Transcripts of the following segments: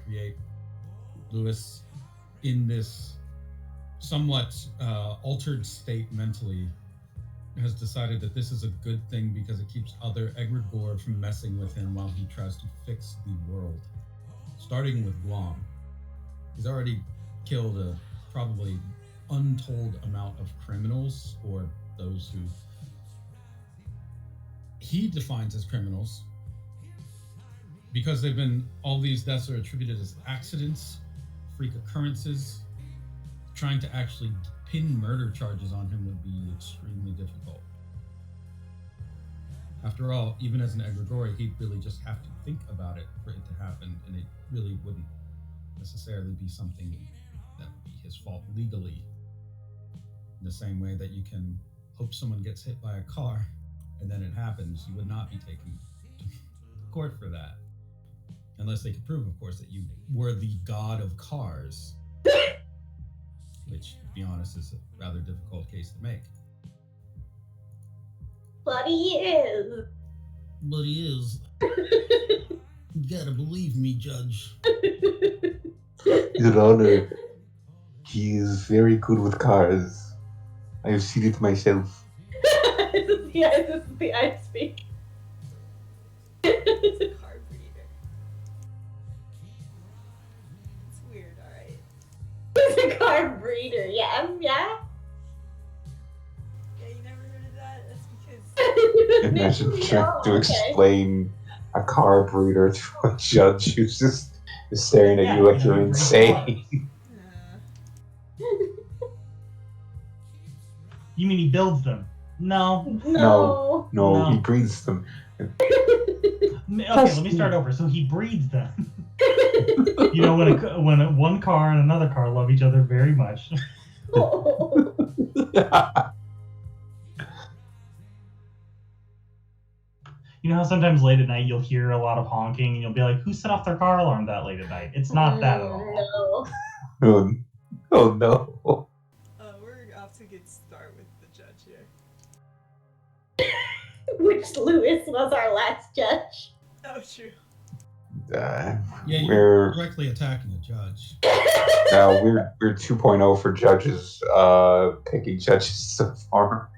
create. Lewis, in this somewhat altered state mentally, has decided that this is a good thing because it keeps other egregore from messing with him while he tries to fix the world. Starting with Guam, he's already killed a probably untold amount of criminals, or those who he defines as criminals, because they've been all these deaths are attributed as accidents, freak occurrences. Trying to actually pin murder charges on him would be extremely difficult. After all, even as an egregore, he'd really just have to think about it for it to happen, and it really wouldn't necessarily be something that would be his fault legally. In the same way that you can hope someone gets hit by a car and then it happens, you would not be taken to court for that. Unless they could prove, of course, that you were the god of cars, which, to be honest, is a rather difficult case to make. But he is. But he is. You gotta believe me, Judge. Your Honor, he is very good with cars. I have seen it myself. This is the ice speak. It's a car breeder. It's weird, alright. He's a car breeder, yeah. Yeah, you never heard of that? That's because Imagine trying to explain a car breeder to a judge who's just staring at you like you're insane. You mean he builds them? No. No. No, he breeds them. Okay, let me start over. So he breeds them. You know, when one car and another car love each other very much. You know how sometimes late at night you'll hear a lot of honking and you'll be like, who set off their car alarm that late at night? It's not that at all. No. Oh no. we're off to a good start with the judge here. Which Lewis was our last judge. Oh, true. Yeah, you're We're directly attacking a judge. we're 2.0 for judges. Picking judges so far.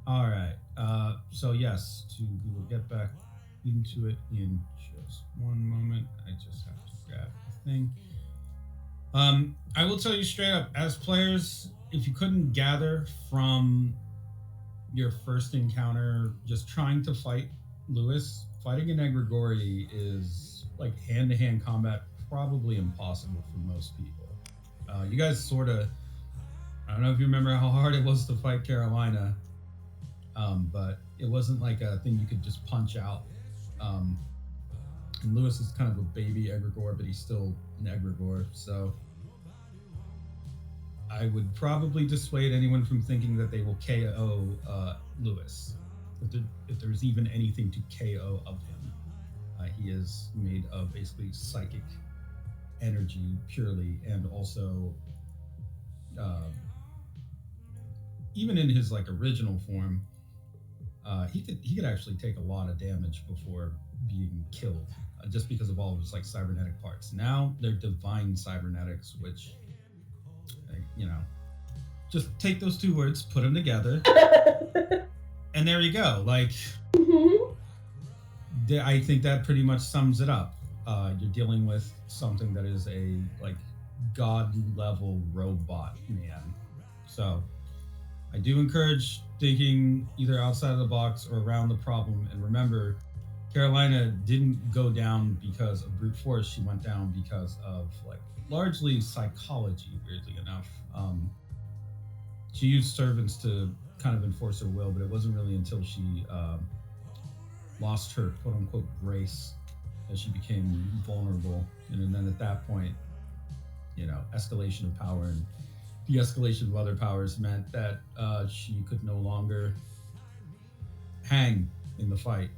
All right. So yes, we will get back into it in just one moment. I just have to grab the thing. I will tell you straight up, as players, if you couldn't gather from your first encounter, just trying to fight Lewis, fighting an egregore is like hand-to-hand combat, probably impossible for most people. You guys sort of, I don't know if you remember how hard it was to fight Carolina, but it wasn't like a thing you could just punch out. And Lewis is kind of a baby egregore, but he's still an egregore, so I would probably dissuade anyone from thinking that they will KO Lewis, if there's even anything to KO of him. He is made of basically psychic energy purely, and also even in his like original form, he could actually take a lot of damage before being killed, just because of all of his like cybernetic parts. Now they're divine cybernetics, which, you know, just take those two words, put them together, and there you go. Like, I think that pretty much sums it up. You're dealing with something that is a like god level robot man. So I do encourage thinking either outside of the box or around the problem. And remember, Carolina didn't go down because of brute force. She went down because of like largely psychology, weirdly enough. She used servants to kind of enforce her will, but it wasn't really until she lost her quote unquote grace that she became vulnerable. And then at that point, you know, escalation of power and de-escalation of other powers meant that she could no longer hang in the fight.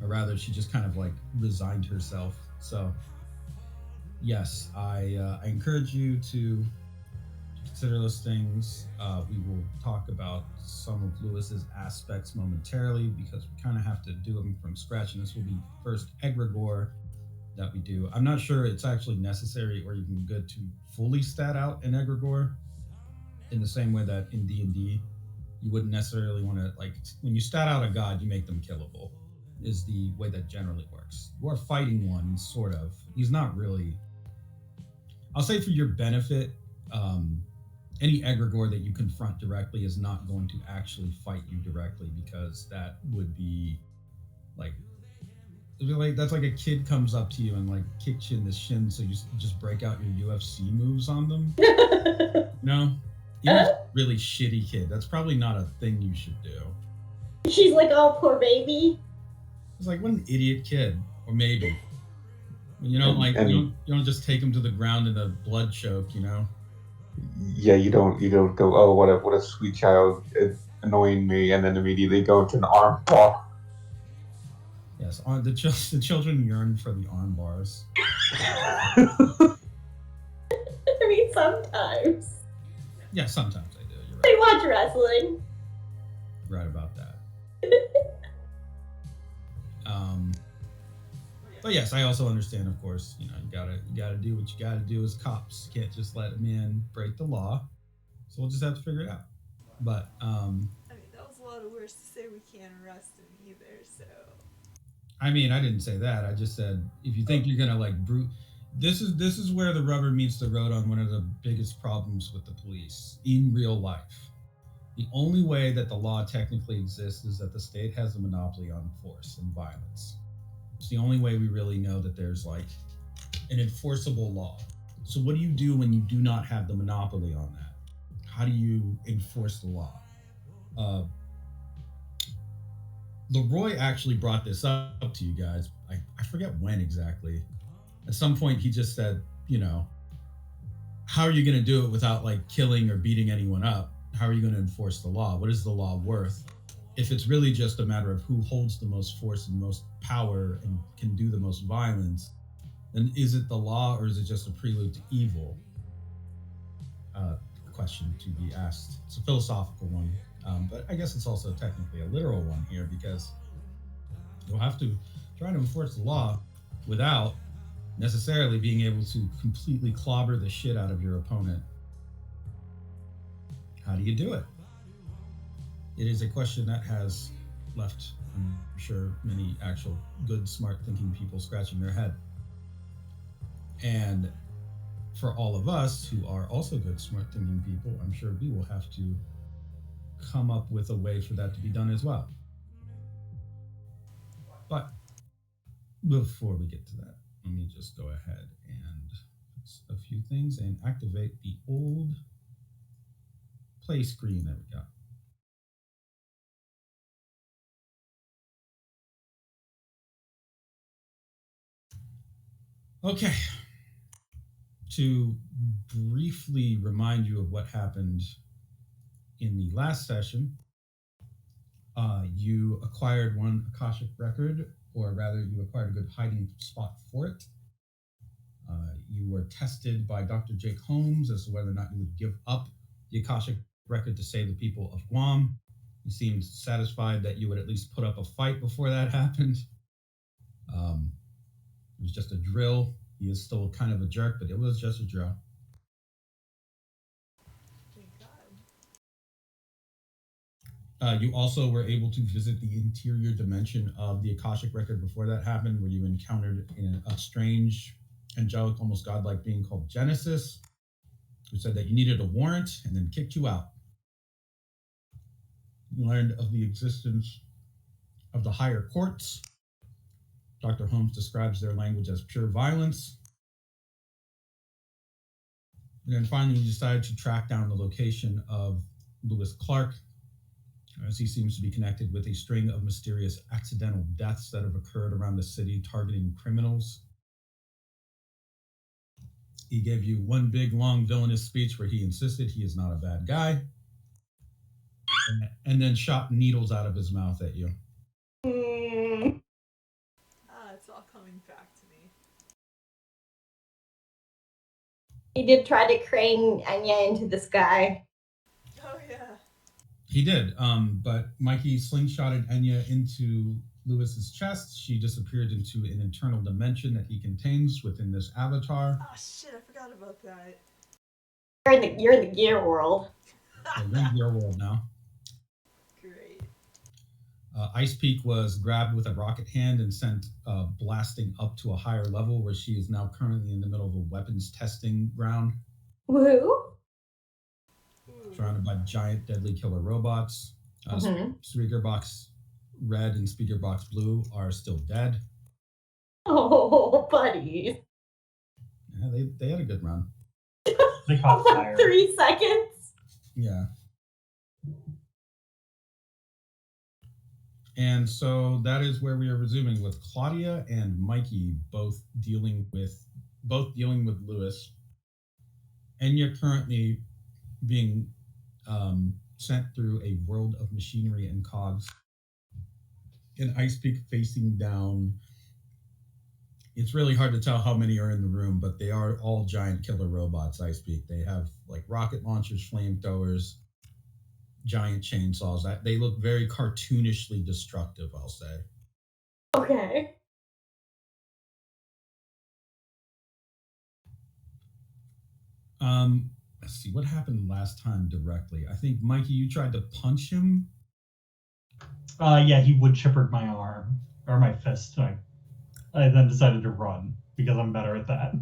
Or rather, she just kind of like resigned herself. So yes, I encourage you to consider those things. We will talk about some of Lewis's aspects momentarily because we kind of have to do them from scratch, and this will be first egregore that we do. I'm not sure it's actually necessary or even good to fully stat out an egregore in the same way that in D&D you wouldn't necessarily want to, like, when you stat out a god, you make them killable, is the way that generally works. You are fighting one, sort of. He's not really, I'll say for your benefit, any egregore that you confront directly is not going to actually fight you directly, because that would be like, that's like a kid comes up to you and like kicks you in the shin, so you just break out your UFC moves on them. No, even if it's a really shitty kid, that's probably not a thing you should do. She's like, oh, poor baby. It's like, what an idiot kid. Or maybe, you know, like you don't just take him to the ground in a blood choke, you know. Yeah, you don't go, oh, what a sweet child, it's annoying me, and then immediately go into an arm bar. Yes, the children yearn for the arm bars. I mean, sometimes. Yeah, sometimes I do. You're They right. watch wrestling. You're right about that. But yes, I also understand, of course, you know, you gotta do what you gotta do as cops. You can't just let a man break the law. So we'll just have to figure it out. But I mean, that was a lot of words to say we can't arrest him either, so. I mean, I didn't say that. I just said if you think you're gonna like this is where the rubber meets the road on one of the biggest problems with the police in real life. The only way that the law technically exists is that the state has a monopoly on force and violence. It's the only way we really know that there's like an enforceable law. So what do you do when you do not have the monopoly on that? How do you enforce the law? Leroy actually brought this up to you guys. I forget when exactly. At some point he just said, you know, how are you going to do it without like killing or beating anyone up? How are you going to enforce the law? What is the law worth? If it's really just a matter of who holds the most force and most power and can do the most violence, then is it the law or is it just a prelude to evil? Question to be asked. It's a philosophical one, but I guess it's also technically a literal one here, because you'll have to try to enforce the law without necessarily being able to completely clobber the shit out of your opponent. How do you do it? It is a question that has left, I'm sure, many actual good, smart thinking people scratching their head. And for all of us who are also good, smart thinking people, I'm sure we will have to come up with a way for that to be done as well. But before we get to that, let me just go ahead and fix a few things and activate the old play screen that we got. Okay. To briefly remind you of what happened in the last session, you acquired one Akashic record, or rather, you acquired a good hiding spot for it. You were tested by Dr. Jake Holmes as to whether or not you would give up the Akashic record to save the people of Guam. He seemed satisfied that you would at least put up a fight before that happened. It was just a drill. He is still kind of a jerk, but it was just a drill. Thank God. You also were able to visit the interior dimension of the Akashic record before that happened, where you encountered a strange, angelic, almost godlike being called Genesis, who said that you needed a warrant and then kicked you out. You learned of the existence of the higher courts. Dr. Holmes describes their language as pure violence. And then finally, you decided to track down the location of Lewis Clark, as he seems to be connected with a string of mysterious accidental deaths that have occurred around the city targeting criminals. He gave you one big, long, villainous speech where he insisted he is not a bad guy, and then shot needles out of his mouth at you. It's all coming back to me. He did try to crane Enya into the sky. Oh yeah. He did, but Mikey slingshotted Enya into Lewis's chest. She disappeared into an internal dimension that he contains within this avatar. Oh shit, I forgot about that. You're in the gear world. So you're in your world now. Great. Ice Peak was grabbed with a rocket hand and sent blasting up to a higher level, where she is now currently in the middle of a weapons testing ground, Woohoo! surrounded by giant deadly killer robots. Speaker Box Red and Speaker Box Blue are still dead. Oh, buddies. Yeah, they had a good run. They caught fire. Like 3 seconds. Yeah. And so that is where we are resuming with Claudia and Mikey both dealing with Lewis. Enya currently being sent through a world of machinery and cogs. And Ice Peak facing down. It's really hard to tell how many are in the room, but they are all giant killer robots, Ice Peak. They have like rocket launchers, flamethrowers, giant chainsaws. They look very cartoonishly destructive, I'll say. Okay. Let's see what happened last time directly. I think Mikey, you tried to punch him. Yeah, he wood chippered my arm or my fist. I then decided to run because I'm better at that.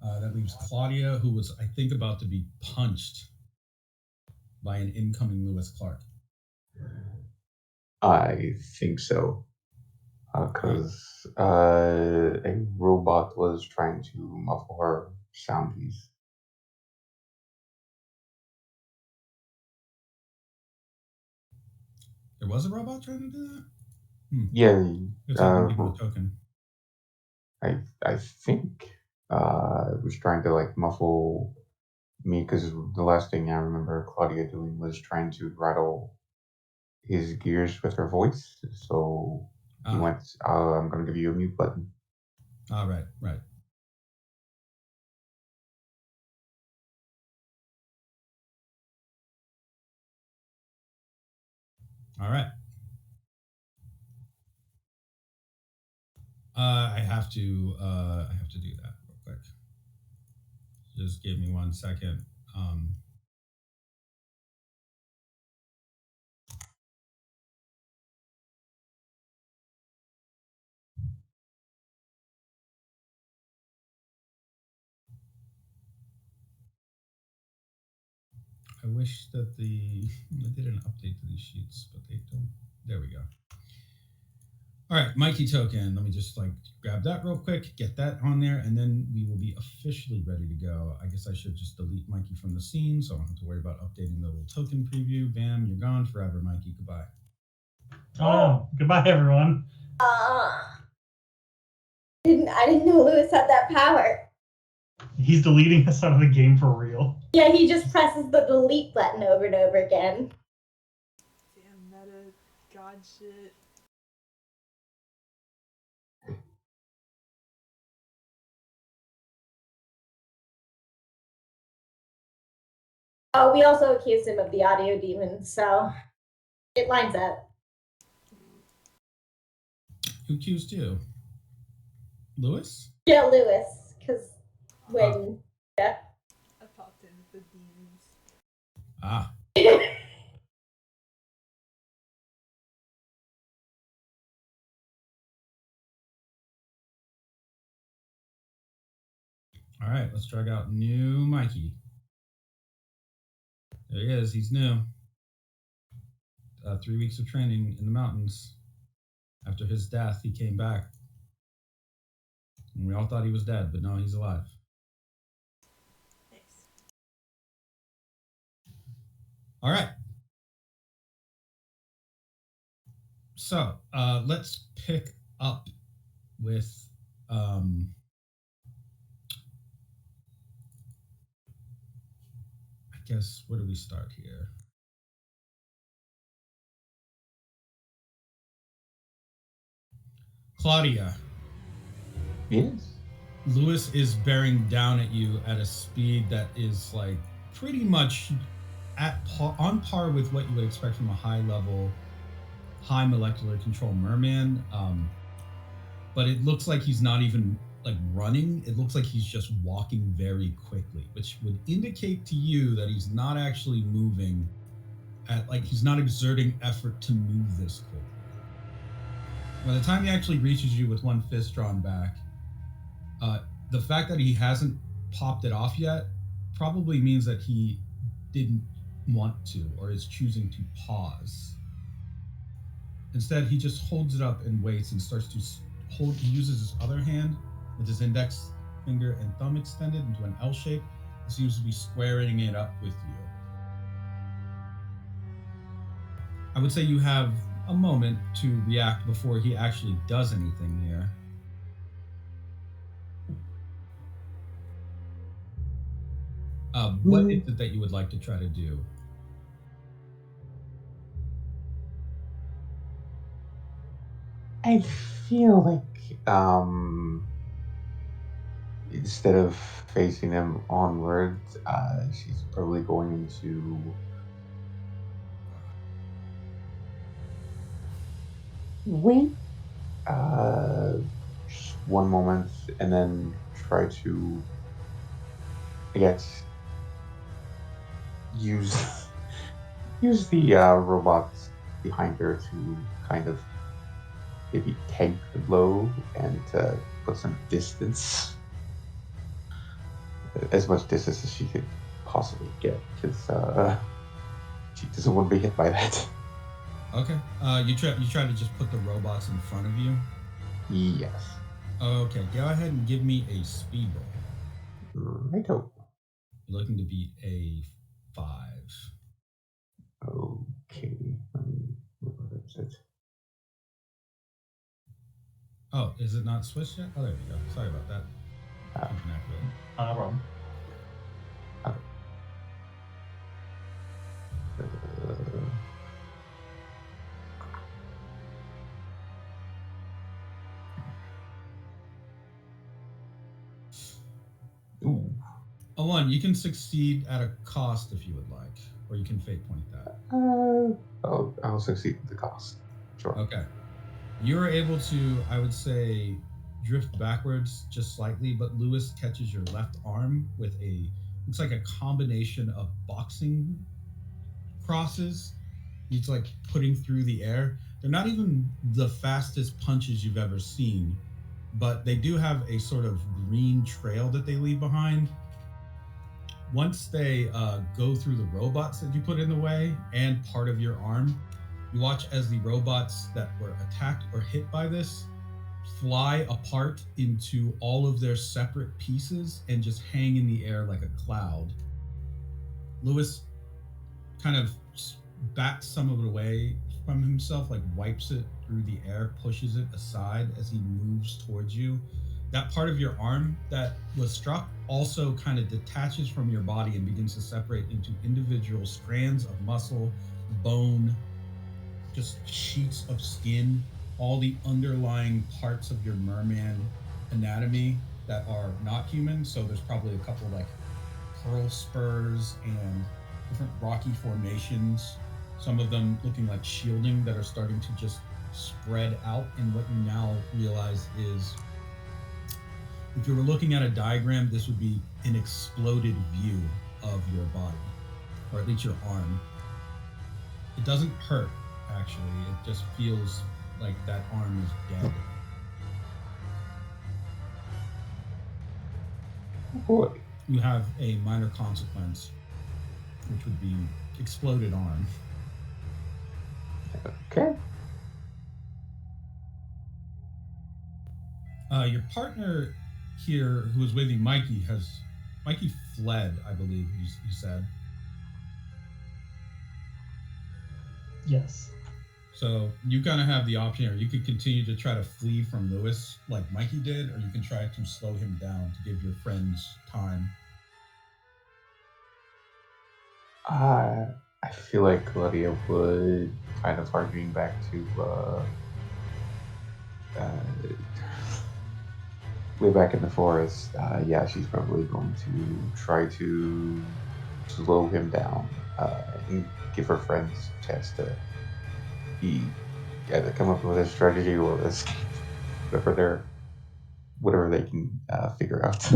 That leaves Claudia, who was, I think, about to be punched by an incoming Lewis Clark. I think so. Because a robot was trying to muffle her sound piece. There was a robot trying to do that? Yeah, It's like a token. I think it was trying to like muffle me because the last thing I remember Claudia doing was trying to rattle his gears with her voice. So he went, I'm going to give you a mute button. Right. All right. I have to do that real quick. Just give me 1 second. I wish that I did an update to these sheets, but they don't. There we go. All right, Mikey token. Let me just grab that real quick, get that on there, and then we will be officially ready to go. I guess I should just delete Mikey from the scene, so I don't have to worry about updating the little token preview. Bam, you're gone forever, Mikey. Goodbye. Oh, goodbye, everyone. I didn't know Lewis had that power. He's deleting us out of the game for real. Yeah, he just presses the delete button over and over again. Damn meta god shit. Oh, we also accused him of the audio demon, so it lines up. Who accused you? Lewis? Yeah, Lewis, because when... Yeah. I popped in the demons. Ah. All right, let's drag out new Mikey. There he is. He's new. 3 weeks of training in the mountains. After his death, he came back. And we all thought he was dead, but no, he's alive. Nice. All right. So let's pick up with I guess, where do we start here? Claudia. Yes. Lewis is bearing down at you at a speed that is like pretty much on par with what you would expect from a high level, high molecular control merman. But it looks like he's not even like running. It looks like he's just walking very quickly, which would indicate to you that he's not actually moving he's not exerting effort to move this quickly. By the time he actually reaches you with one fist drawn back, the fact that he hasn't popped it off yet probably means that he didn't want to or is choosing to pause. Instead, he just holds it up and waits and starts to he uses his other hand with his index finger and thumb extended into an L shape and seems to be squaring it up with you. I would say you have a moment to react before he actually does anything here. What is it that you would like to try to do? I feel like instead of facing him onward, she's probably going to wait just one moment and then try to, I guess, use the robots behind her to kind of maybe tank the blow and put some distance, as much distance as she could possibly get, because she doesn't want to be hit by that. Okay. You try to just put the robots in front of you? Yes. Okay, go ahead and give me a speed roll. Righto. You're looking to beat a 5. Okay. Where is it? Oh, is it not switched yet? Oh, there we go. Sorry about that. No problem. Ooh. Oh, one, you can succeed at a cost if you would like, or you can fate point that. I'll succeed with the cost. Sure. Okay. You're able to, I would say, drift backwards just slightly, but Lewis catches your left arm with looks like a combination of boxing crosses. He's like putting through the air. They're not even the fastest punches you've ever seen, but they do have a sort of green trail that they leave behind. Once they go through the robots that you put in the way and part of your arm, you watch as the robots that were attacked or hit by this fly apart into all of their separate pieces and just hang in the air like a cloud. Lewis kind of bats some of it away from himself, like wipes it through the air, pushes it aside as he moves towards you. That part of your arm that was struck also kind of detaches from your body and begins to separate into individual strands of muscle, bone, just sheets of skin, all the underlying parts of your merman anatomy that are not human. So there's probably a couple like pearl spurs and different rocky formations, some of them looking like shielding that are starting to just spread out. And what you now realize is, if you were looking at a diagram, this would be an exploded view of your body, or at least your arm. It doesn't hurt, actually. It just feels like that arm is dead. Boy. You have a minor consequence, which would be exploded arm. Okay. Your partner here, who was with you, Mikey fled, I believe you said. Yes. So you kind of have the option here. You could continue to try to flee from Lewis like Mikey did, or you can try to slow him down to give your friends time. I feel like Claudia would kind of harkening back to way back in the forest, yeah, she's probably going to try to slow him down and give her friends a chance to either come up with a strategy or escape, whatever they can figure out.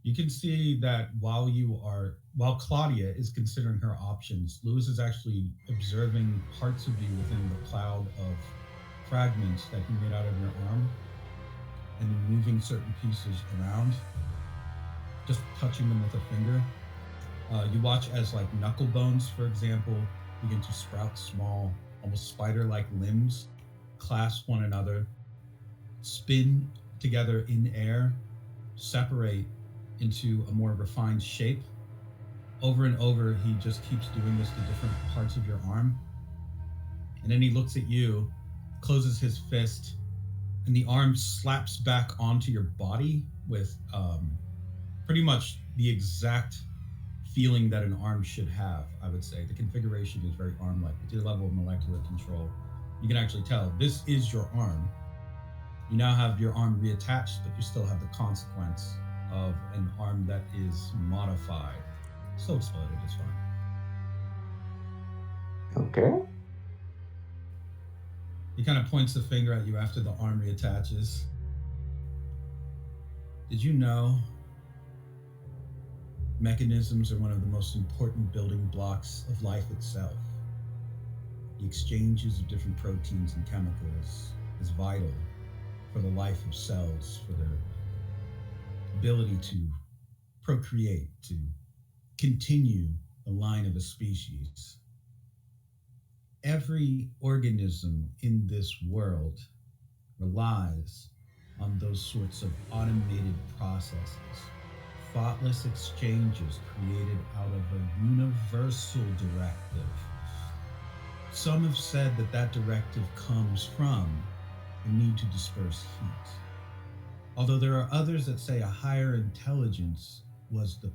You can see that while Claudia is considering her options, Lewis is actually observing parts of you within the cloud of fragments that he made out of your arm, and then moving certain pieces around, just touching them with a finger. You watch as like knuckle bones, for example, begin to sprout small, almost spider-like limbs, clasp one another, spin together in air, separate into a more refined shape. Over and over, he just keeps doing this to different parts of your arm. And then he looks at you, closes his fist, and the arm slaps back onto your body with pretty much the exact feeling that an arm should have, I would say. The configuration is very arm-like. To the level of molecular control, you can actually tell this is your arm. You now have your arm reattached, but you still have the consequence of an arm that is modified. Still exploded, it's fine. Okay. He kind of points the finger at you after the arm reattaches. Did you know mechanisms are one of the most important building blocks of life itself? The exchanges of different proteins and chemicals is vital for the life of cells, for their ability to procreate, to continue the line of a species. Every organism in this world relies on those sorts of automated processes, thoughtless exchanges created out of a universal directive. Some have said that that directive comes from the need to disperse heat. Although there are others that say a higher intelligence was the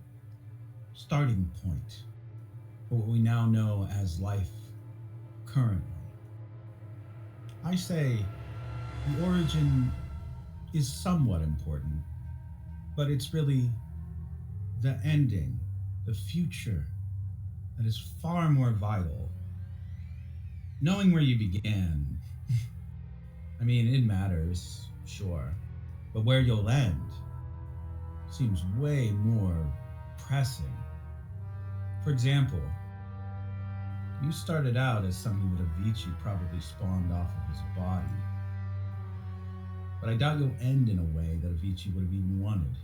starting point for what we now know as life currently. I say the origin is somewhat important, but it's really the ending, the future, that is far more vital. Knowing where you began, I mean, it matters, sure, but where you'll end seems way more pressing. For example, you started out as something that Avicii probably spawned off of his body, but I doubt you'll end in a way that Avicii would have even wanted.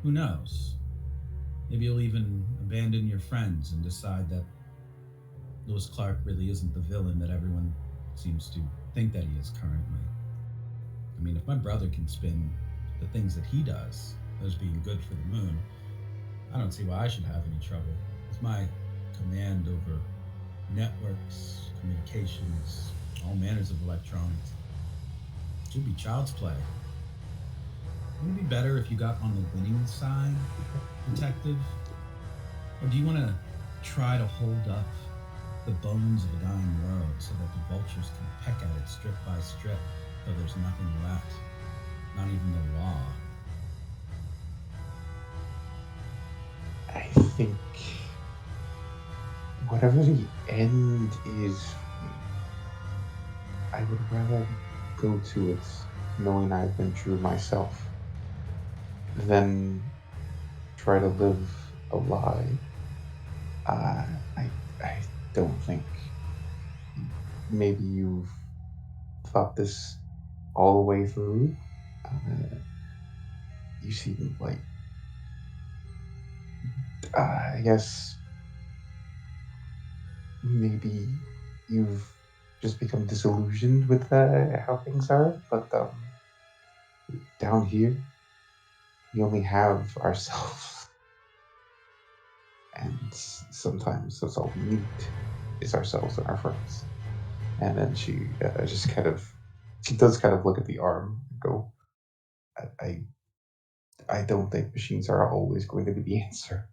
Who knows? Maybe you'll even abandon your friends and decide that Lewis Clark really isn't the villain that everyone seems to think that he is currently. I mean, if my brother can spin the things that he does as being good for the moon, I don't see why I should have any trouble with my command over networks, communications, all manners of electronics. It should be child's play. Wouldn't it be better if you got on the winning side, detective? Or do you want to try to hold up the bones of a dying world so that the vultures can peck at it strip by strip till there's nothing left, not even the law? I think whatever the end is, I would rather go to it knowing I've been true myself than try to live a lie. I don't think maybe you've thought this all the way through. You seem like, I guess maybe you've just become disillusioned with how things are, but down here, we only have ourselves. And sometimes that's all we need is ourselves and our friends. And then she she does kind of look at the arm and go, I don't think machines are always going to be the answer.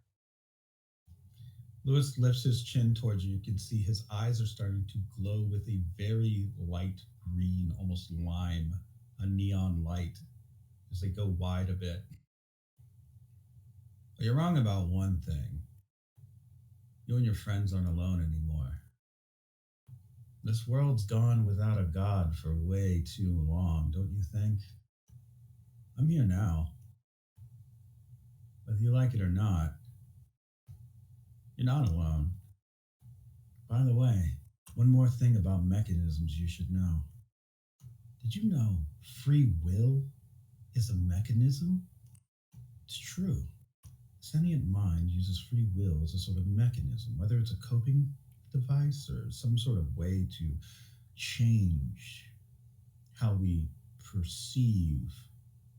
Lewis lifts his chin towards you. You can see his eyes are starting to glow with a very light green, almost lime a neon light as they go wide a bit. But you're wrong about one thing. You and your friends aren't alone anymore. This world's gone without a god for way too long, don't you think? I'm here now. Whether you like it or not, you're not alone. By the way, one more thing about mechanisms you should know. Did you know free will is a mechanism? It's true. A sentient mind uses free will as a sort of mechanism, whether it's a coping device or some sort of way to change how we perceive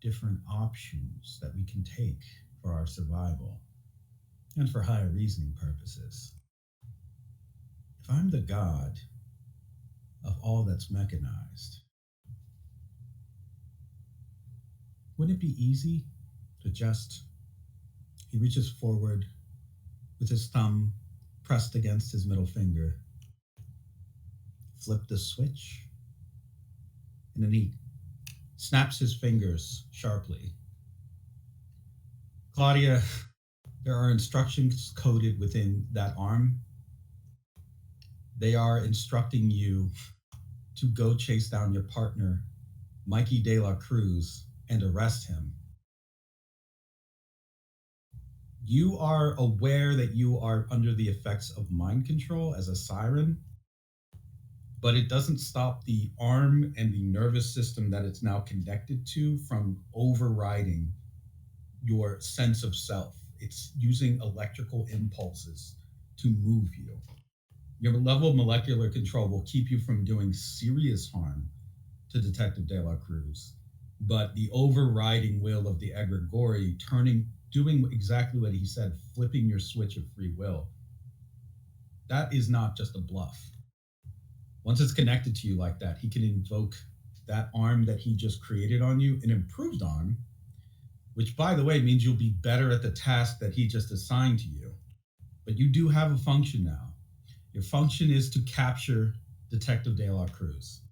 different options that we can take for our survival and for higher reasoning purposes. If I'm the god of all that's mechanized, wouldn't it be easy to just, he reaches forward with his thumb pressed against his middle finger, flip the switch, and then he snaps his fingers sharply. Claudia, there are instructions coded within that arm. They are instructing you to go chase down your partner, Mikey De La Cruz, and arrest him. You are aware that you are under the effects of mind control as a siren, but it doesn't stop the arm and the nervous system that it's now connected to from overriding your sense of self. It's using electrical impulses to move you. Your level of molecular control will keep you from doing serious harm to Detective De La Cruz, but the overriding will of the egregore doing exactly what he said, flipping your switch of free will, that is not just a bluff. Once it's connected to you like that, he can invoke that arm that he just created on you, an improved arm, which, by the way, means you'll be better at the task that he just assigned to you. But you do have a function now. Your function is to capture Detective De La Cruz.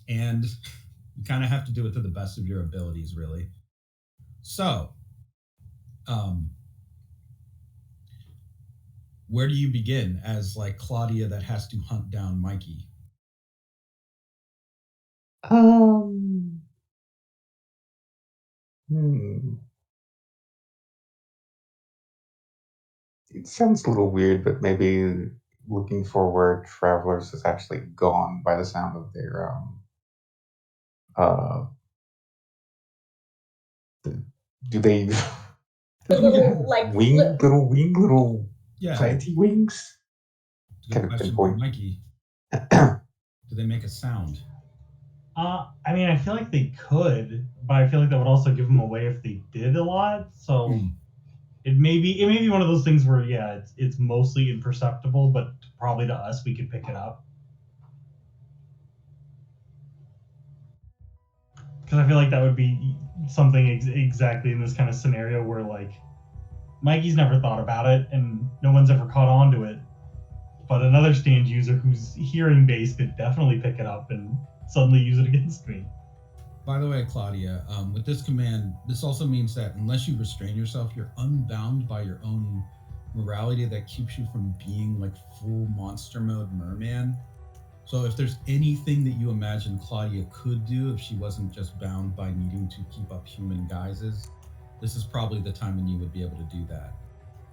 And you kind of have to do it to the best of your abilities, really. So, where do you begin as like Claudia that has to hunt down Mikey? It sounds a little weird, but maybe looking for where Travelers is actually gone by the sound of their do they The little like flip. little Yeah. planty wings? Good Kind of question, pinpoint. Mikey. Do they make a sound? I mean, I feel like they could, but I feel like that would also give them away if they did a lot. So it may be one of those things where it's mostly imperceptible, but probably to us we could pick it up. Because I feel like that would be something exactly in this kind of scenario where like Mikey's never thought about it and no one's ever caught on to it. But another stand user who's hearing based could definitely pick it up and suddenly use it against me. By the way, Claudia, with this command, this also means that unless you restrain yourself, you're unbound by your own morality that keeps you from being like full monster mode merman. So if there's anything that you imagine Claudia could do if she wasn't just bound by needing to keep up human guises, this is probably the time when you would be able to do that.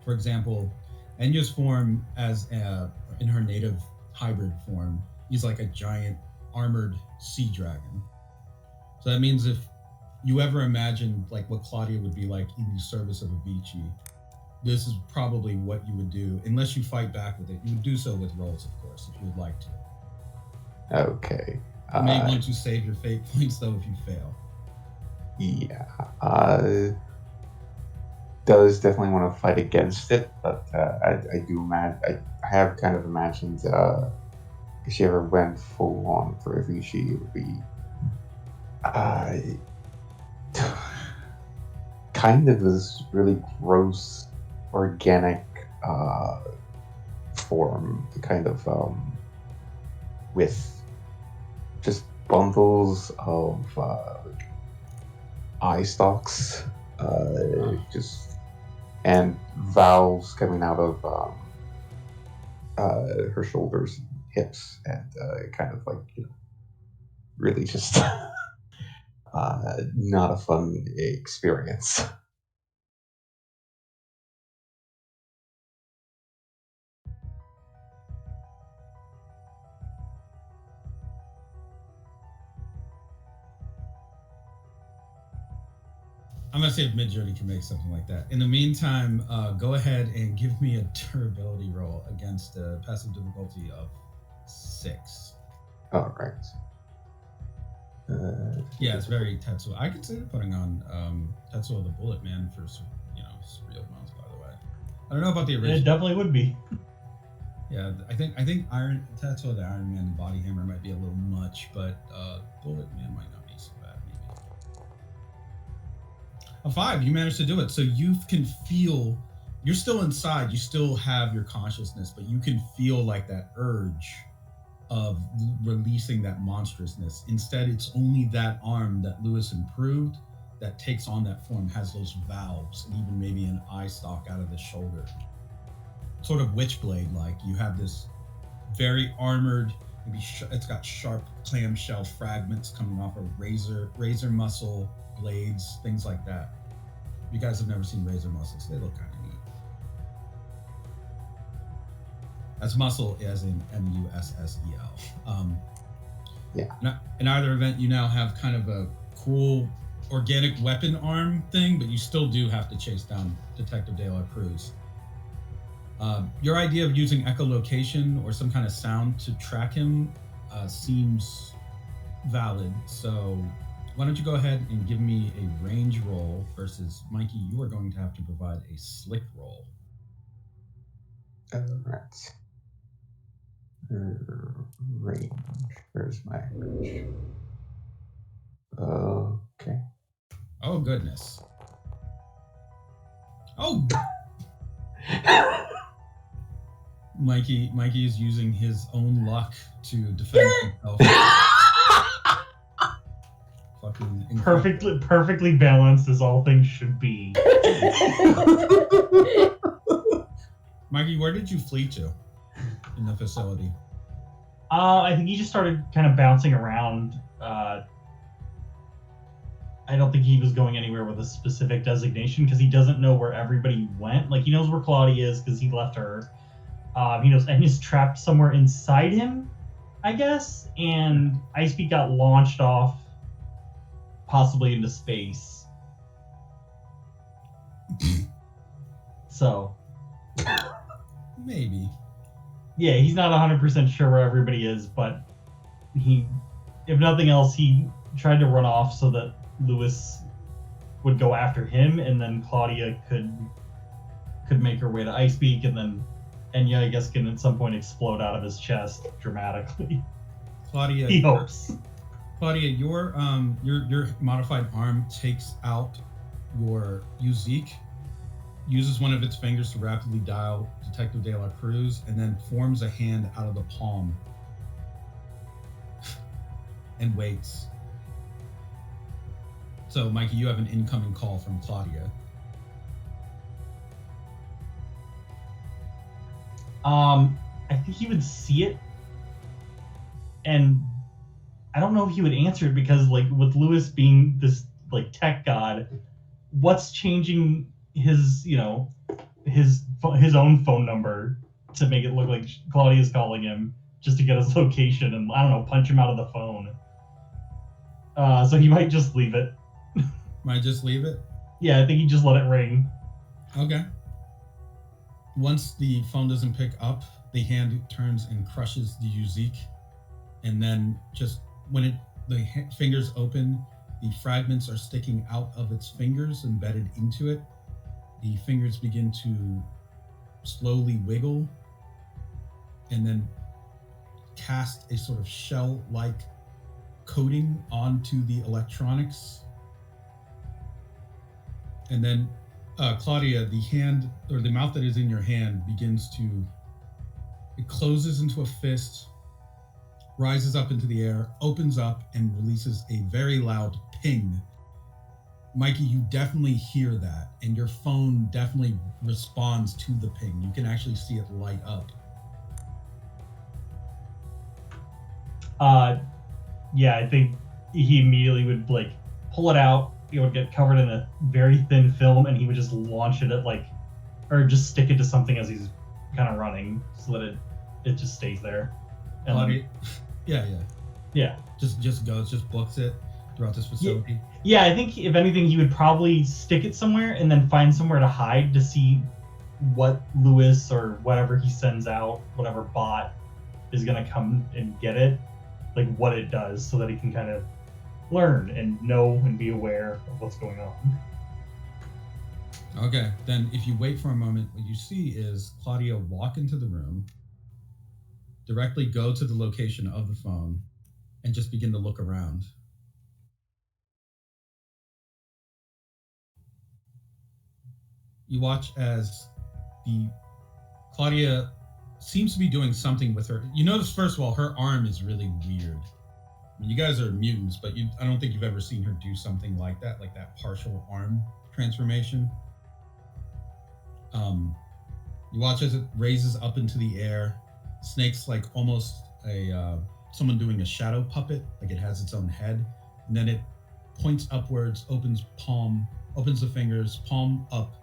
For example, Enya's form in her native hybrid form, he's like a giant armored sea dragon. So that means if you ever imagined like what Claudia would be like in the service of Avicii, this is probably what you would do, unless you fight back with it. You would do so with rolls, of course, if you would like to. Okay. You may want to save your fate points, though, if you fail. Yeah. Does definitely want to fight against it, but I do imagine, I have kind of imagined if she ever went full on for Avicii, it would be kind of this really gross, organic form, kind of with bundles of eye stalks, just and valves coming out of her shoulders, and hips, and kind of like really just not a fun experience. I'm gonna see if Midjourney can make something like that. In the meantime, go ahead and give me a durability roll against a passive difficulty of 6. All right. Yeah, it's very Tetsuo. I consider putting on Tetsuo the Bullet Man for surreal mounts. By the way, I don't know about the original. It definitely would be. Yeah, I think Tetsuo the Iron Man Body Hammer might be a little much, but Bullet Man might not be so bad. Maybe a 5. You managed to do it, so you can feel. You're still inside. You still have your consciousness, but you can feel like that urge of releasing that monstrousness. Instead, it's only that arm that Lewis improved that takes on that form, has those valves, and even maybe an eye stalk out of the shoulder. Sort of Witchblade like. You have this very armored, maybe it's got sharp clamshell fragments coming off of razor muscle blades, things like that. You guys have never seen razor muscles. They look kind of neat. That's muscle as in MUSSEL. Yeah. In either event, you now have kind of a cool organic weapon arm thing, but you still do have to chase down Detective De La Cruz. Your idea of using echolocation or some kind of sound to track him seems valid. So why don't you go ahead and give me a range roll versus Mikey, you are going to have to provide a slick roll. All right. Range. Where's my range? Okay. Oh, goodness. Oh! Mikey is using his own luck to defend himself. Fucking incredible. Perfectly balanced as all things should be. Mikey, where did you flee to in the facility? I think he just started kind of bouncing around. I don't think he was going anywhere with a specific designation because he doesn't know where everybody went. Like, he knows where Claudia is because he left her. He knows Enya's trapped somewhere inside him, I guess. And Icebeak got launched off, possibly into space. So. Maybe. Yeah, he's not 100% sure where everybody is, but he, if nothing else, he tried to run off so that Lewis would go after him, and then Claudia could make her way to Icebeak, and then Enya, I guess, can at some point explode out of his chest dramatically. Claudia, he hopes. Claudia, your modified arm takes out your Uzik, uses one of its fingers to rapidly dial Detective De La Cruz, and then forms a hand out of the palm and waits. So, Mikey, you have an incoming call from Claudia. I think he would see it, and I don't know if he would answer it because, like, with Lewis being this, like, tech god, what's changing his, his own phone number to make it look like Claudia's calling him just to get his location and, I don't know, punch him out of the phone. So he might just leave it. Might just leave it? Yeah, I think he just let it ring. Okay. Once the phone doesn't pick up, the hand turns and crushes the Uzik, and then just when the fingers open, the fragments are sticking out of its fingers, embedded into it. The fingers begin to slowly wiggle, and then cast a sort of shell-like coating onto the electronics. And then, Claudia, the hand, or the mouth that is in your hand, it closes into a fist, rises up into the air, opens up, and releases a very loud ping. Mikey, you definitely hear that, and your phone definitely responds to the ping. You can actually see it light up. Yeah, I think he immediately would like pull it out. It would get covered in a very thin film, and he would just launch it at or just stick it to something as he's kind of running, so that it just stays there. And Yeah. Just goes, just books it throughout this facility. Yeah, I think if anything, he would probably stick it somewhere and then find somewhere to hide to see what Lewis or whatever he sends out, whatever bot is gonna come and get it, like what it does, so that he can kind of learn and know and be aware of what's going on. Okay, then if you wait for a moment, what you see is Claudia walk into the room, directly go to the location of the phone, and just begin to look around. You watch as Claudia seems to be doing something with her. You notice, first of all, her arm is really weird. I mean, you guys are mutants, but I don't think you've ever seen her do something like that partial arm transformation. You watch as it raises up into the air. Snake's like almost someone doing a shadow puppet, like it has its own head, and then it points upwards, opens the fingers, palm up,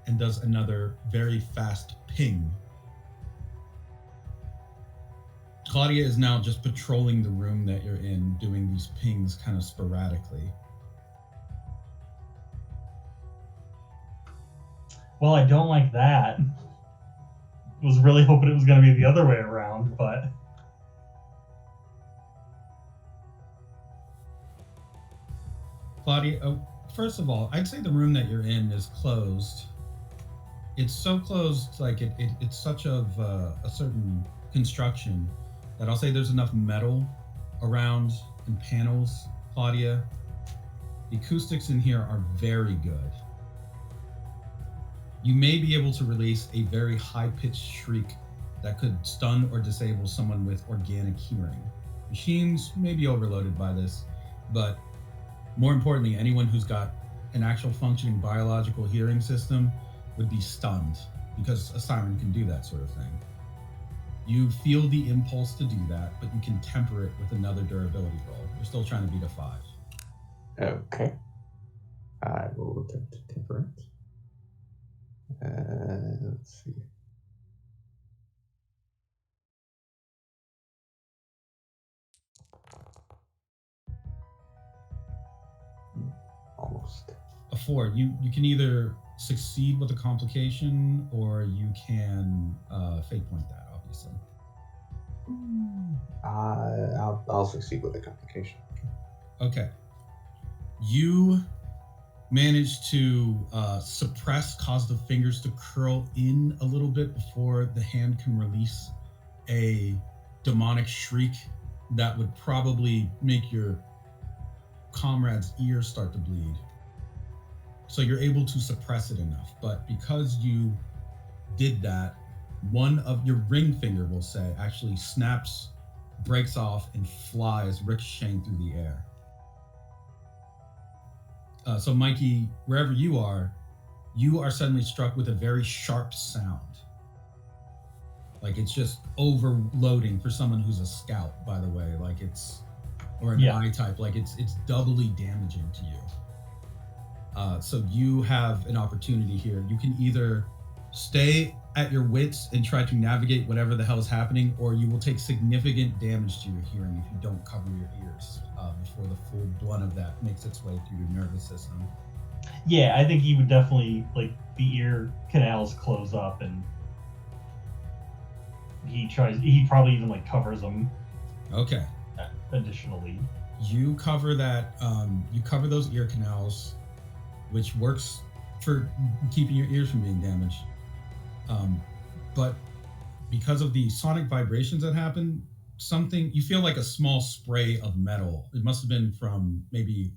and does another very fast ping. Claudia is now just patrolling the room that you're in, doing these pings kind of sporadically. Well, I don't like that. I was really hoping it was going to be the other way around, but... Claudia, first of all, I'd say the room that you're in is closed. It's so closed, like it's such of a certain construction that I'll say there's enough metal around and panels, Claudia. The acoustics in here are very good. You may be able to release a very high-pitched shriek that could stun or disable someone with organic hearing. Machines may be overloaded by this, but more importantly, anyone who's got an actual functioning biological hearing system would be stunned, because a siren can do that sort of thing. You feel the impulse to do that, but you can temper it with another durability roll. You're still trying to beat a 5. Okay. I will attempt to temper it. Let's see. Almost. A 4. You can either succeed with a complication, or you can fate point that, obviously. I'll succeed with a complication. Okay. You manage to cause the fingers to curl in a little bit before the hand can release a demonic shriek that would probably make your comrade's ears start to bleed. So you're able to suppress it enough, but because you did that, one of your ring finger, we'll say, actually snaps, breaks off, and flies ricocheting through the air. So Mikey, wherever you are suddenly struck with a very sharp sound. Like it's just overloading for someone who's a scout, by the way. Like or an eye type, like it's doubly damaging to you. So you have an opportunity here. You can either stay at your wits and try to navigate whatever the hell is happening, or you will take significant damage to your hearing if you don't cover your ears before the full blunt of that makes its way through your nervous system. Yeah, I think he would definitely, like, the ear canals close up, and he probably even, like, covers them. Okay. Additionally. You cover that, you cover those ear canals, which works for keeping your ears from being damaged. But because of the sonic vibrations that happen, you feel like a small spray of metal. It must have been from maybe you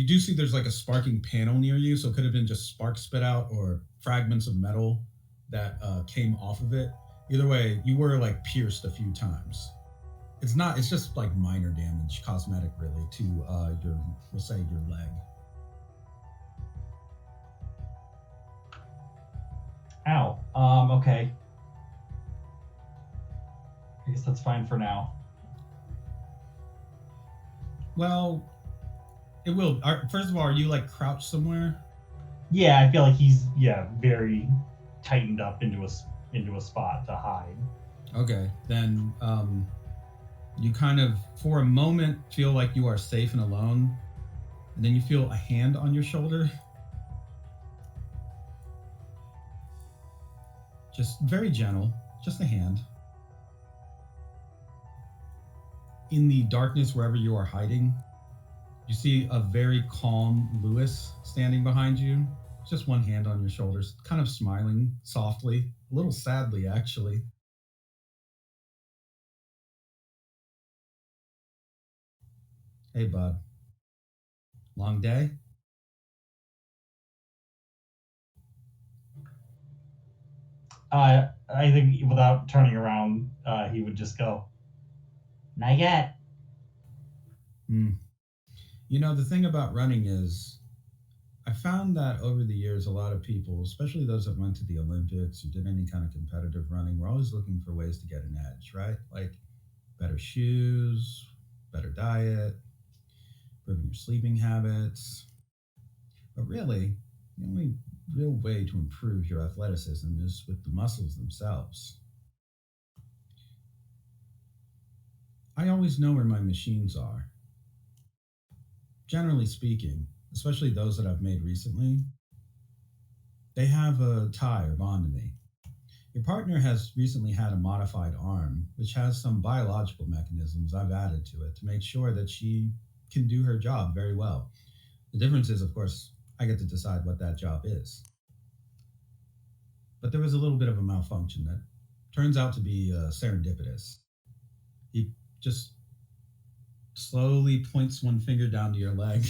do see there's like a sparking panel near you, so it could have been just sparks spit out or fragments of metal that came off of it. Either way, you were like pierced a few times. It's not. It's just like minor damage, cosmetic, really, to we'll say your leg. Ow. Okay. I guess that's fine for now. Well, it will. First of all, are you like crouched somewhere? Yeah, I feel like he's very tightened up into a spot to hide. Okay, then you kind of, for a moment, feel like you are safe and alone, and then you feel a hand on your shoulder. Just very gentle, just a hand. In the darkness, wherever you are hiding, you see a very calm Lewis standing behind you. Just one hand on your shoulders, kind of smiling softly, a little sadly, actually. Hey, bud. Long day? I think without turning around, he would just go, "Not yet." You know, the thing about running is, I found that over the years, a lot of people, especially those that went to the Olympics or did any kind of competitive running, were always looking for ways to get an edge, right? Like better shoes, better diet, improving your sleeping habits. But really, the only real way to improve your athleticism is with the muscles themselves. I always know where my machines are. Generally speaking, especially those that I've made recently, they have a tie or bond to me. Your partner has recently had a modified arm, which has some biological mechanisms I've added to it to make sure that she can do her job very well. The difference is, of course, I get to decide what that job is. But there was a little bit of a malfunction that turns out to be serendipitous. He just slowly points one finger down to your leg.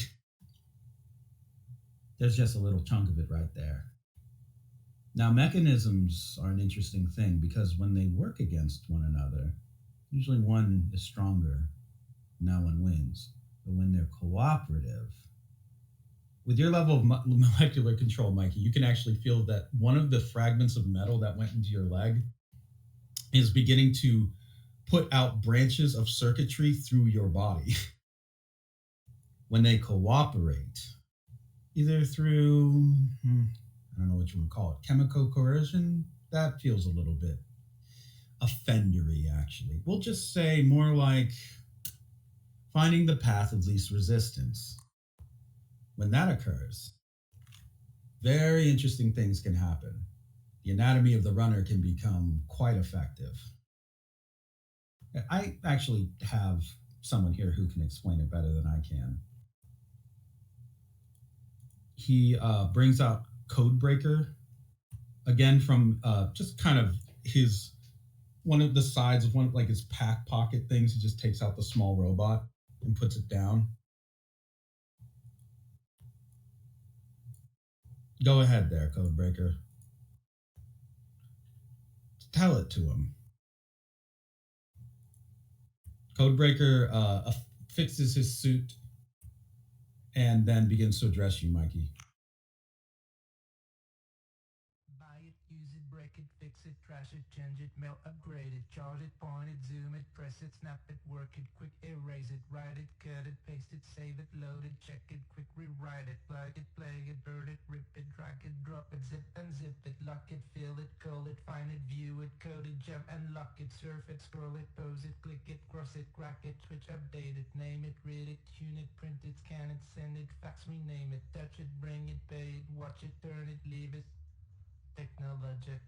There's just a little chunk of it right there. Now, mechanisms are an interesting thing because when they work against one another, usually one is stronger, now one wins. But when they're cooperative, with your level of molecular control, Mikey, you can actually feel that one of the fragments of metal that went into your leg is beginning to put out branches of circuitry through your body. When they cooperate, either through, I don't know what you would call it, chemical coercion, that feels a little bit offendery, actually. We'll just say more like finding the path of least resistance. When that occurs, very interesting things can happen. The anatomy of the runner can become quite effective. I actually have someone here who can explain it better than I can. He brings out Codebreaker, again from just kind of his, one of the sides of one of like his pack pocket things. He just takes out the small robot and puts it down. Go ahead there, Codebreaker. Tell it to him. Codebreaker fixes his suit and then begins to address you, Mikey. Buy it, use it, break it, fix it, trash it, change it, mail, upgrade it, charge it, point it, zoom it, press it, snap it, work it, quick erase it, write it, cut it, paste it, save it, load it, check it, quick rewrite it, plug it, play it, burn it, rip it, drag it, drop it, zip unzip it, lock it, fill it, call it, find it, view it, code it, jump and lock it, surf it, scroll it, pose it, click it, cross it, crack it, switch, update it, name it, read it, tune it, print it, scan it, send it, fax, rename it, touch it, bring it, pay it, watch it, turn it, leave it. Technologic.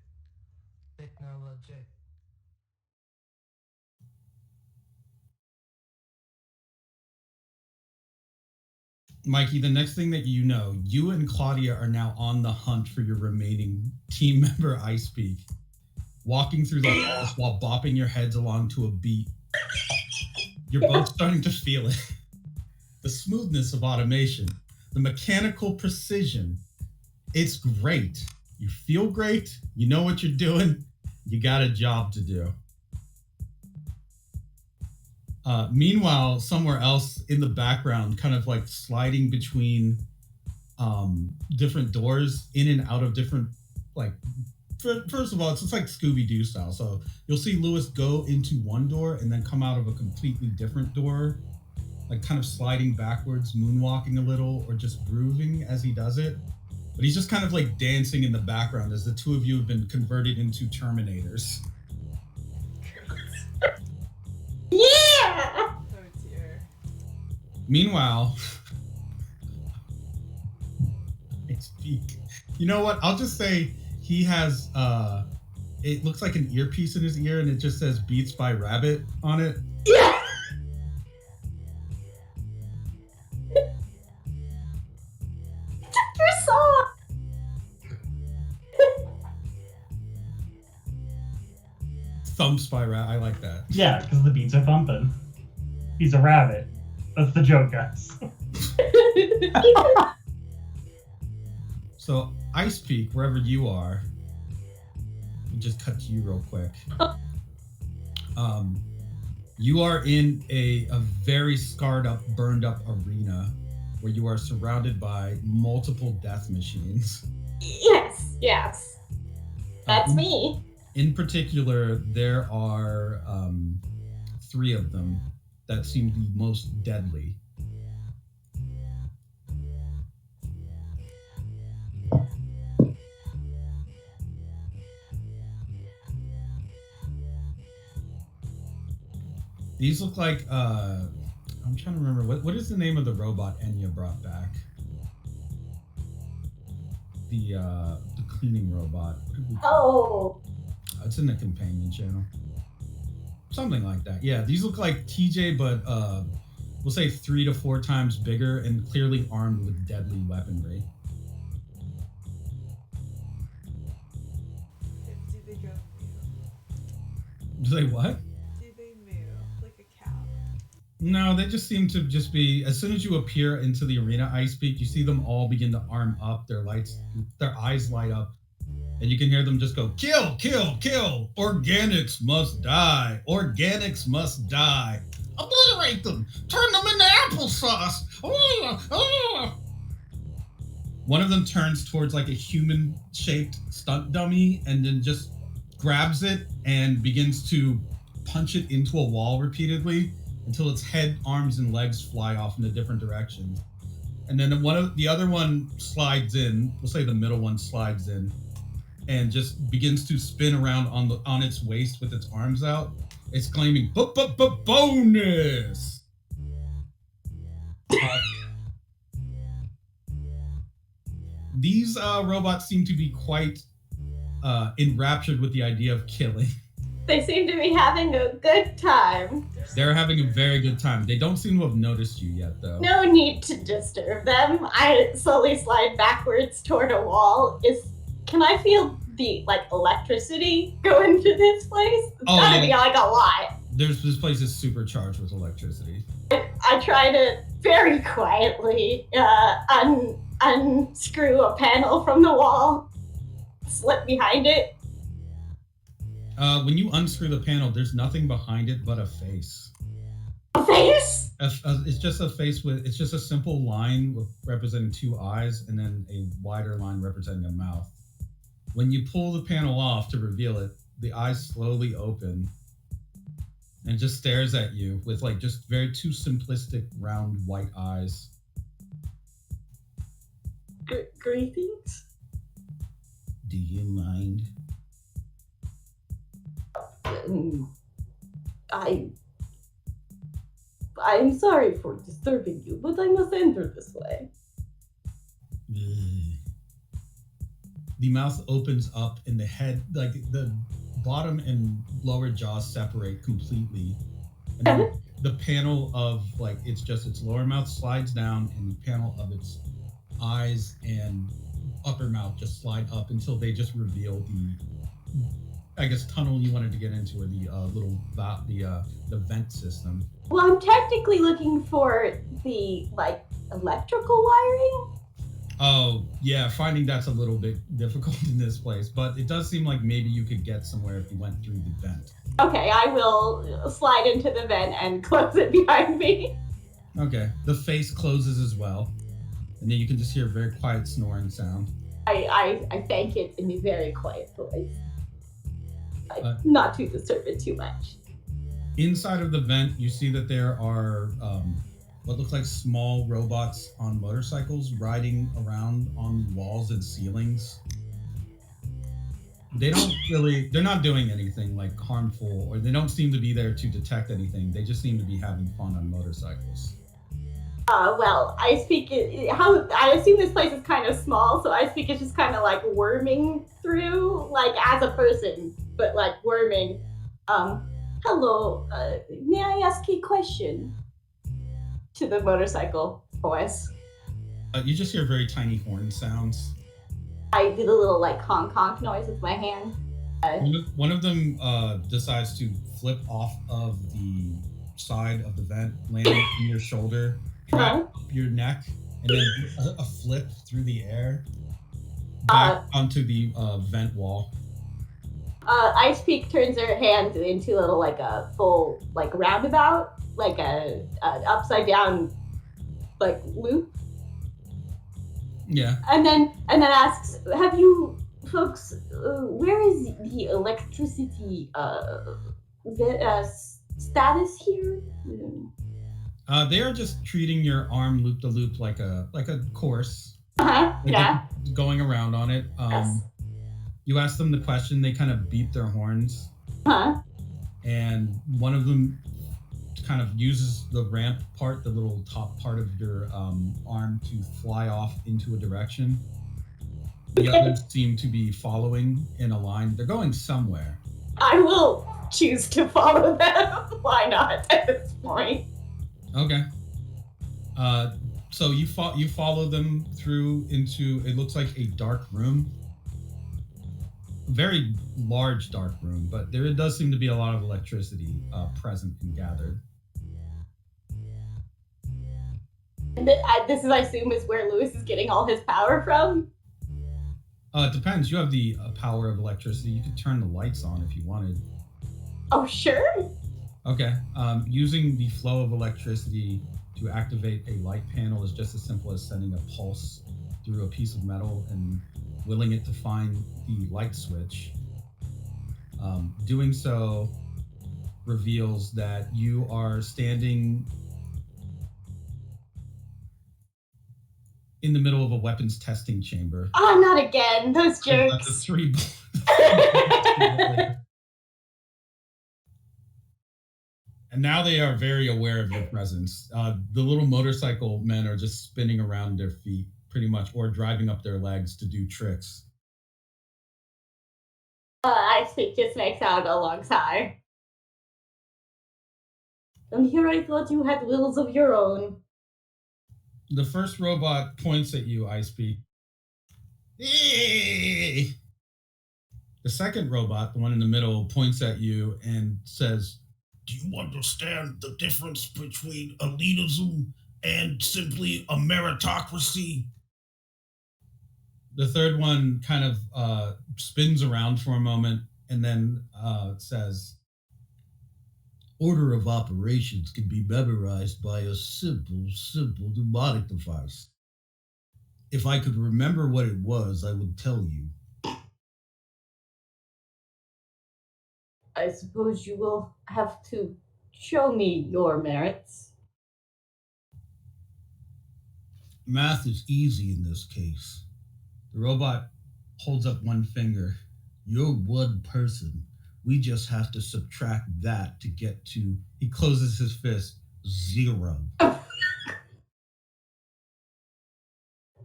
Mikey, the next thing that you know, you and Claudia are now on the hunt for your remaining team member, Icepeak, walking through the halls while bopping your heads along to a beat. You're both starting to feel it. The smoothness of automation, the mechanical precision. It's great. You feel great. You know what you're doing. You got a job to do. Meanwhile, somewhere else in the background, kind of like sliding between different doors, in and out of different, like, first of all, it's just like Scooby-Doo style. So you'll see Lewis go into one door and then come out of a completely different door, like kind of sliding backwards, moonwalking a little, or just grooving as he does it. But he's just kind of like dancing in the background as the two of you have been converted into Terminators. Yeah! Oh dear. Meanwhile, I speak. You know what? I'll just say he has it looks like an earpiece in his ear and it just says Beats by Rabbit on it. Yeah! Your song! Thumps by Rabbit. I like that. Yeah, because the beats are thumping. He's a rabbit. That's the joke, guys. So Ice Peak, wherever you are, we'll just cut to you real quick. You are in a very scarred up, burned up arena where you are surrounded by multiple death machines. Yes. That's me. In particular, there are 3 of them that seem the most deadly. These look like I'm trying to remember what is the name of the robot Enya brought back? The cleaning robot. What did we call it? It's in the companion channel. Something like that. Yeah, these look like TJ, but we'll say 3 to 4 times bigger and clearly armed with deadly weaponry. Do they go move? Do they what? Do they move like a cow? No, they just seem to just be, as soon as you appear into the arena, Ice Peak, you see them all begin to arm up, their eyes light up, and you can hear them just go, kill, kill, kill, organics must die, organics must die, obliterate them, turn them into applesauce. One of them turns towards like a human-shaped stunt dummy and then just grabs it and begins to punch it into a wall repeatedly until its head, arms, and legs fly off in different directions. And then the other one slides in, we'll say the middle one slides in, and just begins to spin around on its waist with its arms out, exclaiming, bonus! These robots seem to be quite enraptured with the idea of killing. They seem to be having a good time. They're having a very good time. They don't seem to have noticed you yet, though. No need to disturb them. I slowly slide backwards toward a wall. Can I feel the electricity go into this place? It's gotta be like a lot. This place is supercharged with electricity. I try to very quietly unscrew a panel from the wall, slip behind it. When you unscrew the panel, there's nothing behind it but a face. A face? It's just a face it's just a simple line representing 2 eyes and then a wider line representing a mouth. When you pull the panel off to reveal it, the eyes slowly open and just stares at you with just very 2 simplistic round white eyes. Greetings? Do you mind? I'm sorry for disturbing you, but I must enter this way. The mouth opens up and the head, the bottom and lower jaws separate completely. And then the panel of its lower mouth slides down and the panel of its eyes and upper mouth just slide up until they just reveal the tunnel you wanted to get into, or the the vent system. Well, I'm technically looking for the electrical wiring. Oh, yeah, finding that's a little bit difficult in this place, but it does seem like maybe you could get somewhere if you went through the vent. Okay, I will slide into the vent and close it behind me. Okay, the face closes as well, and then you can just hear a very quiet snoring sound. I thank it in a very quiet voice. Not to disturb it too much. Inside of the vent, you see that there are what look like small robots on motorcycles riding around on walls and ceilings. They're not doing anything like harmful, or they don't seem to be there to detect anything. They just seem to be having fun on motorcycles. Well, I assume this place is kind of small, so I speak it's just kind of like worming through, like as a person, but like worming. Hello, may I ask a question? To the motorcycle voice. You just hear very tiny horn sounds. I did a little like honk honk noise with my hand. One of them decides to flip off of the side of the vent, landing on your shoulder, drag up your neck, and then a flip through the air back onto the vent wall. Ice Peak turns her hand into a little like a full like roundabout, like an upside down like loop. Yeah. And then asks, "Have you folks? Where is the electricity status here?" They are just treating your arm loop to loop like a course. Yeah. Going around on it. Yes. You ask them the question. They kind of beep their horns. And one of them kind of uses the ramp part, the little top part of your arm, to fly off into a direction. The others seem to be following in a line. They're going somewhere. I will choose to follow them. Why not at this point? Okay. So you follow them through into, it looks like a dark room. A very large dark room, but there does seem to be a lot of electricity present and gathered. And this is, I assume, is where Lewis is getting all his power from? It depends. You have the power of electricity. You could turn the lights on if you wanted. Oh, sure. Okay. Using the flow of electricity to activate a light panel is just as simple as sending a pulse through a piece of metal and willing it to find the light switch. Doing so reveals that you are standing in the middle of a weapons testing chamber. Oh, not again. Those jerks. The three. And now they are very aware of your presence. The little motorcycle men are just spinning around their feet, pretty much, or driving up their legs to do tricks. I think just makes out a long sigh. And here I thought you had wills of your own. The first robot points at you, Ice Peak. The second robot, the one in the middle, points at you and says, "Do you understand the difference between elitism and simply a meritocracy?" The third one kind of spins around for a moment and then says, "Order of operations can be memorized by a simple mnemonic device. If I could remember what it was, I would tell you." I suppose you will have to show me your merits. Math is easy in this case. The robot holds up one finger. "You're one person. We just have to subtract that to get to," he closes his fist, "0.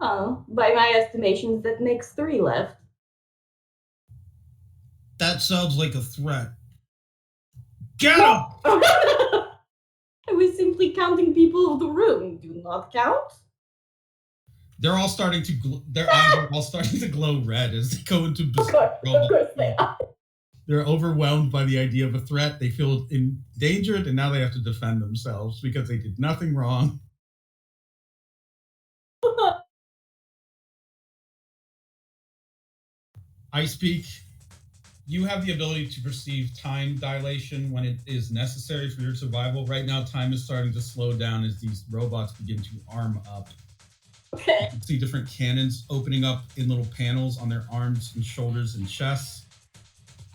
Oh, by my estimations, that makes 3 left. That sounds like a threat. Get him! I was simply counting people of the room. Do not count. They're all starting to their eyes are all starting to glow red as they go into Of course they are. They're overwhelmed by the idea of a threat. They feel endangered, and now they have to defend themselves because they did nothing wrong. I speak. You have the ability to perceive time dilation when it is necessary for your survival. Right now, time is starting to slow down as these robots begin to arm up. Okay. You can see different cannons opening up in little panels on their arms and shoulders and chests.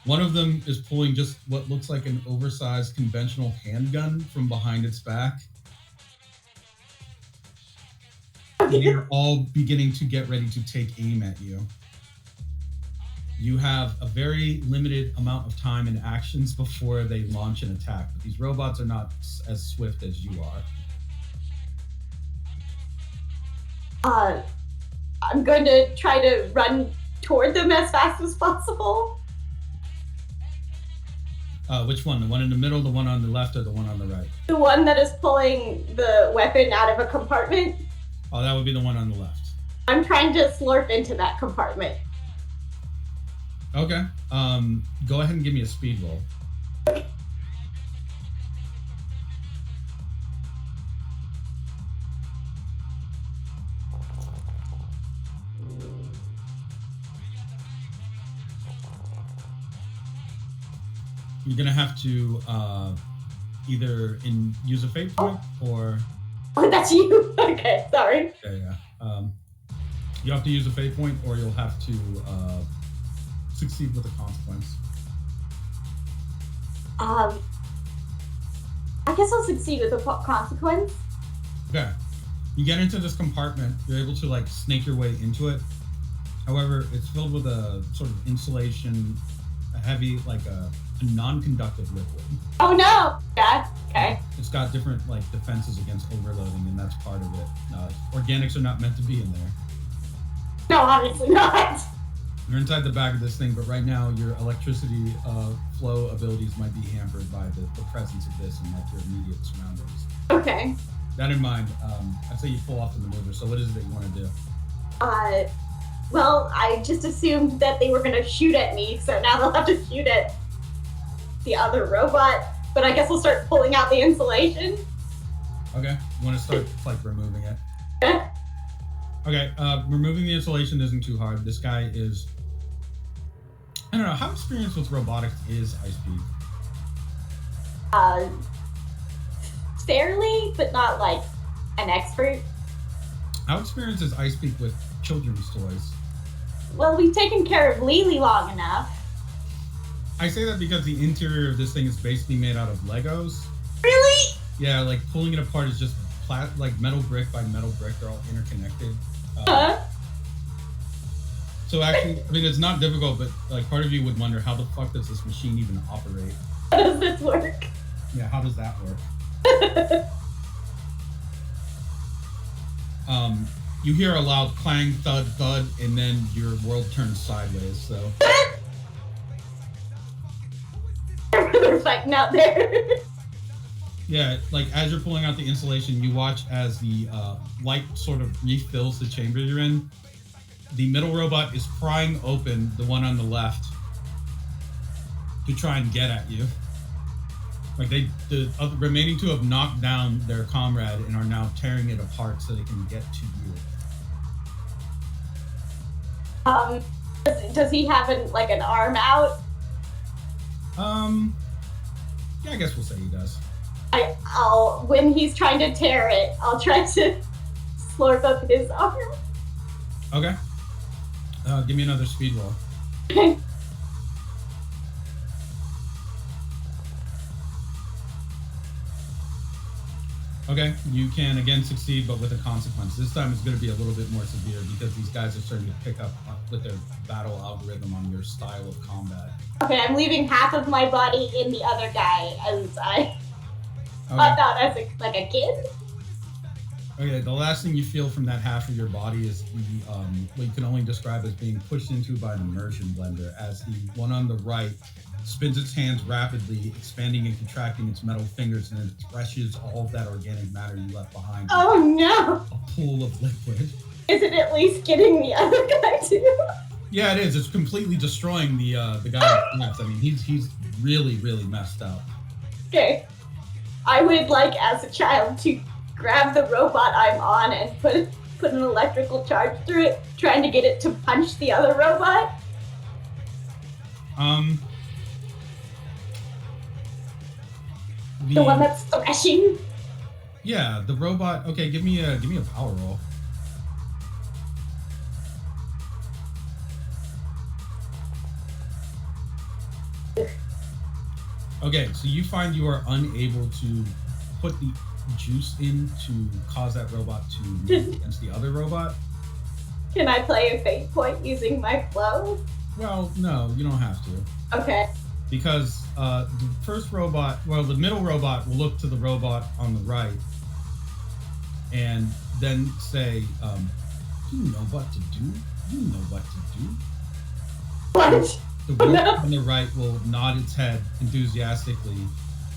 One of them is pulling just what looks like an oversized conventional handgun from behind its back. And you're all beginning to get ready to take aim at you. You have a very limited amount of time and actions before they launch an attack, but these robots are not as swift as you are. I'm going to try to run toward them as fast as possible. Which one? The one in the middle, the one on the left, or the one on the right? The one that is pulling the weapon out of a compartment. Oh, that would be the one on the left. I'm trying to slurp into that compartment. Okay. Go ahead and give me a speed roll. You're gonna have to either use a fate point or. Oh, that's you. Okay, sorry. Yeah. You have to use a fate point, or you'll have to succeed with a consequence. I guess I'll succeed with a consequence. Okay. You get into this compartment. You're able to like snake your way into it. However, it's filled with a sort of insulation, a heavy, like a non-conductive liquid. Oh no! Yeah. Okay. It's got different like defenses against overloading, and that's part of it. Organics are not meant to be in there. No, obviously not. You're inside the back of this thing, but right now your electricity flow abilities might be hampered by the presence of this and like your immediate surroundings. Okay. That in mind, I'd say you pull off the maneuver. So what is it that you want to do? Well, I just assumed that they were going to shoot at me, so now they'll have to shoot at the other robot. But I guess we'll start pulling out the insulation. Okay. You want to start like removing it? Okay. Removing the insulation isn't too hard. This guy is. I don't know how experienced with robotics is Icepeak. Fairly, but not like an expert. How experienced is Icepeak with children's toys? Well, we've taken care of Lily long enough. I say that because the interior of this thing is basically made out of Legos. Really? Yeah, like pulling it apart is just like metal brick by metal brick. They're all interconnected. So actually, I mean, it's not difficult, but like part of you would wonder how the fuck does this machine even operate? How does this work? Yeah, how does that work? You hear a loud clang, thud, thud, and then your world turns sideways. So. They're fighting out there. Yeah, like as you're pulling out the insulation, you watch as the light sort of refills the chamber you're in. The middle robot is prying open the one on the left to try and get at you. Like the remaining two have knocked down their comrade and are now tearing it apart so they can get to you. Does he have an arm out? Yeah, I guess we'll say he does. I'll when he's trying to tear it, I'll try to slurp up his arm. Okay. Give me another speed roll. Okay. Okay, you can again succeed, but with a consequence. This time it's going to be a little bit more severe because these guys are starting to pick up with their battle algorithm on your style of combat. Okay, I'm leaving half of my body in the other guy as I thought as like a kid. Okay, the last thing you feel from that half of your body is the what you can only describe as being pushed into by an immersion blender as the one on the right spins its hands rapidly, expanding and contracting its metal fingers, and then threshes all of that organic matter you left behind. Oh no! A pool of liquid. Is it at least getting the other guy too? Yeah, it is. It's completely destroying the guy left. I mean, he's really, really messed up. Okay. I would like, as a child, to grab the robot I'm on and put an electrical charge through it, trying to get it to punch the other robot. The one that's thrashing. Yeah, the robot. Okay, give me a power roll. Okay, so you find you are unable to put the juice in to cause that robot to move against the other robot. Can I play a fate point using my flow? Well, no, you don't have to. Okay. Because the first robot, well, the middle robot will look to the robot on the right and then say, you know what to do? You know what to do? What? The robot on the right will nod its head enthusiastically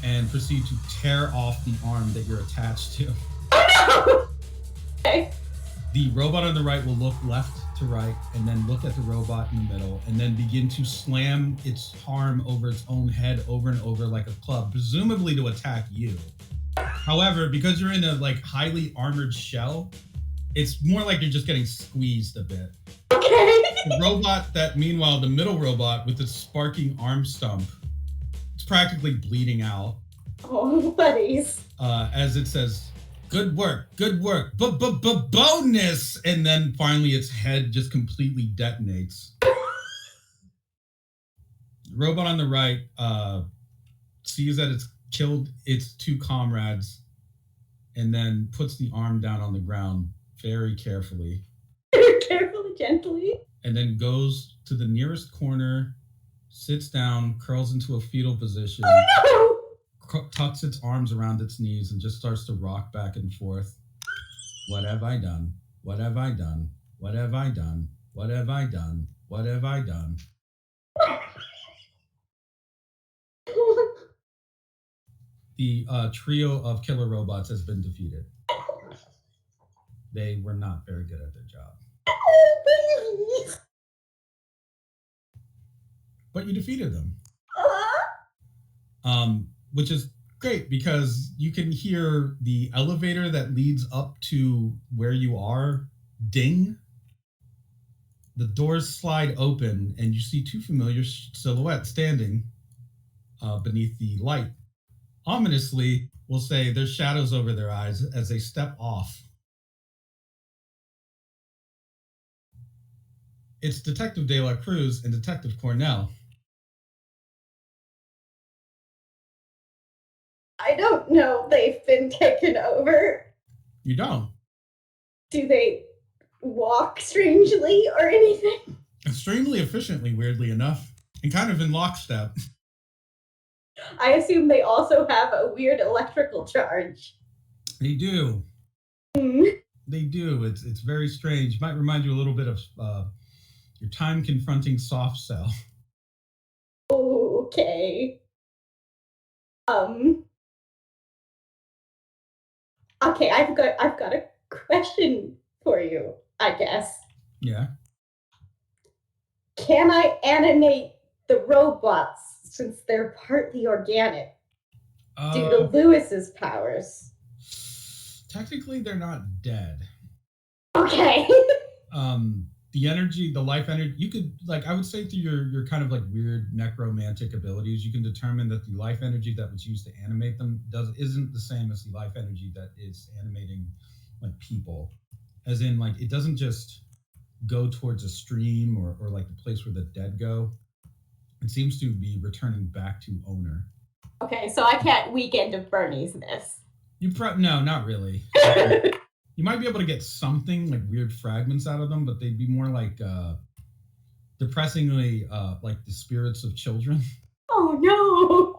and proceed to tear off the arm that you're attached to. Oh no! Okay. The robot on the right will look left to right and then look at the robot in the middle and then begin to slam its arm over its own head over and over like a club, presumably to attack you. However, because you're in a like highly armored shell, it's more like you're just getting squeezed a bit. Okay. The robot that, meanwhile, the middle robot with its sparking arm stump, it's practically bleeding out. Oh, buddies. As it says, good work, bonus! And then finally its head just completely detonates. The robot on the right sees that it's killed its two comrades and then puts the arm down on the ground very carefully. Carefully, gently. And then goes to the nearest corner, sits down, curls into a fetal position, Oh tucks its arms around its knees, and just starts to rock back and forth. What have I done? What have I done? What have I done? What have I done? What have I done? no! The trio of killer robots has been defeated. They were not very good at their job. Please. But you defeated them. Which is great because you can hear the elevator that leads up to where you are ding. The doors slide open and you see two familiar silhouettes standing beneath the light. Ominously, we'll say there's shadows over their eyes as they step off. It's Detective De La Cruz and Detective Cornell. I don't know if they've been taken over. You don't. Do they walk strangely or anything? Extremely efficiently, weirdly enough, and kind of in lockstep. I assume they also have a weird electrical charge. They do. Hmm. They do. It's very strange. Might remind you a little bit of your time confronting Soft Cell. Okay. Okay, I've got a question for you, I guess. Yeah. Can I animate the robots since they're partly organic due to Lewis's powers? Technically, they're not dead. Okay. The energy, the life energy, you could, like, I would say through your kind of like weird necromantic abilities, you can determine that the life energy that was used to animate them isn't the same as the life energy that is animating like people. As in, like, it doesn't just go towards a stream or like the place where the dead go. It seems to be returning back to owner. Okay, so I can't Weekend of Bernie's this. No, not really. You might be able to get something like weird fragments out of them, but they'd be more like depressingly like the spirits of children. Oh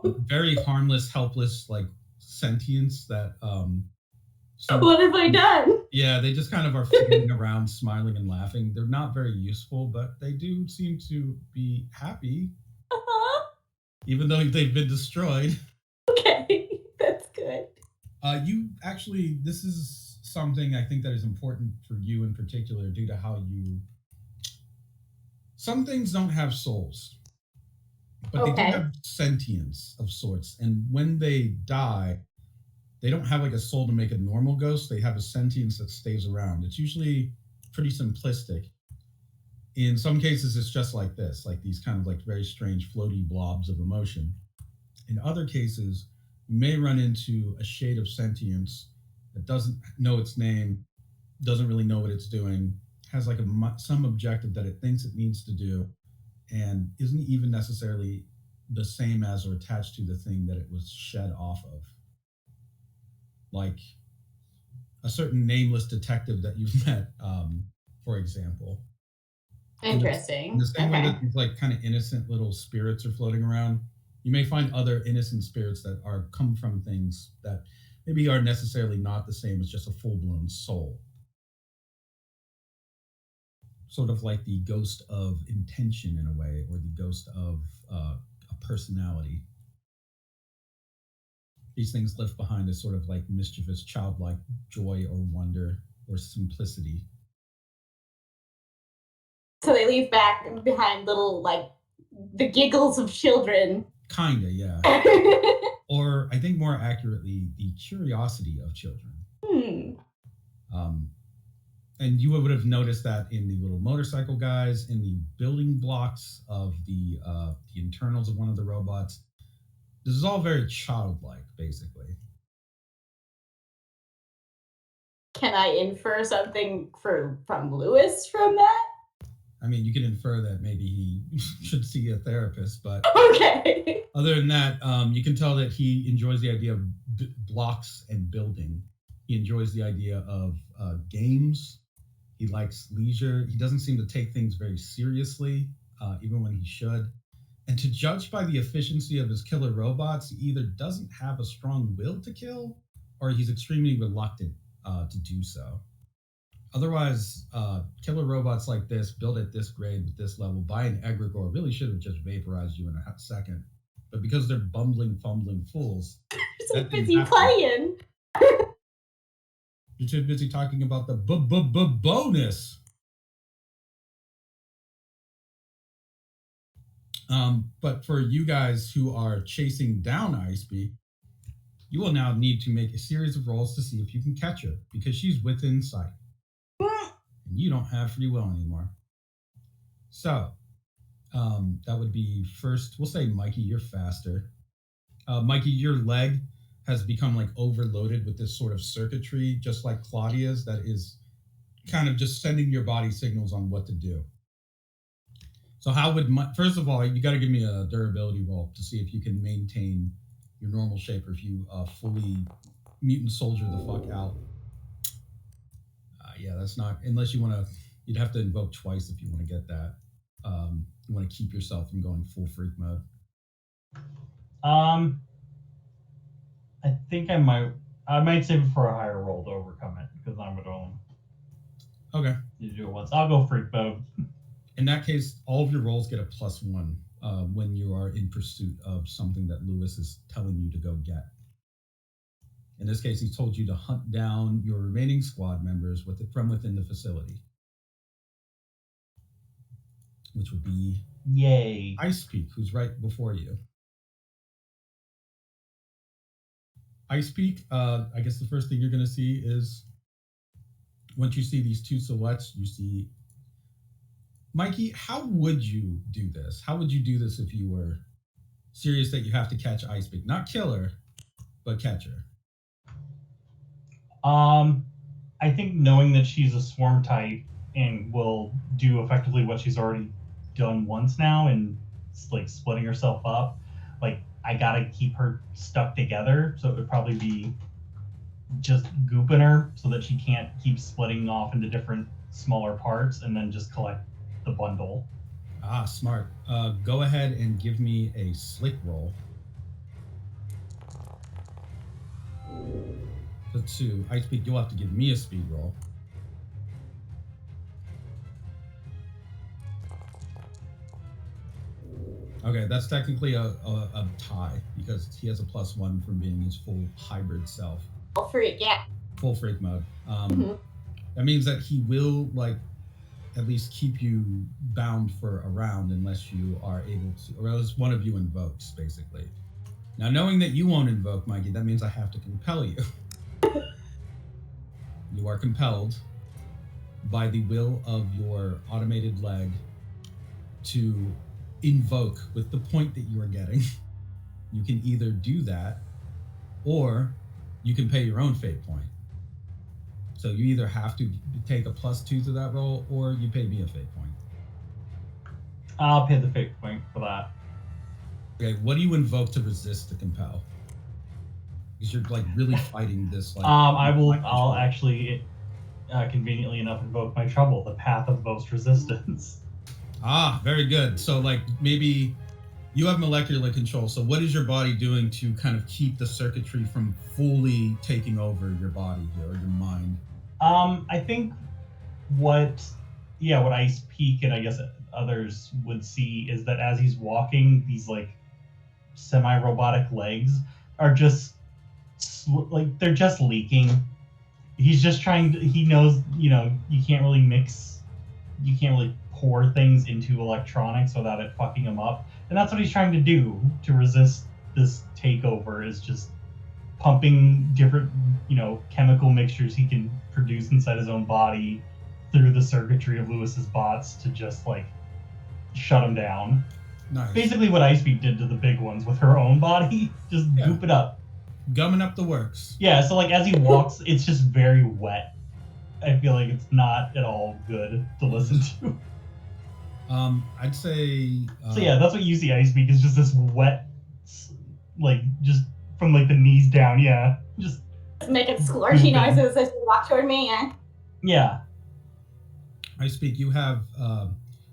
no! Very harmless, helpless, like sentience that What have I done? yeah, they just kind of are floating around smiling and laughing. They're not very useful, but they do seem to be happy, even though they've been destroyed. Okay, that's good. You actually, this is something I think that is important for you in particular due to how you... Some things don't have souls, but they do have sentience of sorts. And when they die, they don't have like a soul to make a normal ghost. They have a sentience that stays around. It's usually pretty simplistic. In some cases, it's just like this, like these kind of like very strange floaty blobs of emotion. In other cases, you may run into a shade of sentience that doesn't know its name, doesn't really know what it's doing, has like some objective that it thinks it needs to do, and isn't even necessarily the same as or attached to the thing that it was shed off of. Like a certain nameless detective that you've met, for example. Interesting. In the same way Okay. that these like kind of innocent little spirits are floating around, you may find other innocent spirits that are come from things that maybe are necessarily not the same as just a full-blown soul. Sort of like the ghost of intention in a way, or the ghost of a personality. These things left behind a sort of like mischievous, childlike joy or wonder or simplicity. So they leave back behind little, like, the giggles of children. Kinda, yeah. Or I think more accurately, the curiosity of children. And you would have noticed that in the little motorcycle guys, in the building blocks of the internals of one of the robots. This is all very childlike, basically. Can I infer something from Lewis from that? I mean, you can infer that maybe he should see a therapist, but Okay. other than that, you can tell that he enjoys the idea of blocks and building. He enjoys the idea of games. He likes leisure. He doesn't seem to take things very seriously, even when he should. And to judge by the efficiency of his killer robots, he either doesn't have a strong will to kill, or he's extremely reluctant to do so. Otherwise, killer robots like this, built at this grade with this level by an egregore, really should have just vaporized you in a second. But because they're bumbling, fumbling fools, So busy playing. You're too busy talking about the bonus. But for you guys who are chasing down Icebeak, you will now need to make a series of rolls to see if you can catch her, because she's within sight. And you don't have free will anymore. So, that would be first, we'll say, Mikey, you're faster. Mikey, your leg has become like overloaded with this sort of circuitry, just like Claudia's, that is kind of just sending your body signals on what to do. So how would, first of all, you got to give me a durability roll to see if you can maintain your normal shape, or if you fully mutant soldier the fuck out. Yeah, that's not, unless you want to, you'd have to invoke twice if you want to get that. You want to keep yourself from going full freak mode. I think I might save it for a higher roll to overcome it, because I'm going to Okay. you do it once. I'll go freak mode. In that case, all of your rolls get a +1 when you are in pursuit of something that Lewis is telling you to go get. In this case, he told you to hunt down your remaining squad members from within the facility, which would be Yay. Icepeak, who's right before you. Icepeak, I guess the first thing you're going to see is, once you see these two silhouettes, you see... Mikey, how would you do this? How would you do this if you were serious that you have to catch Icepeak? Not kill her, but catch her. I think knowing that she's a swarm type and will do effectively what she's already done once now, and like splitting herself up, like I gotta keep her stuck together, so it would probably be just gooping her so that she can't keep splitting off into different smaller parts, and then just collect the bundle. Ah, smart. Go ahead and give me a slick roll. The 2. Icepeak, you'll have to give me a speed roll. Okay, that's technically a tie, because he has a +1 from being his full hybrid self. Full freak, yeah. Full freak mode. That means that he will, like, at least keep you bound for a round unless you are able to, or else one of you invokes, basically. Now, knowing that you won't invoke, Mikey, that means I have to compel you. You are compelled. by the will of your automated leg to invoke with the point that you are getting. You can either do that or you can pay your own fate point. So you either have to take a +2 to that roll or you pay me a fate point. I'll pay the fate point for that. Okay, what do you invoke to resist the compel? Because you're like really fighting this. Like, I'll actually, conveniently enough, invoke my trouble, the path of most resistance. Ah, very good. So like maybe you have molecular control. So what is your body doing to kind of keep the circuitry from fully taking over your body or your mind? I think what Ice Peak and I guess others would see is that as he's walking, these like semi-robotic legs are just they're just leaking. He's just he knows, you can't really pour things into electronics without it fucking him up. And that's what he's trying to do to resist this takeover, is just pumping different, chemical mixtures he can produce inside his own body through the circuitry of Lewis's bots to just like shut him down. Nice. Basically what Ice Beat did to the big ones with her own body, just goop it up. Gumming up the works. Yeah, so like as he walks, it's just very wet. I feel like it's not at all good to listen to. I'd say. So yeah, that's what you see Ice Beak is just this wet, like just from like the knees down. Yeah, just making splurgy noises as you walk toward me. Yeah. Yeah. I speak. You have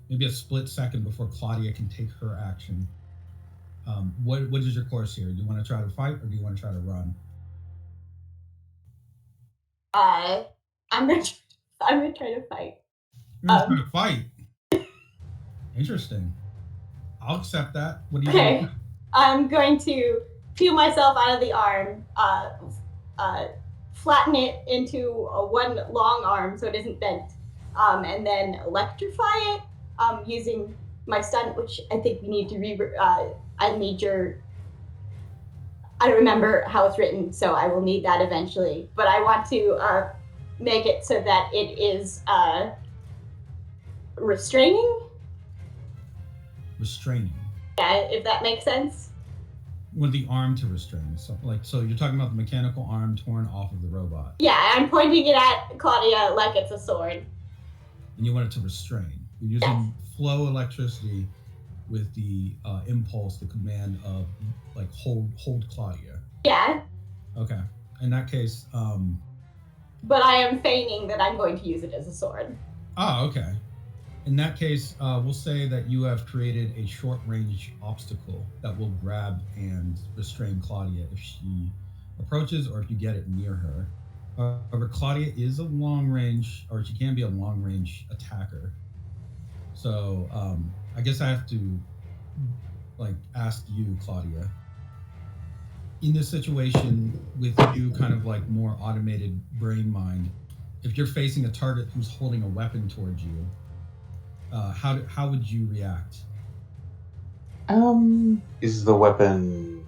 maybe a split second before Claudia can take her action. What is your course here? Do you want to try to fight or do you want to try to run? I'm gonna try to fight. You're going to fight. Interesting. I'll accept that. What do you Okay. I'm going to peel myself out of the arm, flatten it into one long arm so it isn't bent, and then electrify it using my stun, which I think we need to I need your. I don't remember how it's written, so I will need that eventually. But I want to make it so that it is restraining. Restraining. Yeah, if that makes sense. With the arm to restrain. So you're talking about the mechanical arm torn off of the robot. Yeah, I'm pointing it at Claudia like it's a sword. And you want it to restrain. You're using flow electricity with the impulse, the command of like hold Claudia. Yeah. Okay. In that case, but I am feigning that I'm going to use it as a sword. Oh, okay. In that case, we'll say that you have created a short-range obstacle that will grab and restrain Claudia if she approaches or if you get it near her. However, Claudia is a long-range, or she can be a long-range attacker. So I guess I have to ask you, Claudia. In this situation with you kind of like more automated brain mind, if you're facing a target who's holding a weapon towards you, how would you react? Is the weapon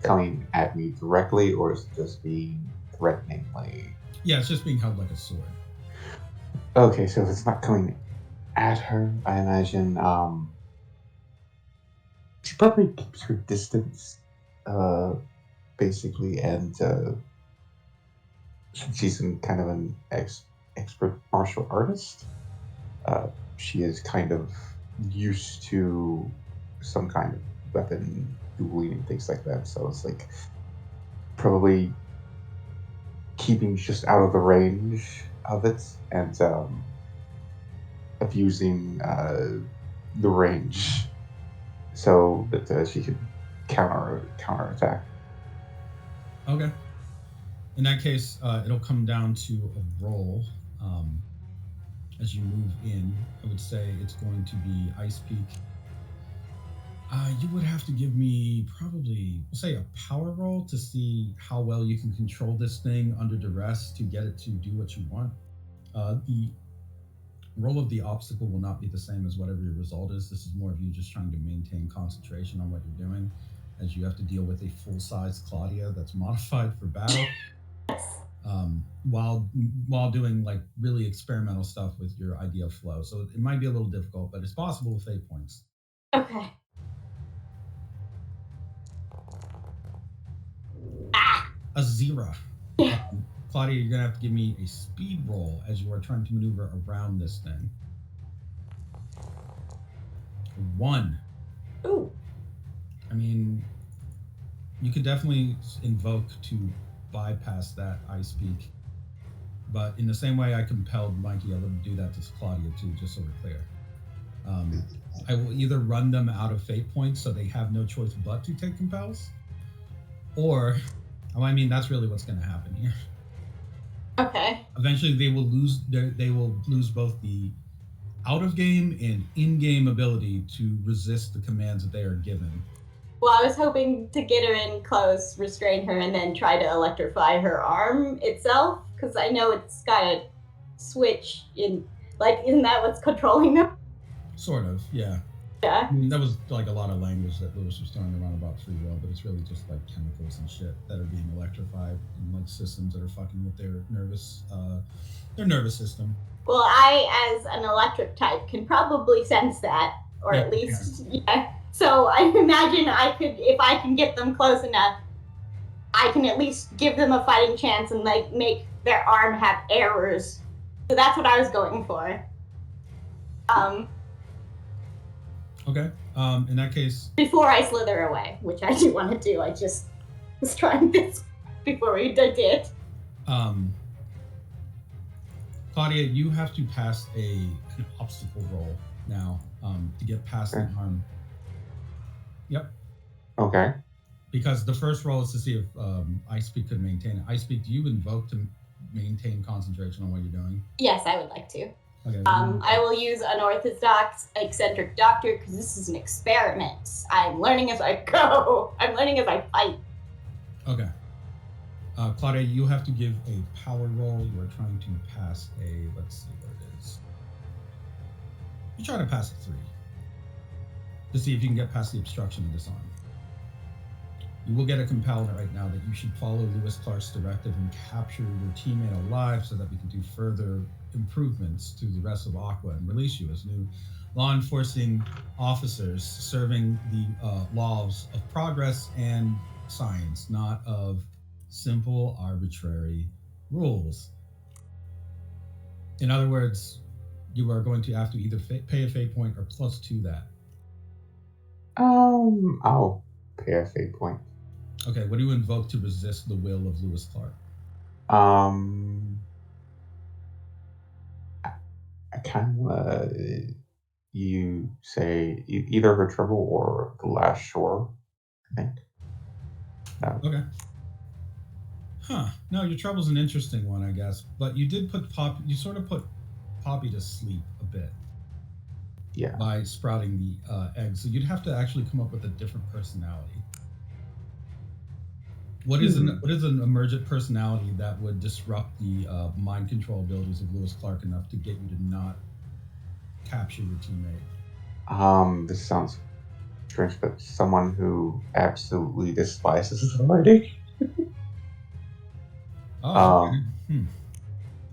coming at me directly, or is it just being threateningly? Yeah, it's just being held like a sword. Okay, so if it's not coming at her, I imagine she probably keeps her distance, basically, and since she's kind of an expert martial artist, she is kind of used to some kind of weapon dueling and things like that. So it's probably keeping just out of the range of it and abusing the range so that she can counter attack. Okay. In that case, it'll come down to a roll. As you move in, I would say it's going to be Ice Peak. You would have to give me probably, we'll say, a power roll to see how well you can control this thing under duress to get it to do what you want. The roll of the obstacle will not be the same as whatever your result is. This is more of you just trying to maintain concentration on what you're doing, as you have to deal with a full-size Claudia that's modified for battle. while doing like really experimental stuff with your idea of flow. So it might be a little difficult, but it's possible with fate points. Okay. A 0. Claudia, you're gonna have to give me a speed roll as you are trying to maneuver around this thing. 1. Ooh. I mean, you could definitely invoke to bypass that I speak, but in the same way I compelled Mikey, I would do that to Claudia too, just so we're clear. I will either run them out of fate points so they have no choice but to take compels, or, I mean, that's really what's going to happen here. Okay. Eventually, they will lose both the out of game and in game ability to resist the commands that they are given. Well, I was hoping to get her in close, restrain her, and then try to electrify her arm itself, because I know it's got a switch in. Like, isn't that what's controlling them? Sort of, yeah. Yeah. I mean, that was like a lot of language that Lewis was throwing around about free will, but it's really just like chemicals and shit that are being electrified in like systems that are fucking with their nervous system. Well, I, as an electric type, can probably sense that, or Yeah, at least, yeah. So I imagine I could, if I can get them close enough, I can at least give them a fighting chance and like make their arm have errors. So that's what I was going for. Okay. In that case, Before I slither away, which I do want to do. I just was trying this before we did it. Claudia, you have to pass an obstacle roll now to get past the arm. Yep. Okay. Because the first roll is to see if iSpeak could maintain it. iSpeak, do you invoke to maintain concentration on what you're doing? Yes, I would like to. Okay. I will use unorthodox eccentric doctor because this is an experiment. I'm learning as I go. I'm learning as I fight. Okay. Claudia, you have to give a power roll. You are trying to pass a, let's see what it is. You try to pass a 3 to see if you can get past the obstruction and disarm. You will get a compel right now that you should follow Lewis Clark's directive and capture your teammate alive so that we can do further improvements to the rest of Aqua and release you as new law enforcing officers serving the laws of progress and science, not of simple arbitrary rules. In other words, you are going to have to either pay a fate point or +2 that. I'll pay a fate point. Okay, what do you invoke to resist the will of Lewis Clark? I kind of you say either Retrieval or the Last Shore, I think. No. Okay. Huh. No, your trouble's an interesting one, I guess. But you did put you sort of put Poppy to sleep a bit. Yeah. By sprouting the eggs. So you'd have to actually come up with a different personality. What is an emergent personality that would disrupt the mind control abilities of Lewis Clark enough to get you to not capture your teammate? This sounds strange, but someone who absolutely despises authority. Oh,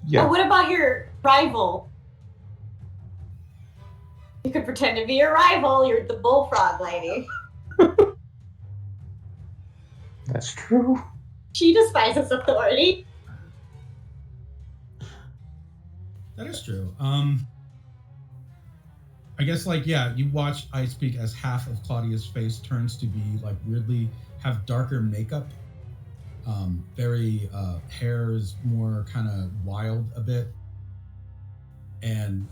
Yeah. Oh, what about your rival? You could pretend to be your rival. You're the bullfrog lady. That's true. She despises authority. That is true. I guess, like, yeah, you watch iSpeak as half of Claudia's face turns to be, like, weirdly have darker makeup. Very, hair is more kind of wild a bit. And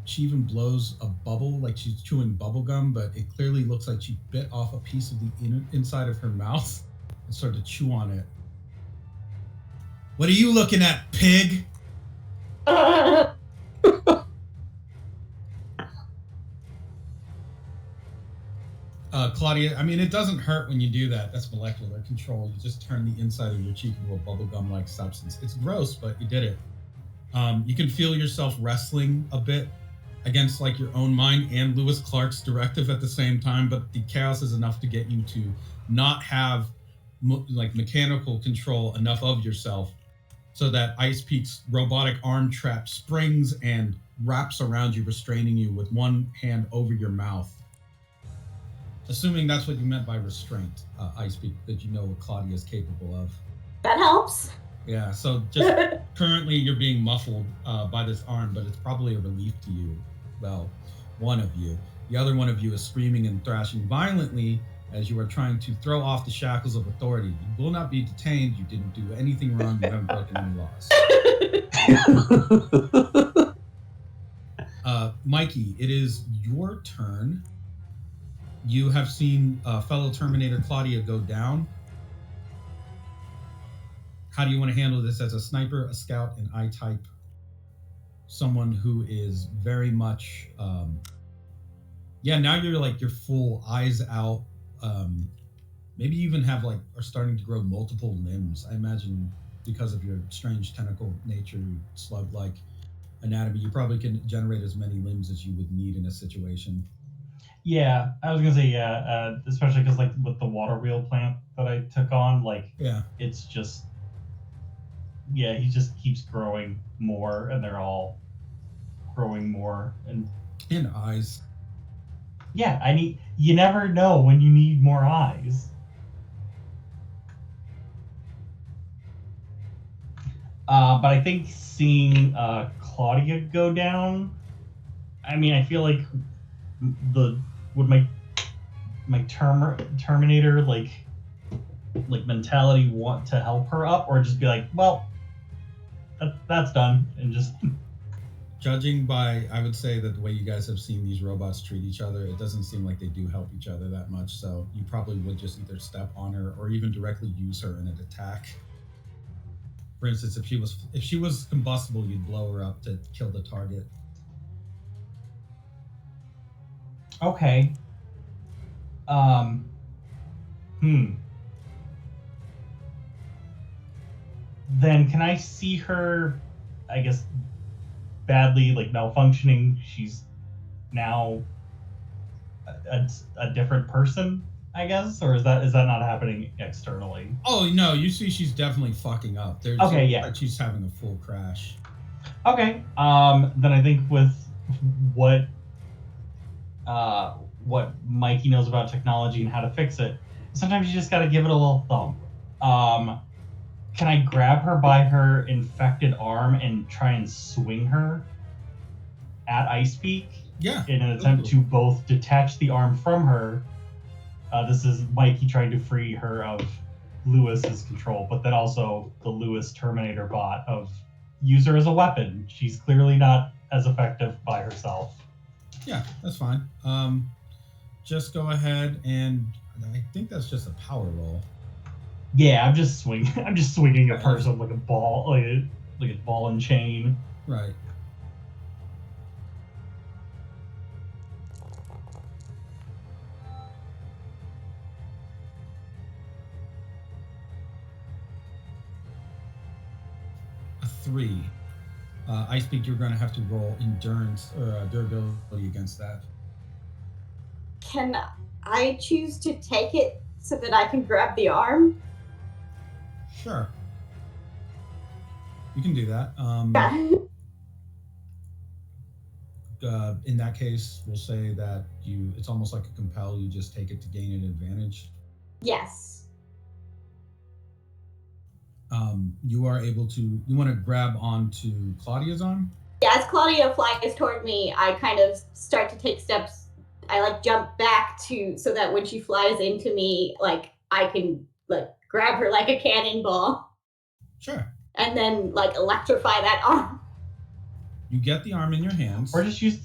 she even blows a bubble, like she's chewing bubble gum, but it clearly looks like she bit off a piece of the inside of her mouth and started to chew on it. What are you looking at, pig? Claudia, I mean, it doesn't hurt when you do that. That's molecular control. You just turn the inside of your cheek into a bubblegum-like substance. It's gross, but you did it. You can feel yourself wrestling a bit against like your own mind and Lewis Clark's directive at the same time, but the chaos is enough to get you to not have like mechanical control enough of yourself so that Ice Peak's robotic arm trap springs and wraps around you, restraining you with one hand over your mouth. Assuming that's what you meant by restraint, Ice Peak, that you know what Claudia is capable of. That helps. Yeah, so just currently you're being muffled by this arm, but it's probably a relief to you. Well, one of you. The other one of you is screaming and thrashing violently as you are trying to throw off the shackles of authority. You will not be detained. You didn't do anything wrong. You haven't broken any laws. Mikey, it is your turn. You have seen fellow Terminator Claudia go down. How do you want to handle this as a sniper, a scout, an I-type? Someone who is very much... now you're full eyes out. Maybe you even have are starting to grow multiple limbs. I imagine because of your strange tentacle nature, slug-like anatomy, you probably can generate as many limbs as you would need in a situation. Yeah, I was gonna say especially because with the water wheel plant that I took on, it's just he just keeps growing more, and they're all growing more and eyes. Yeah, you never know when you need more eyes. But I think seeing Claudia go down, I feel like would my Terminator mentality want to help her up, or just be like, well, that's done, and just... Judging by, I would say that the way you guys have seen these robots treat each other, it doesn't seem like they do help each other that much. So you probably would just either step on her or even directly use her in an attack. For instance, if she was combustible, you'd blow her up to kill the target. Okay. Then can I see her, I guess, badly malfunctioning? She's now a different person, I guess, or is that not happening externally? Oh no, you see she's definitely fucking up. She's having a full crash. Okay. Then I think with what Mikey knows about technology and how to fix it, sometimes you just got to give it a little thump. Can I grab her by her infected arm and try and swing her at Ice Peak? Yeah. In an attempt to both detach the arm from her. This is Mikey trying to free her of Lewis's control, but then also the Lewis Terminator bot of use her as a weapon. She's clearly not as effective by herself. Yeah, that's fine. Just go ahead, and I think that's just a power roll. Yeah, I'm just swinging a person like a ball, like a ball and chain. Right. A 3. Ice Peak, you're going to have to roll endurance or durability against that. Can I choose to take it so that I can grab the arm? Sure. You can do that. In that case, we'll say that it's almost like a compel. You just take it to gain an advantage. Yes. You are able to... You want to grab onto Claudia's arm? Yeah, as Claudia flies toward me, I kind of start to take steps. I jump back so that when she flies into me, I can grab her like a cannonball. Sure. And then electrify that arm. You get the arm in your hands. Or just use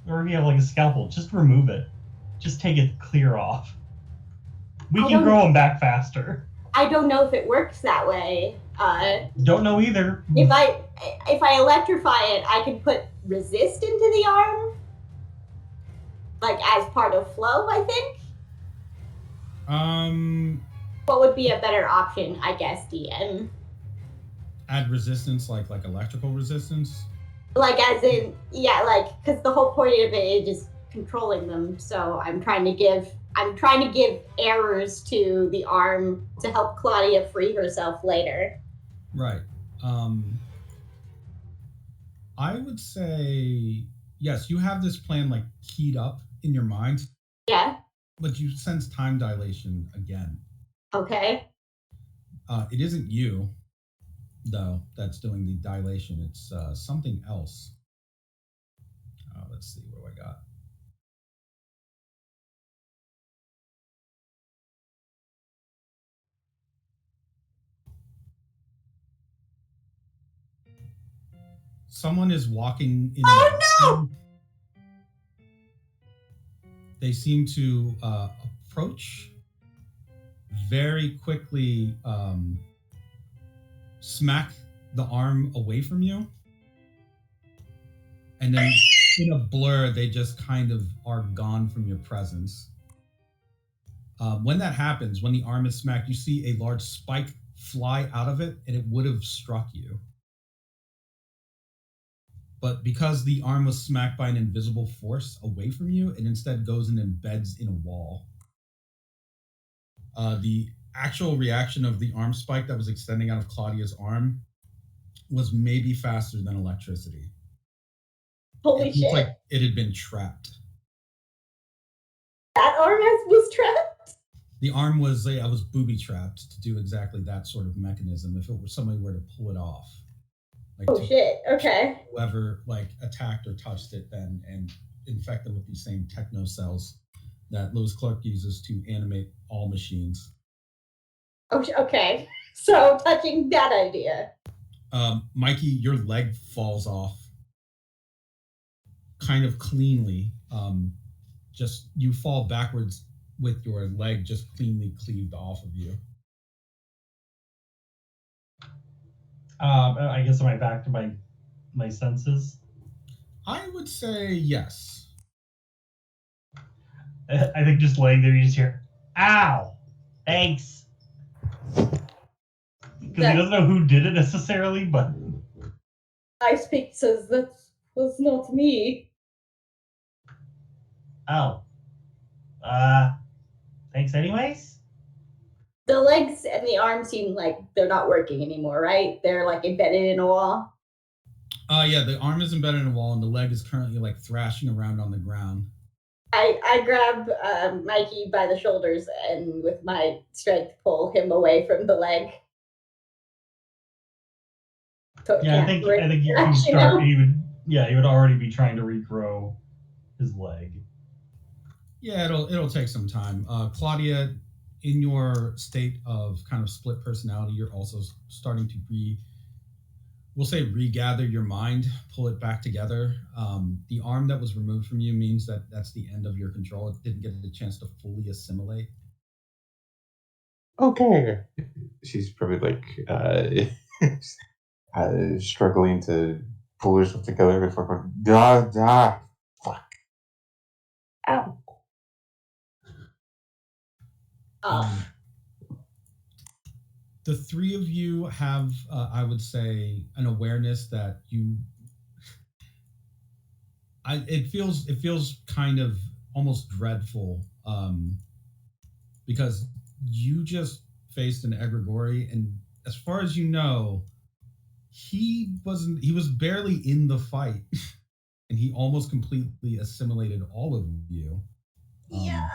or you have a scalpel, just remove it. Just take it clear off. We can grow them back faster. I don't know if it works that way. Don't know either. If I electrify it, I can put resist into the arm. As part of flow, I think. What would be a better option, I guess, DM? Add resistance, like electrical resistance? As in, yeah, because the whole point of it is just controlling them. So I'm trying to give errors to the arm to help Claudia free herself later. Right. I would say yes. You have this plan like keyed up in your mind, Yeah. but you sense time dilation again. Okay. It isn't you, though, that's doing the dilation. It's something else. Let's see, what do I got? Someone is walking in. Oh no! They seem to approach very quickly, smack the arm away from you, and then in a blur, they just kind of are gone from your presence. When that happens, when the arm is smacked, you see a large spike fly out of it, and it would have struck you. But because the arm was smacked by an invisible force away from you, it instead goes and embeds in a wall. The actual reaction of the arm spike that was extending out of Claudia's arm was maybe faster than electricity. Holy It shit. looked like it had been trapped. That arm was trapped? The arm was booby trapped to do exactly that sort of mechanism if it were somebody were to pull it off. Like Oh shit, okay. Whoever like attacked or touched it then and infect them with these same techno cells that Lewis Clark uses to animate all machines. Oh, okay. So touching that idea. Mikey, your leg falls off kind of cleanly. Just you fall backwards with your leg just cleanly cleaved off of you. I guess am I back to my senses? I would say yes. I think just laying there, you just hear, "Ow, thanks." Because he doesn't know who did it necessarily, but Ice Peak says that was not me. oh, thanks anyways. The legs and the arms seem like they're not working anymore, right? They're like embedded in a wall. Yeah, the arm is embedded in a wall and the leg is currently like thrashing around on the ground. I grab Mikey by the shoulders and with my strength pull him away from the leg. So Yeah, I think you can start. He would already be trying to regrow his leg. Yeah, it'll take some time. Claudia, in your state of kind of split personality, you're also starting to regather your mind, pull it back together. The arm that was removed from you means that that's the end of your control. It didn't get the chance to fully assimilate. Okay. She's probably like struggling to pull herself together before going, fuck. Ow. The three of you have, I would say, an awareness that it feels kind of almost dreadful, because you just faced an egregore, and as far as you know, he was barely in the fight, and he almost completely assimilated all of you. Yeah.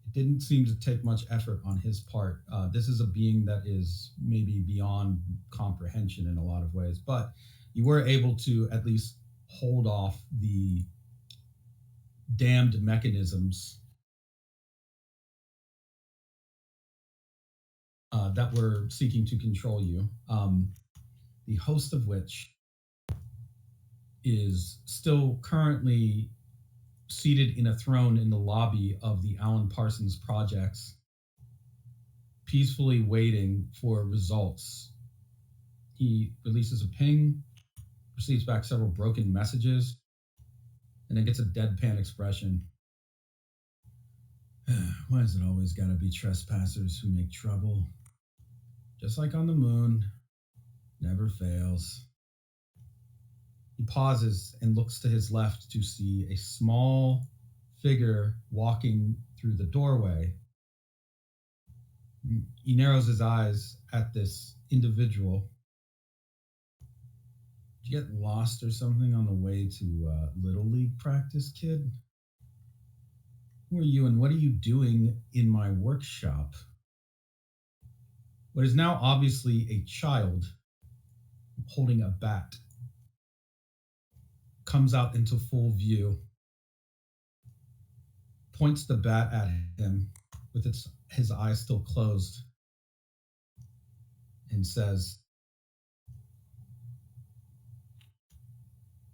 It didn't seem to take much effort on his part. This is a being that is maybe beyond comprehension in a lot of ways, but you were able to at least hold off the damned mechanisms that were seeking to control you. The host of which is still currently seated in a throne in the lobby of the Alan Parsons projects, peacefully waiting for results. He releases a ping, receives back several broken messages, and then gets a deadpan expression. Why is it always gotta be trespassers who make trouble? Just like on the moon, never fails. He pauses and looks to his left to see a small figure walking through the doorway. He narrows his eyes at this individual. Did you get lost or something on the way to Little League practice, kid? Who are you and what are you doing in my workshop? What is now obviously a child holding a bat comes out into full view, points the bat at him with his eyes still closed, and says,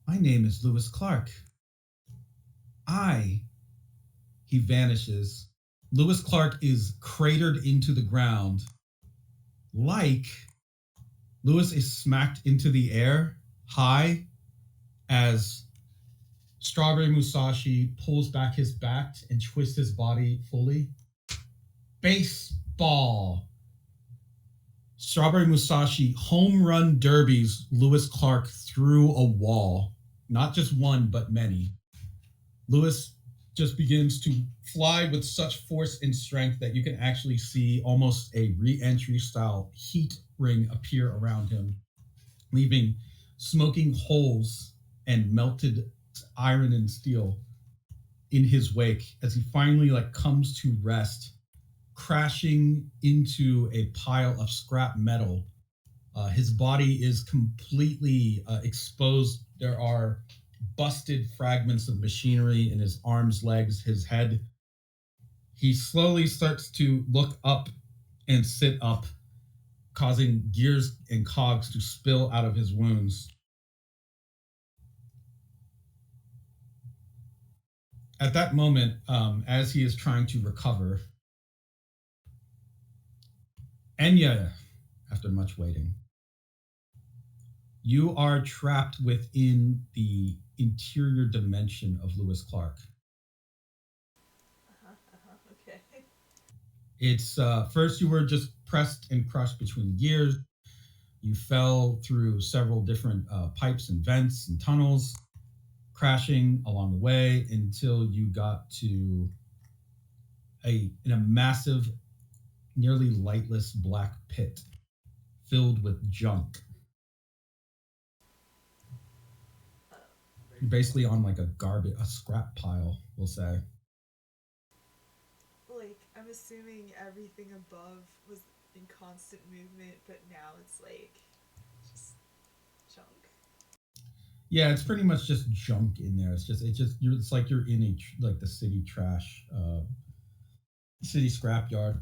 "My name is Lewis Clark. He vanishes. Lewis Clark is cratered into the ground. Like Lewis is smacked into the air high as Strawberry Musashi pulls back his bat and twists his body fully. Baseball. Strawberry Musashi home run derbies Lewis Clark through a wall. Not just one, but many. Lewis just begins to fly with such force and strength that you can actually see almost a re-entry style heat ring appear around him, leaving smoking holes and melted iron and steel in his wake as he finally comes to rest, crashing into a pile of scrap metal. His body is completely exposed. There are busted fragments of machinery in his arms, legs, his head. He slowly starts to look up and sit up, causing gears and cogs to spill out of his wounds. At that moment, as he is trying to recover, Enya, after much waiting, you are trapped within the interior dimension of Lewis Clark. Okay. It's first you were just pressed and crushed between gears. You fell through several different pipes and vents and tunnels, crashing along the way until you got to a massive, nearly lightless black pit filled with junk. You're basically on a scrap pile, we'll say. I'm assuming everything above was in constant movement, but now it's just junk. Yeah, it's pretty much just junk in there. It's like you're in the city trash, city scrapyard.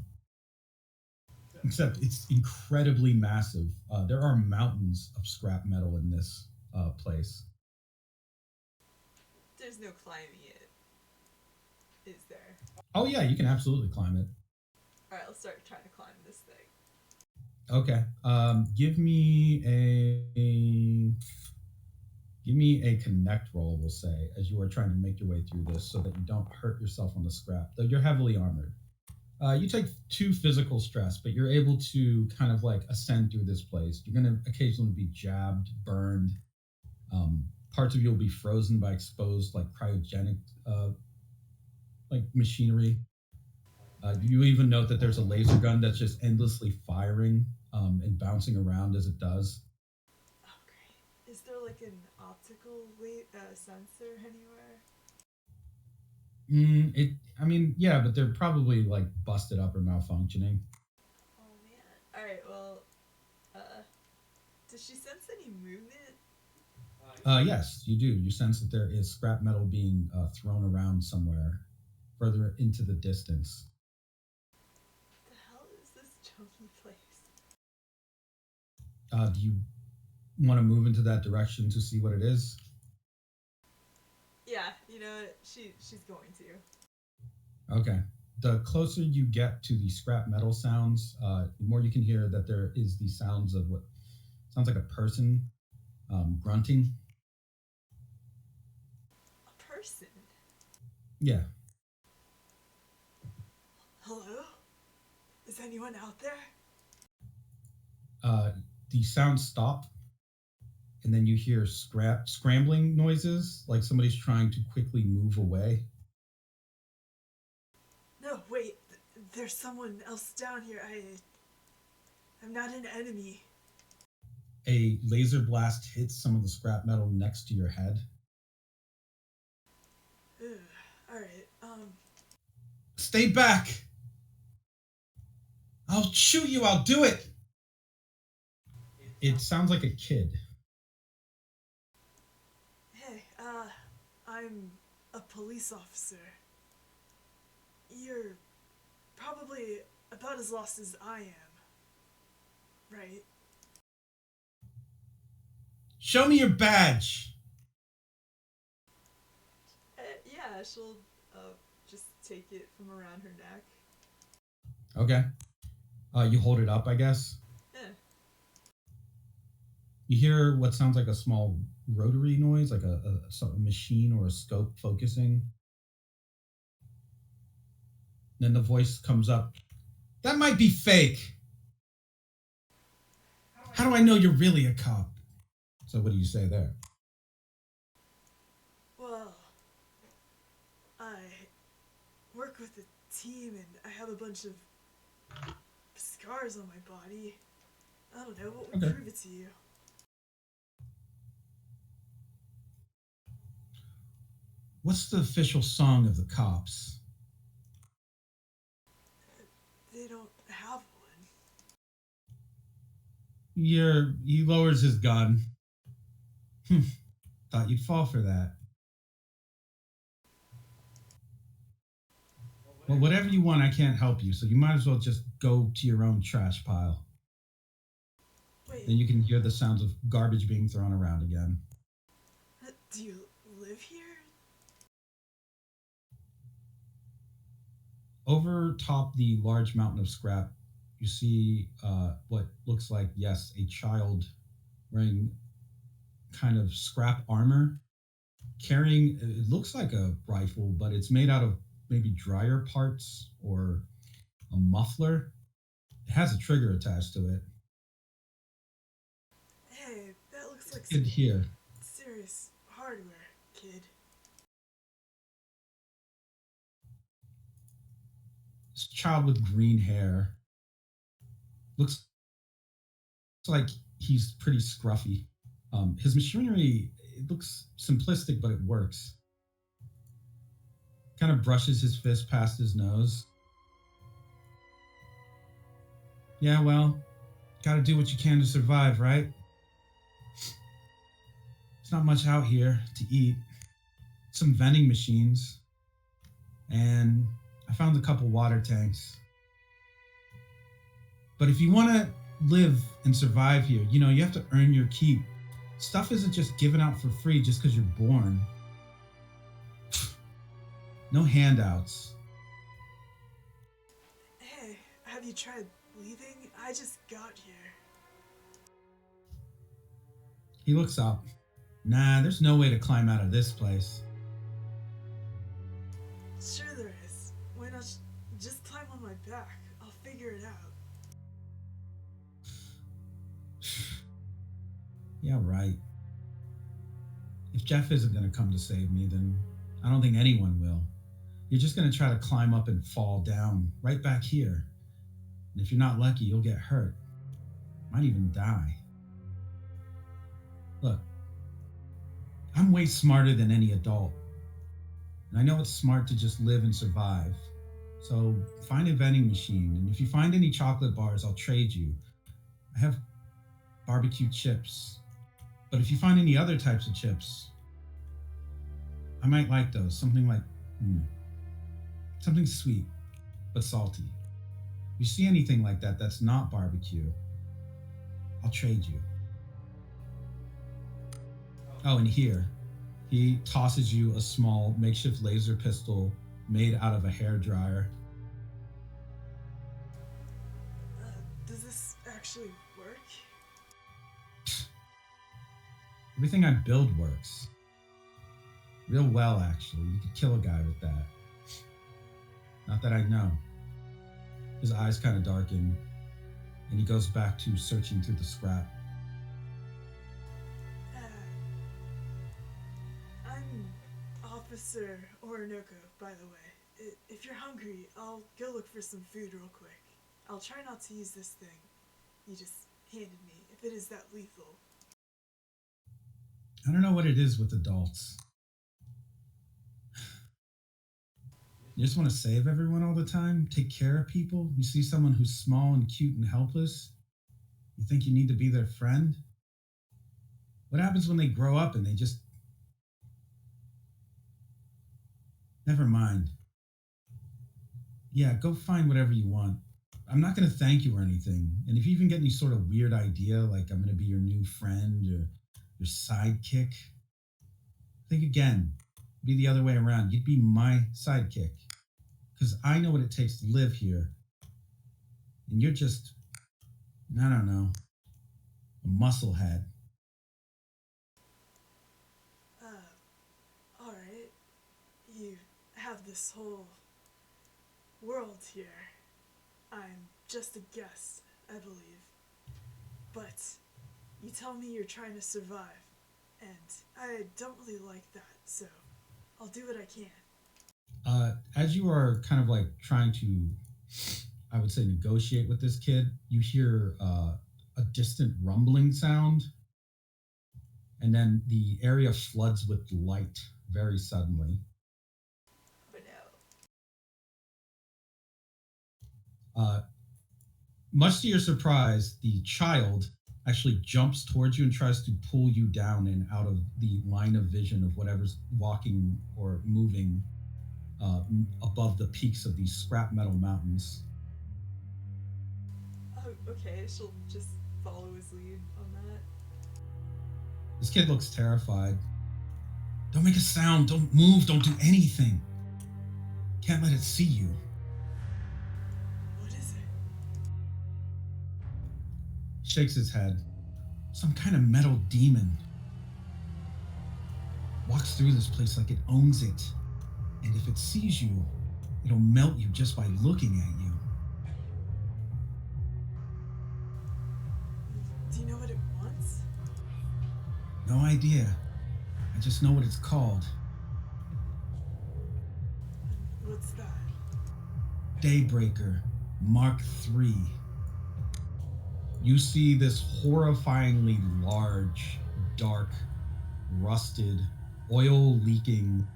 Except it's incredibly massive. There are mountains of scrap metal in this place. There's no climbing it, is there? Oh yeah, you can absolutely climb it. Alright, I'll start trying to climb this thing. Okay. Give me a connect roll, we'll say, as you are trying to make your way through this so that you don't hurt yourself on the scrap, though you're heavily armored. You take 2 physical stress, but you're able to kind of ascend through this place. You're going to occasionally be jabbed, burned. Parts of you will be frozen by exposed cryogenic machinery. You even note that there's a laser gun that's just endlessly firing and bouncing around as it does. Oh, great. Is there an optical sensor anywhere? Yeah, but they're probably busted up or malfunctioning. Oh man. Alright, well, does she sense any movement? Yes, you do. You sense that there is scrap metal being thrown around somewhere further into the distance. What the hell is this junky place? Do you want to move into that direction to see what it is? Yeah, you know what? She's going to. Okay. The closer you get to the scrap metal sounds, the more you can hear that there is the sounds of what sounds like a person grunting. A person? Yeah. Hello? Is anyone out there? The sounds stop, and then you hear scrambling noises, like somebody's trying to quickly move away. there's someone else down here. I'm not an enemy. A laser blast hits some of the scrap metal next to your head. Ugh, alright, Stay back! I'll shoot you, I'll do it! It sounds like a kid. hey, I'm a police officer. You're probably about as lost as I am, right? Show me your badge! Yeah, she'll just take it from around her neck. Okay. You hold it up, I guess. Eh. You hear what sounds like a small rotary noise, like a machine or a scope focusing. Then the voice comes up. That might be fake. How do I know you're really a cop? So what do you say there? Well, I work with a team and I have a bunch of scars on my body. I don't know, what would Okay. prove it to you? What's the official song of the cops? They don't have one. He lowers his gun. Thought you'd fall for that. Well, whatever you want, I can't help you, so you might as well just go to your own trash pile. Wait, Then you can hear the sounds of garbage being thrown around again. do you live here? Over top the large mountain of scrap, you see what looks like, yes, a child wearing kind of scrap armor, carrying, it looks like a rifle, but it's made out of maybe dryer parts or a muffler. It has a trigger attached to it. Hey, that looks like Kid some here. serious hardware, kid. This child with green hair. Looks like he's pretty scruffy. His machinery, it looks simplistic, but it works. Kind of brushes his fist past his nose. Yeah, well, gotta do what you can to survive, right? There's not much out here to eat. Some vending machines. And I found a couple water tanks. But if you want to live and survive here, you have to earn your keep. Stuff isn't just given out for free just because you're born. No handouts. Hey, have you tried leaving? I just got here. He looks up. Nah, there's no way to climb out of this place. Sure there is. Why not just climb on my back? I'll figure it out. Yeah, right. If Jeff isn't going to come to save me, then I don't think anyone will. You're just going to try to climb up and fall down right back here. And if you're not lucky, you'll get hurt. Might even die. Look, I'm way smarter than any adult. And I know it's smart to just live and survive. So find a vending machine, and if you find any chocolate bars, I'll trade you. I have barbecue chips. But if you find any other types of chips, I might like those. Something like, something sweet, but salty. If you see anything like that that's not barbecue, I'll trade you. Oh, and here, he tosses you a small makeshift laser pistol made out of a hairdryer. Does this actually work? Everything I build works. Real well, actually. You could kill a guy with that. Not that I know. His eyes kind of darken, and he goes back to searching through the scrap. I'm Officer Orinoco, by the way. If you're hungry, I'll go look for some food real quick. I'll try not to use this thing you just handed me, if it is that lethal. I don't know what it is with adults. You just want to save everyone all the time, take care of people. You see someone who's small and cute and helpless, you think you need to be their friend. What happens when they grow up and they just... Never mind. Yeah, go find whatever you want. I'm not going to thank you or anything. And if you even get any sort of weird idea, like I'm going to be your new friend or your sidekick, think again. Be the other way around. You'd be my sidekick. Because I know what it takes to live here. And you're just, I don't know, a musclehead. Alright. You have this whole world here. I'm just a guest, I believe. But you tell me you're trying to survive. And I don't really like that, so I'll do what I can. As you are kind of like trying to, I would say, negotiate with this kid, you hear a distant rumbling sound, and then the area floods with light very suddenly. But no. Much to your surprise, the child actually jumps towards you and tries to pull you down and out of the line of vision of whatever's walking or moving above the peaks of these scrap metal mountains. Oh, okay, she'll just follow his lead on that. This kid looks terrified. Don't make a sound, don't move, don't do anything. Can't let it see you. What is it? Shakes his head. Some kind of metal demon. Walks through this place like it owns it. And if it sees you, it'll melt you just by looking at you. Do you know what it wants? No idea. I just know what it's called. What's that? Daybreaker Mark III. You see this horrifyingly large, dark, rusted, oil-leaking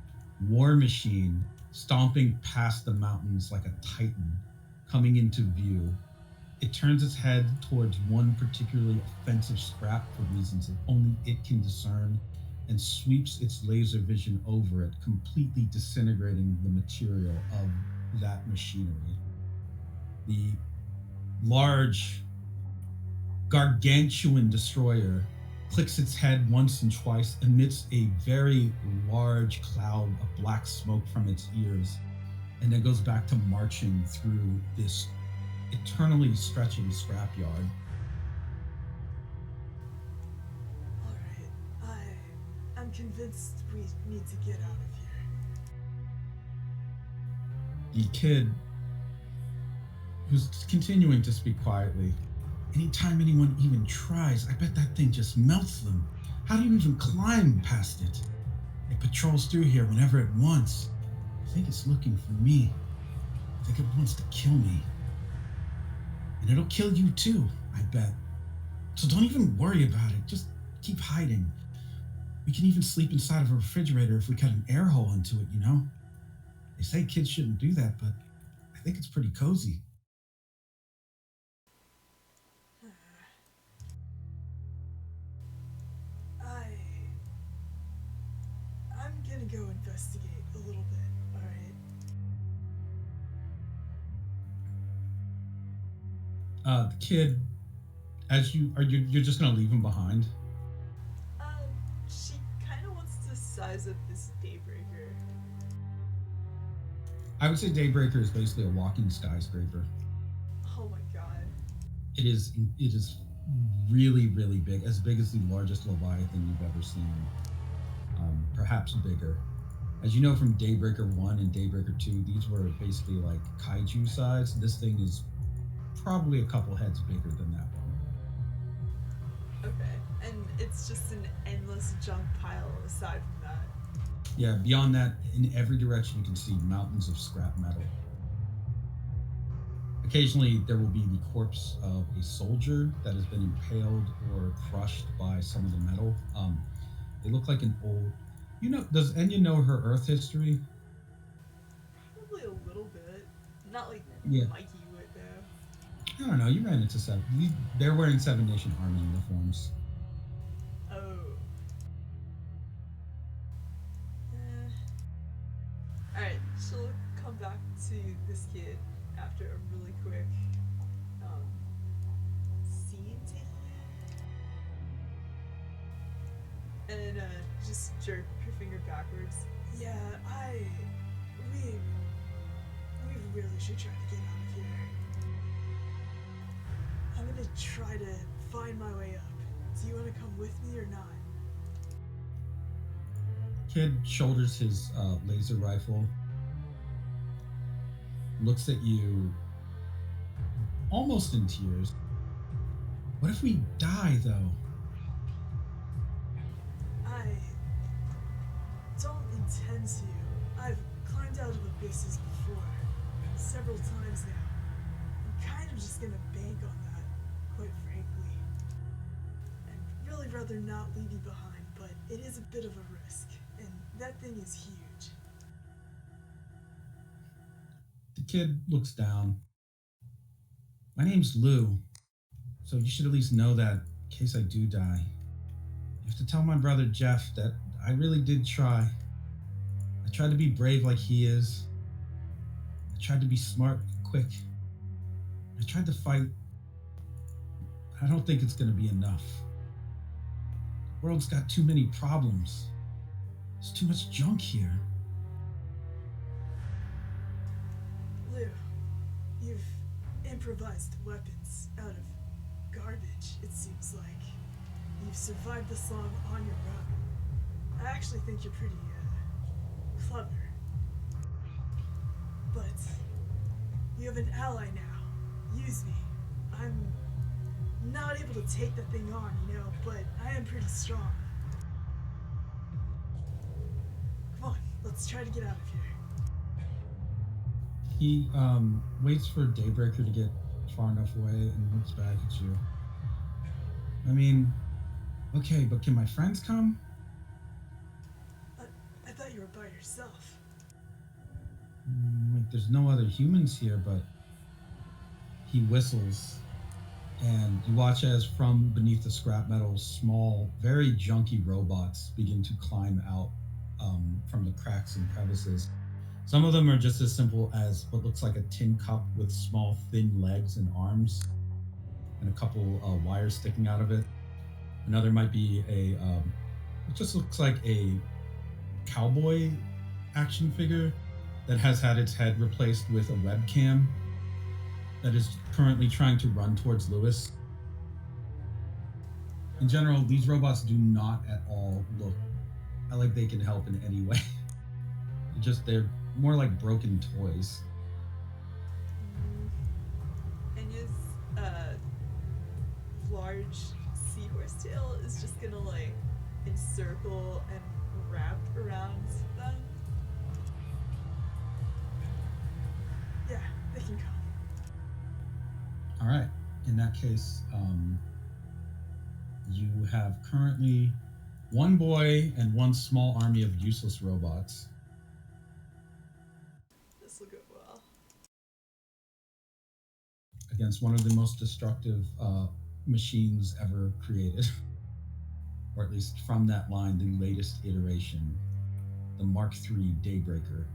war machine stomping past the mountains like a titan coming into view. It turns its head towards one particularly offensive scrap for reasons that only it can discern and sweeps its laser vision over it, completely disintegrating the material of that machinery. The large, gargantuan destroyer clicks its head once and twice, emits a very large cloud of black smoke from its ears, and then goes back to marching through this eternally stretching scrapyard. Alright, I'm convinced we need to get out of here. The kid, who's continuing to speak quietly, anytime anyone even tries, I bet that thing just melts them. How do you even climb past it? It patrols through here whenever it wants. I think it's looking for me. I think it wants to kill me. And it'll kill you too, I bet. So don't even worry about it. Just keep hiding. We can even sleep inside of a refrigerator if we cut an air hole into it, you know? They say kids shouldn't do that, but I think it's pretty cozy. I'm gonna go investigate a little bit, alright? The kid, as you're just gonna leave him behind? She kinda wants to size up this Daybreaker. I would say Daybreaker is basically a walking skyscraper. Oh my god. It is really, really big as the largest Leviathan you've ever seen. Perhaps bigger. As you know from Daybreaker 1 and Daybreaker 2, these were basically like kaiju size. This thing is probably a couple heads bigger than that one. Okay, and it's just an endless junk pile aside from that. Yeah, beyond that, in every direction you can see mountains of scrap metal. Occasionally, there will be the corpse of a soldier that has been impaled or crushed by some of the metal. They look like an old. Does Enya know her Earth history? Probably a little bit. Not like Yeah. Mikey would though. I don't know. You ran into seven. They're wearing Seven Nation Army uniforms. Oh. Alright, she'll come back to this kid after a really quick um, scene taking it. And then just jerk her finger backwards. Yeah, we really should try to get out of here. I'm gonna try to find my way up. Do you want to come with me or not? Kid shoulders his laser rifle, looks at you almost in tears. What if we die, though? I don't intend to. I've climbed out of abysses before, several times now. I'm kind of just gonna bank on that, quite frankly. I'd really rather not leave you behind, but it is a bit of a risk, and that thing is huge. The kid looks down. My name's Lou, so you should at least know that in case I do die. You have to tell my brother Jeff that I really did try. I tried to be brave like he is. I tried to be smart and quick. I tried to fight. I don't think it's going to be enough. The world's got too many problems. There's too much junk here. Lou, you've improvised weapons out of garbage, it seems like. You've survived this long on your own. I actually think you're pretty, clever. But you have an ally now. Use me. I'm not able to take the thing on, but I am pretty strong. Come on, let's try to get out of here. He waits for Daybreaker to get far enough away and looks back at you. I mean, okay, but can my friends come? I thought you were by yourself. Like, there's no other humans here, but he whistles, and you watch as from beneath the scrap metal, small, very junky robots begin to climb out from the cracks and crevices. Some of them are just as simple as what looks like a tin cup with small, thin legs and arms, and a couple wires sticking out of it. Another might be it just looks like a cowboy action figure that has had its head replaced with a webcam that is currently trying to run towards Lewis. In general, these robots do not at all look like they can help in any way. They're more like broken toys. Enya's large seahorse tail is just gonna encircle and wrap around them. Yeah, they can come. All right. In that case, you have currently one boy and one small army of useless robots. This will go well. Against one of the most destructive machines ever created. Or at least from that line, the latest iteration, the Mark III Daybreaker.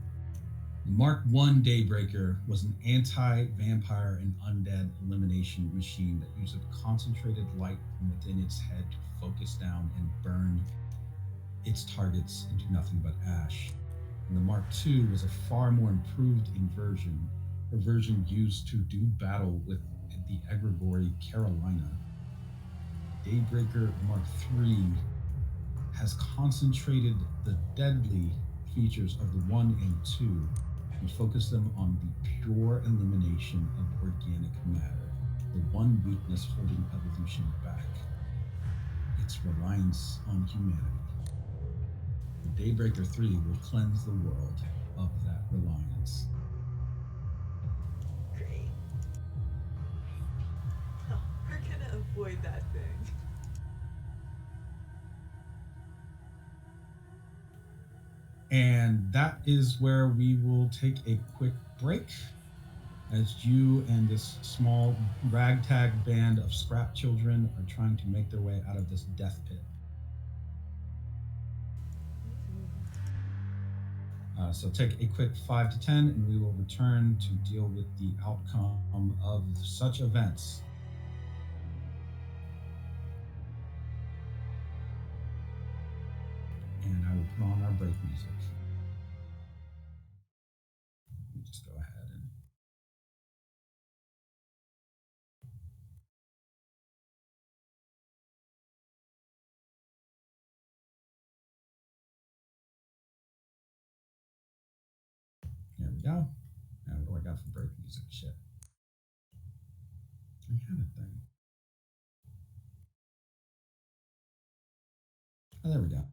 The Mark I Daybreaker was an anti-vampire and undead elimination machine that used a concentrated light from within its head to focus down and burn its targets into nothing but ash. And the Mark II was a far more improved version, a version used to do battle with the Egregore Carolina. Daybreaker Mark III has concentrated the deadly features of the 1 and 2 and focused them on the pure elimination of organic matter, the one weakness holding evolution back: its reliance on humanity. The Daybreaker 3 will cleanse the world of that reliance. Great. Oh, we're gonna avoid that thing. And that is where we will take a quick break as you and this small ragtag band of scrap children are trying to make their way out of this death pit. So take a quick 5 to 10, and we will return to deal with the outcome of such events. And I will put on our break music. Let me just go ahead and... There we go. Now, what do I got for break music? Shit. I had a thing. Oh, there we go.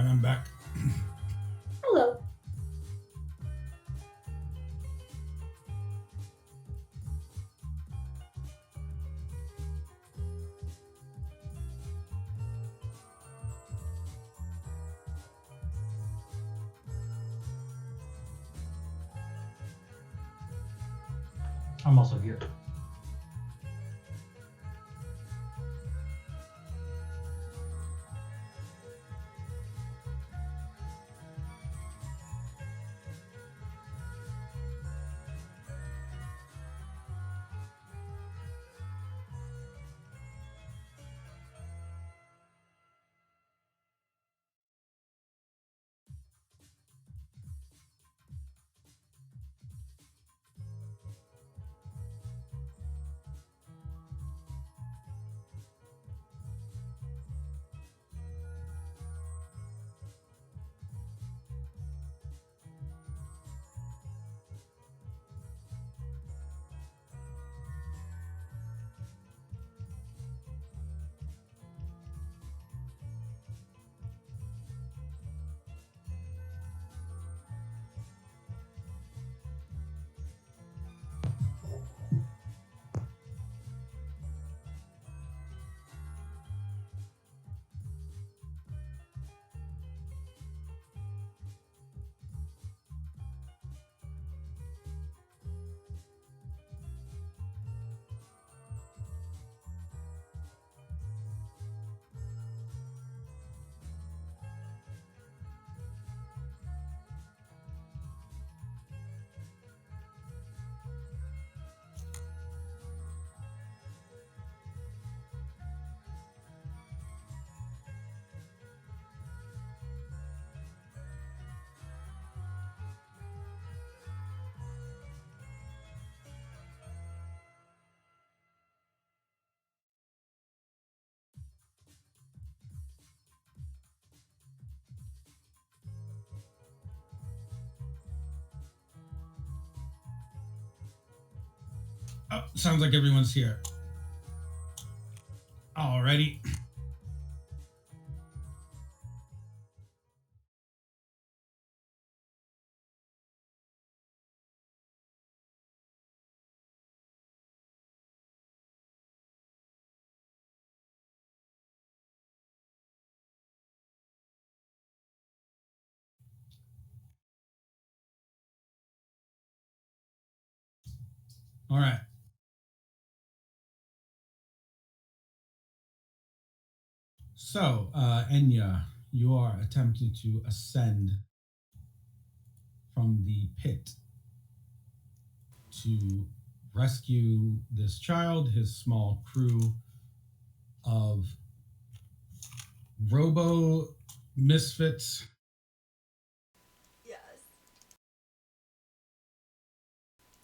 All right, I'm back. Hello. I'm also here. Oh, sounds like everyone's here. Alrighty. All right. So, Enya, you are attempting to ascend from the pit to rescue this child, his small crew of robo misfits. Yes.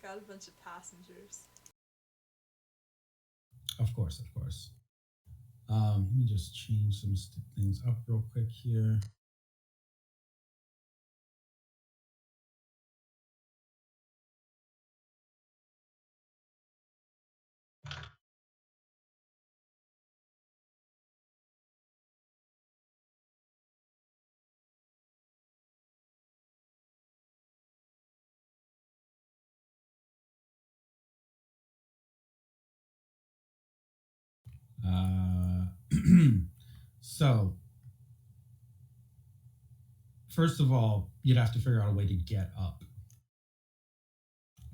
Got a bunch of passengers. Of course, of course. Let me just change some things up real quick here. Uh, so, first of all, you'd have to figure out a way to get up.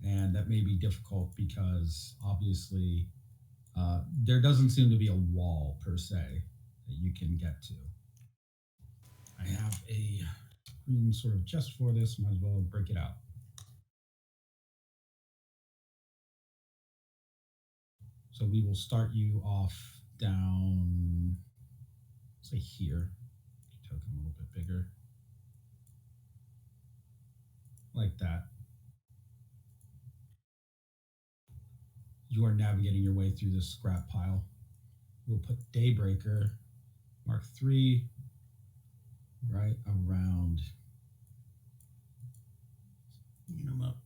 And that may be difficult because obviously there doesn't seem to be a wall per se that you can get to. I have a screen sort of just for this, might as well break it out. So we will start you off down, say here, token a little bit bigger, like that. You are navigating your way through this scrap pile. We'll put Daybreaker Mark III right around. Get him up.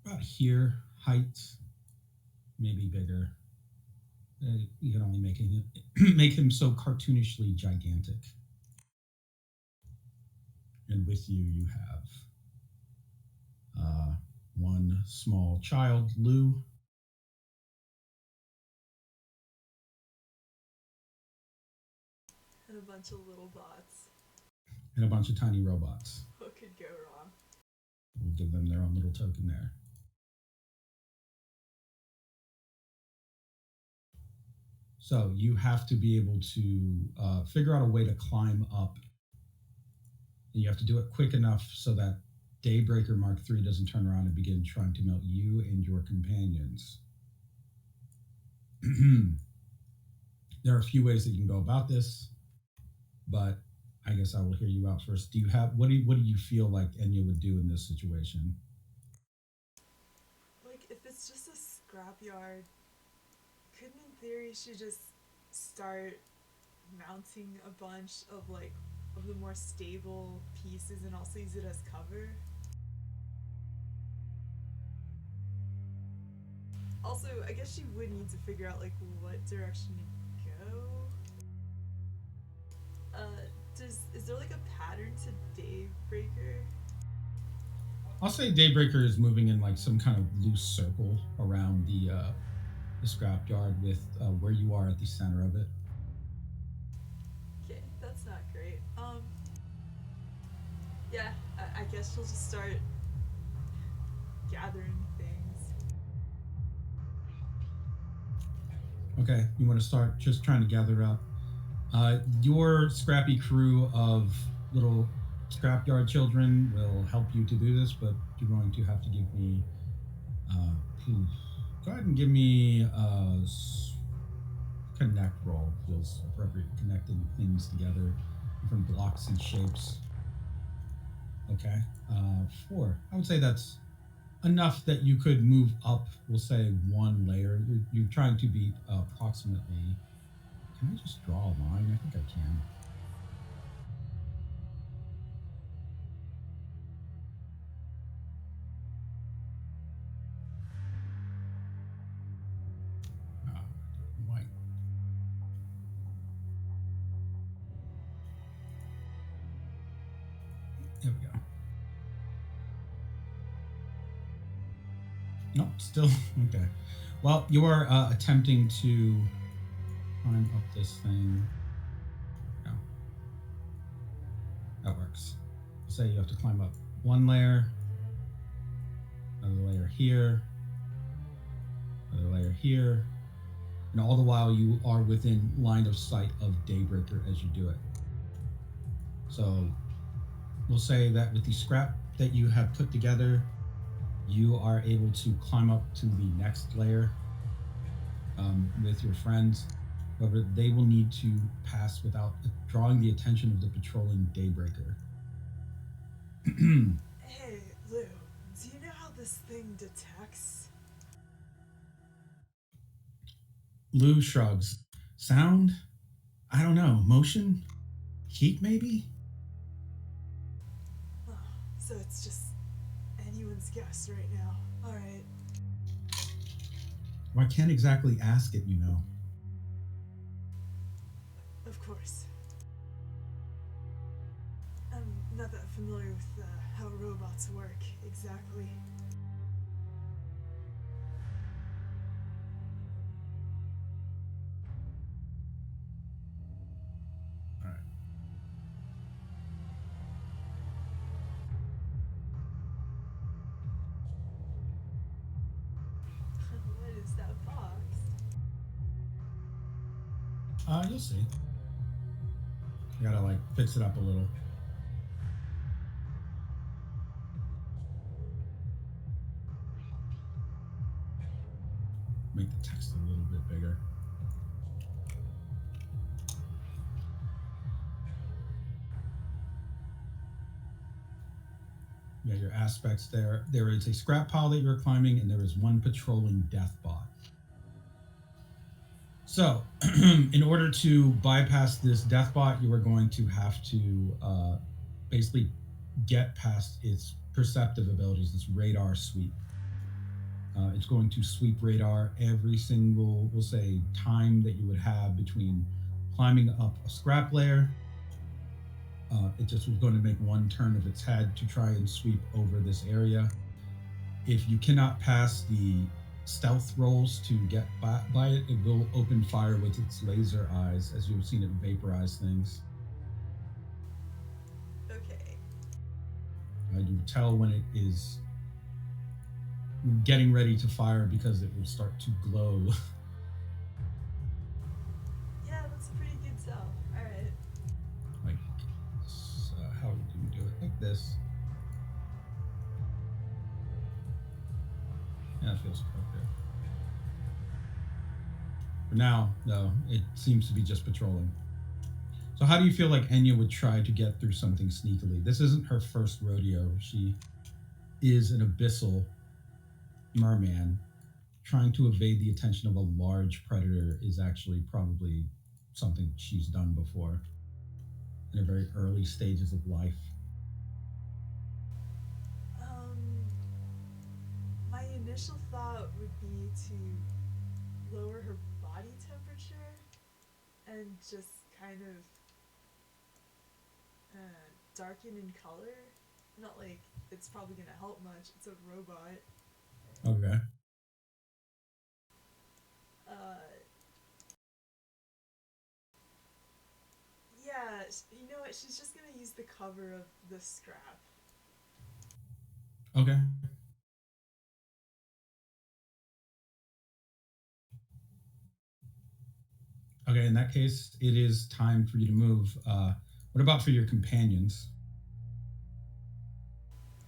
About here, height, maybe bigger. You can only make him make him so cartoonishly gigantic. And with you, you have one small child, Lou, And a bunch of little bots. and a bunch of tiny robots. What could go wrong? We'll give them their own little token there. So you have to be able to figure out a way to climb up. And you have to do it quick enough so that Daybreaker Mark III doesn't turn around and begin trying to melt you and your companions. There are a few ways that you can go about this, but I guess I will hear you out first. Do you have what do you feel like Enya would do in this situation? Like, if it's just a scrapyard, couldn't in theory she just start mounting a bunch of like of the more stable pieces and also use it as cover? Also, I guess she would need to figure out like what direction to go. Is there like a pattern to Daybreaker? I'll say Daybreaker is moving in like some kind of loose circle around the scrapyard with where you are at the center of it. Okay, that's not great. Yeah, I guess she'll just start gathering things. Okay, you want to start just trying to gather up. Your scrappy crew of little scrapyard children will help you to do this, but you're going to have to give me. Go ahead and give me a connect roll. Feels appropriate. Connecting things together, different blocks and shapes. Okay, 4. I would say that's enough that you could move up. We'll say 1 layer. You're trying to be approximately. Can I just draw a line? I think I can. White. There we go. Nope, still okay. Well, you are attempting to climb up this thing. No, that works. Say you have to climb up 1 layer, another layer here, another layer here, and all the while you are within line of sight of Daybreaker as you do it. So we'll say that with the scrap that you have put together, you are able to climb up to the next layer with your friends. However, they will need to pass without drawing the attention of the patrolling Daybreaker. Hey, Lou, do you know how this thing detects? Lou shrugs. Sound? I don't know. Motion? Heat, maybe? Oh, so it's just anyone's guess right now. Alright. Well, I can't exactly ask it, you know. Of course. I'm not that familiar with how robots work exactly. All right. What is that box? You'll see. You gotta like fix it up a little. Make the text a little bit bigger. You got your aspects there. There is a scrap pile that you're climbing, and there is 1 patrolling death bot. So, in order to bypass this death bot, you are going to have to basically get past its perceptive abilities, this radar sweep. It's going to sweep radar every single, we'll say, time that you would have between climbing up a scrap layer. It just was going to make one turn of its head to try and sweep over this area. If you cannot pass the stealth rolls to get by it, it will open fire with its laser eyes, as you've seen it vaporize things. Okay. You tell when it is getting ready to fire because it will start to glow. Yeah, that's a pretty good tell. Alright. Like, how do we do it? Like this. Yeah, it feels appropriate. For now, though, it seems to be just patrolling. So how do you feel like Enya would try to get through something sneakily? This isn't her first rodeo. She is an abyssal merman. Trying to evade the attention of a large predator is actually probably something she's done before in the very early stages of life. My initial thought would be to lower her body temperature and just kind of darken in color. Not like it's probably gonna help much. It's a robot. Okay. Yeah, you know what? She's just gonna use the cover of the scrap. Okay. Okay, in that case, it is time for you to move. What about for your companions?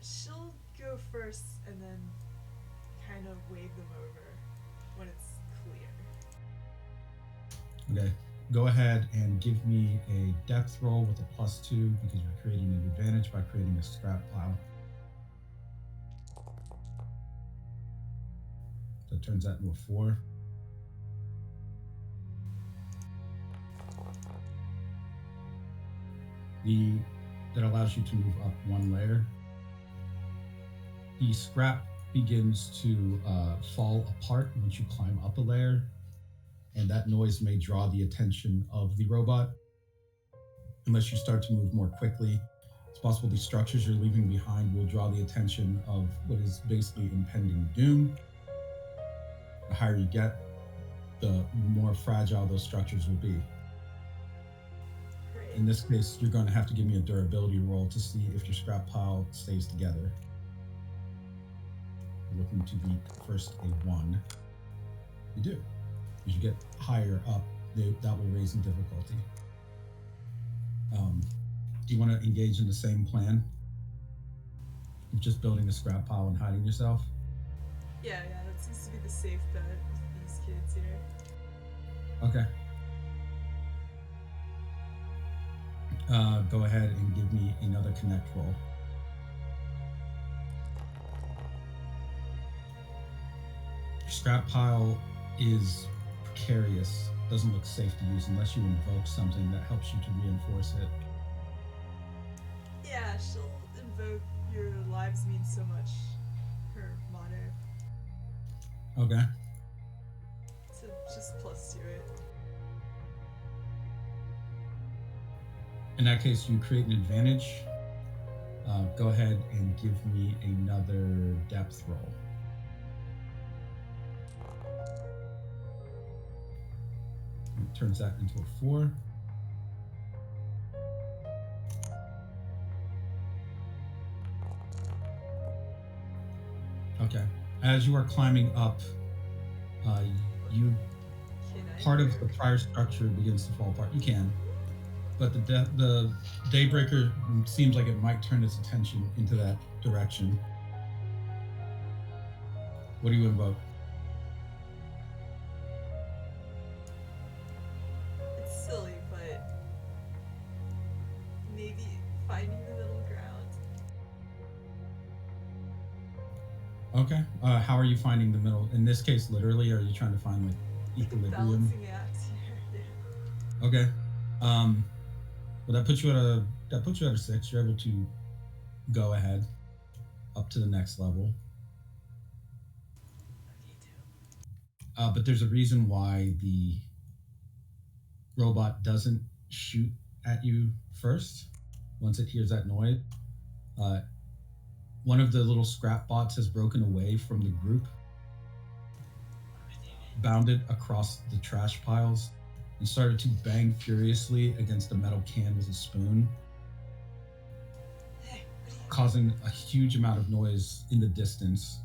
She'll go first and then kind of wave them over when it's clear. Okay, go ahead and give me a depth roll with a +2 because you're creating an advantage by creating a scrap pile. So it turns that into a 4. That allows you to move up 1 layer. The scrap begins to fall apart once you climb up a layer, and that noise may draw the attention of the robot. Unless you start to move more quickly, it's possible the structures you're leaving behind will draw the attention of what is basically impending doom. The higher you get, the more fragile those structures will be. In this case, you're going to have to give me a durability roll to see if your scrap pile stays together. You're looking to beat first a 1. You do. As you get higher up, that will raise in difficulty. Do you want to engage in the same plan of just building a scrap pile and hiding yourself? Yeah, that seems to be the safe bet with these kids here. Okay. Go ahead and give me another connect roll. Your scrap pile is precarious, doesn't look safe to use unless you invoke something that helps you to reinforce it. Yeah, she'll invoke your lives mean so much, her motto. Okay. So just +2 it. In that case, you create an advantage. Go ahead and give me another depth roll. It turns that into a 4. Okay. As you are climbing up, part of the prior structure begins to fall apart. You can, but the Daybreaker seems like it might turn its attention into that direction. What do you invoke? It's silly, but maybe finding the middle ground. Okay. How are you finding the middle? In this case, literally, are you trying to find like equilibrium? Balancing act here. Yeah. Okay. Well, that puts you at a 6. You're able to go ahead up to the next level. But there's a reason why the robot doesn't shoot at you first once it hears that noise. One of the little scrap bots has broken away from the group, bounded across the trash piles, and started to bang furiously against a metal can with a spoon, Hey, what are you? causing a huge amount of noise in the distance.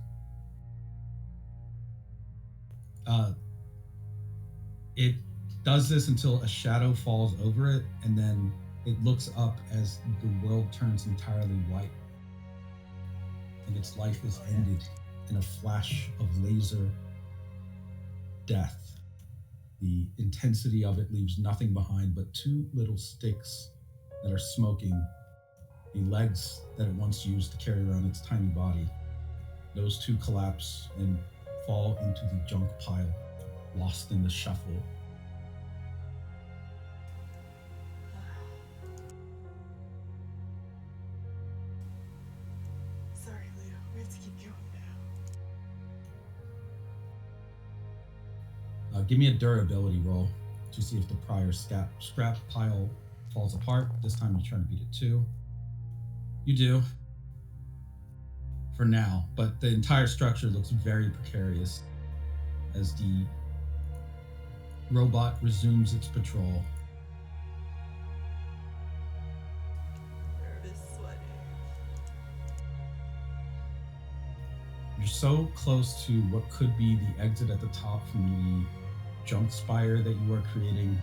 It does this until a shadow falls over it, and then it looks up as the world turns entirely white, and its life is ended in a flash of laser death. The intensity of it leaves nothing behind but two little sticks that are smoking, the legs that it once used to carry around its tiny body. Those two collapse and fall into the junk pile, lost in the shuffle. Sorry, Leo. We have to keep going now. Give me a durability roll to see if the prior scrap pile falls apart. This time you're trying to beat it too. You do. For now, but the entire structure looks very precarious as the robot resumes its patrol. Nervous sweating. You're so close to what could be the exit at the top from the junk spire that you are creating.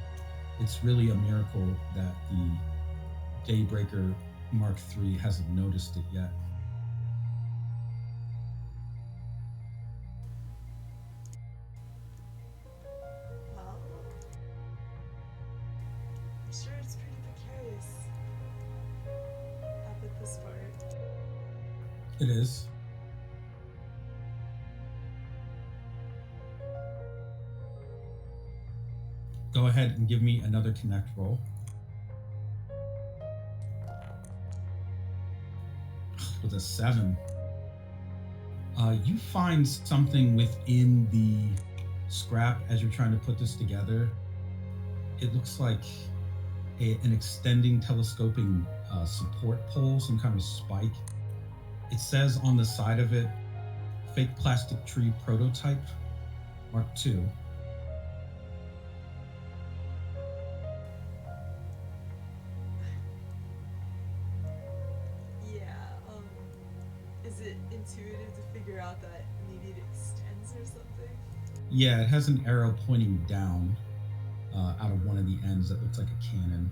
It's really a miracle that the Daybreaker Mark III hasn't noticed it yet. Well, I'm sure it's pretty precarious up at this part. It is. Go ahead and give me another connect roll. With a 7. You find something within the scrap as you're trying to put this together. It looks like an extending telescoping support pole, some kind of spike. It says on the side of it, fake plastic tree prototype, Mark II. Yeah, is it intuitive to figure out that maybe it extends or something? Yeah, it has an arrow pointing down out of one of the ends that looks like a cannon.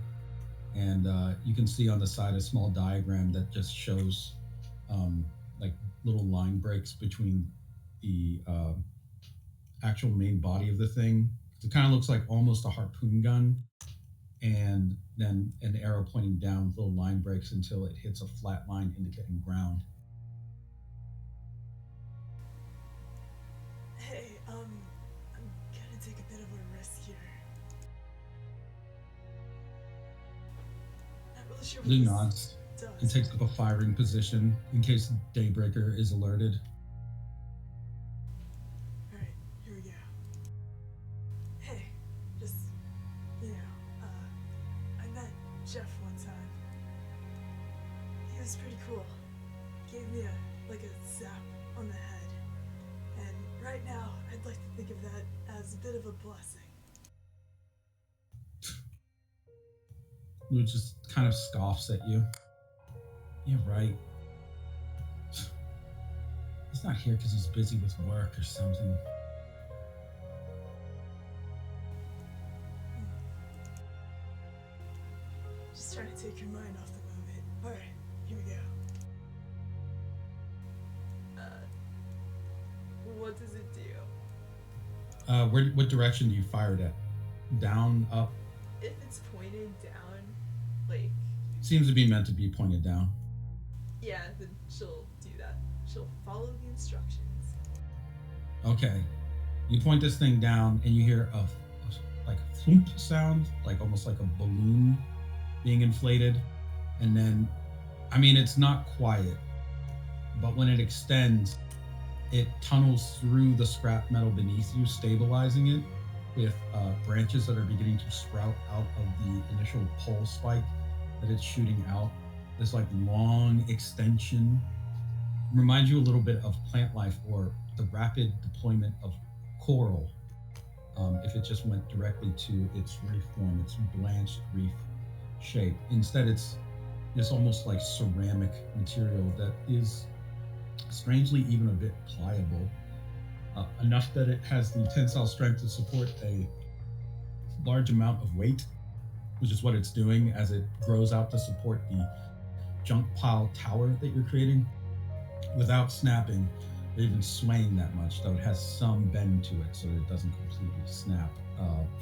And you can see on the side a small diagram that just shows like little line breaks between the actual main body of the thing. It kind of looks like almost a harpoon gun, and then an arrow pointing down with little line breaks until it hits a flat line indicating ground. Hey, I'm gonna take a bit of a risk here. Not really sure what Blue this nods does. and takes up a firing position in case Daybreaker is alerted. Alright, here we go. Hey, just, I met Jeff one time. He was pretty cool. Gave me a zap on the head. And right now, I'd like to think of that as a bit of a blessing. Lou just kind of scoffs at you. Yeah, right. He's not here because he's busy with work or something. Just trying to take your mind off the moment. Alright, here we go. What does it do? What direction do you fire it at? Down, up? If it's pointed down, like, Seems to be meant to be pointed down. yeah, then she'll do that. She'll follow the instructions. Okay. You point this thing down and you hear a like thump sound, like almost like a balloon being inflated. And then, I mean, it's not quiet, but when it extends, it tunnels through the scrap metal beneath you, stabilizing it with branches that are beginning to sprout out of the initial pole spike that it's shooting out. This like long extension reminds you a little bit of plant life or the rapid deployment of coral. If it just went directly to its reef form, its blanched reef shape. Instead, it's this almost like ceramic material that is strangely even a bit pliable, enough that it has the tensile strength to support a large amount of weight, which is what it's doing as it grows out to support the junk pile tower that you're creating without snapping or even swaying that much, though it has some bend to it so that it doesn't completely snap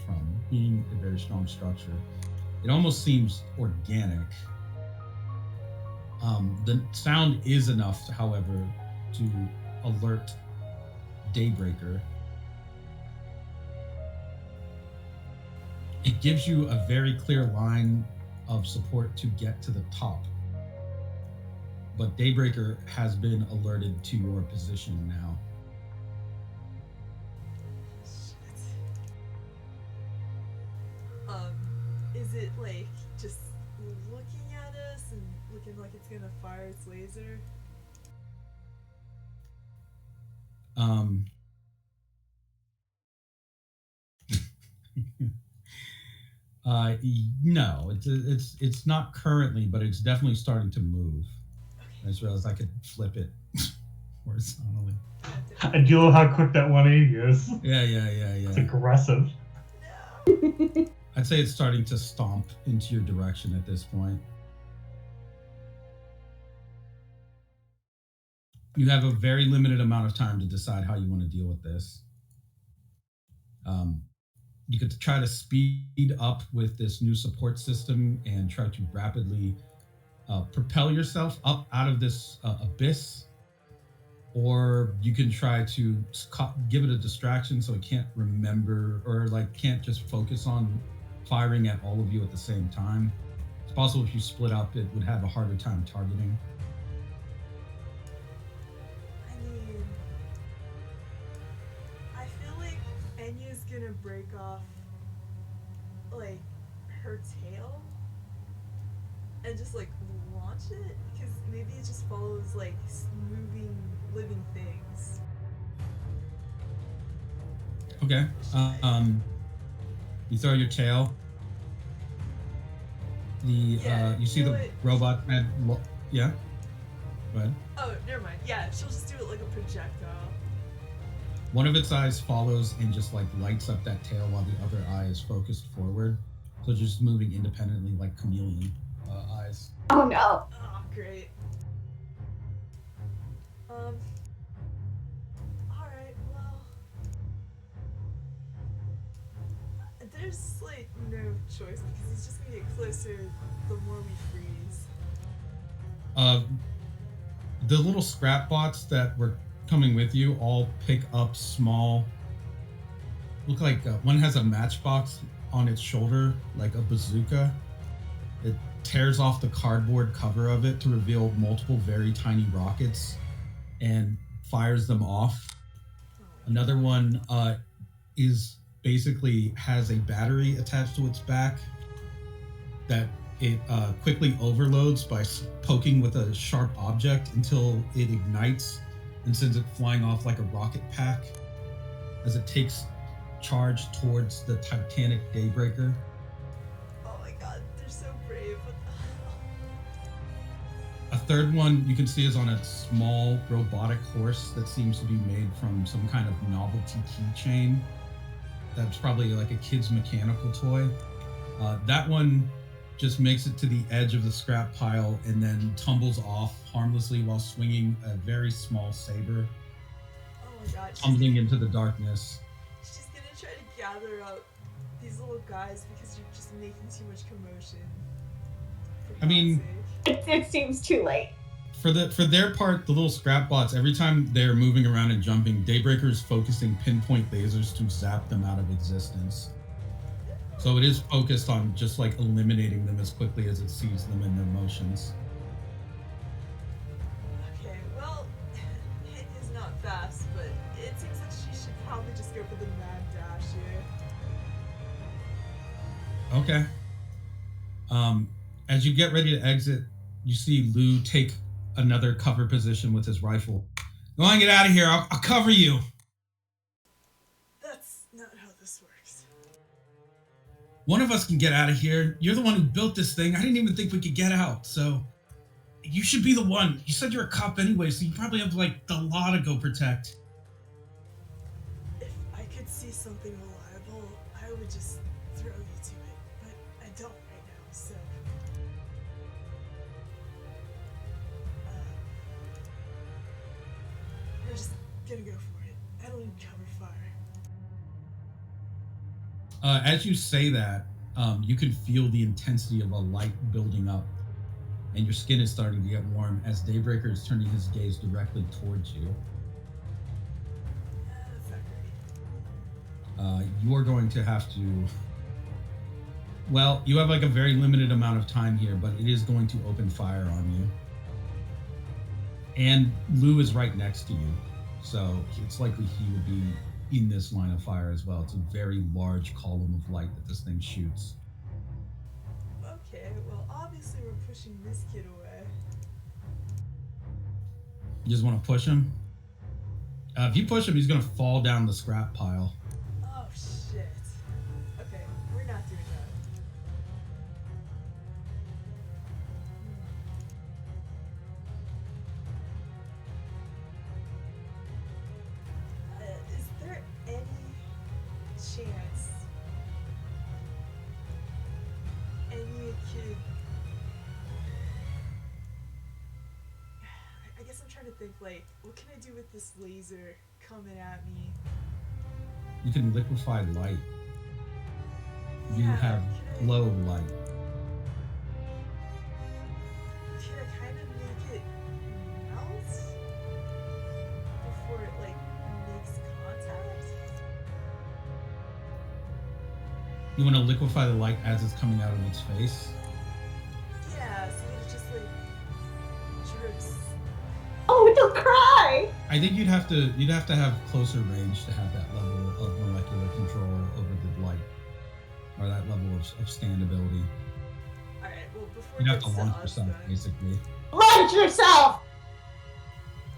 from being a very strong structure. It almost seems organic. The sound is enough, however, to alert Daybreaker. It gives you a very clear line of support to get to the top. But Daybreaker has been alerted to your position now. Shit. Is it like just looking at us and looking like it's gonna fire its laser? No, it's not currently, but it's definitely starting to move. I just realized I could flip it horizontally. I do love how quick that 180 is. Yeah. It's aggressive. No. I'd say it's starting to stomp into your direction at this point. You have a very limited amount of time to decide how you want to deal with this. You could try to speed up with this new support system and try to rapidly propel yourself up out of this abyss, or you can try to give it a distraction so it can't remember or like can't just focus on firing at all of you at the same time. It's possible if you split up, it would have a harder time targeting. I feel like Enya's gonna break off like her tail and just like launch it, because maybe it just follows like moving living things. Okay. You throw your tail. You see the robot head. Yeah. Go ahead. Oh, never mind. Yeah, she'll just do it like a projectile. One of its eyes follows and just like lights up that tail while the other eye is focused forward. So just moving independently like chameleon eyes. Oh no. Oh, great. Alright, well. There's like no choice because he's just gonna get closer the more we freeze. The little scrap bots that were coming with you all pick up small, look like one has a matchbox on its shoulder, like a bazooka. It tears off the cardboard cover of it to reveal multiple very tiny rockets and fires them off. Another one is basically has a battery attached to its back that it quickly overloads by poking with a sharp object until it ignites and sends it flying off like a rocket pack as it takes charge towards the Titanic Daybreaker. Oh my god, they're so brave. What the hell? A third one you can see is on a small robotic horse that seems to be made from some kind of novelty keychain. That's probably like a kid's mechanical toy. That one just makes it to the edge of the scrap pile and then tumbles off harmlessly while swinging a very small saber, Oh my god. tumbling into the darkness. She's gonna try to gather up these little guys because you're just making too much commotion. For I mean- God's sake. It seems too late. For their part, the little scrap bots, every time they're moving around and jumping, Daybreaker's focusing pinpoint lasers to zap them out of existence. So it is focused on just like eliminating them as quickly as it sees them in their motions. Okay, well, Henya's not fast, probably just go for the mad dash here. Okay. As you get ready to exit, you see Lou take another cover position with his rifle. Go on, get out of here. I'll cover you. That's not how this works. One of us can get out of here. You're the one who built this thing. I didn't even think we could get out, so you should be the one. You said you're a cop anyway, so you probably have like the law to go protect. If I could see something reliable, I would just throw you to it, but I don't right now, so. We're just gonna go for it. I don't need cover fire. As you say that, you can feel the intensity of a light building up, and your skin is starting to get warm as Daybreaker is turning his gaze directly towards you. That's not great. You are going to have to... Well, you have like a very limited amount of time here, but it is going to open fire on you. And Lou is right next to you, so it's likely he would be in this line of fire as well. It's a very large column of light that this thing shoots. Okay, well, obviously we're pushing this kid away. You just want to push him? If you push him, he's going to fall down the scrap pile. Oh, shit. Okay, we're not doing that. Is there any chance any kid... I guess I'm trying to think, like, what can I do with this laser coming at me? You can liquefy light. You Yeah, have can I- glow light. Can I kind of make it melt before it like makes contact? You want to liquefy the light as it's coming out of its face? Yeah, so that it just like drips. Oh, don't cry! I think you'd have to have closer range to have that level of molecular control over the light, or that level of standability. All right, well before You'd it have to gets launch us, yourself, then- basically. Launch yourself!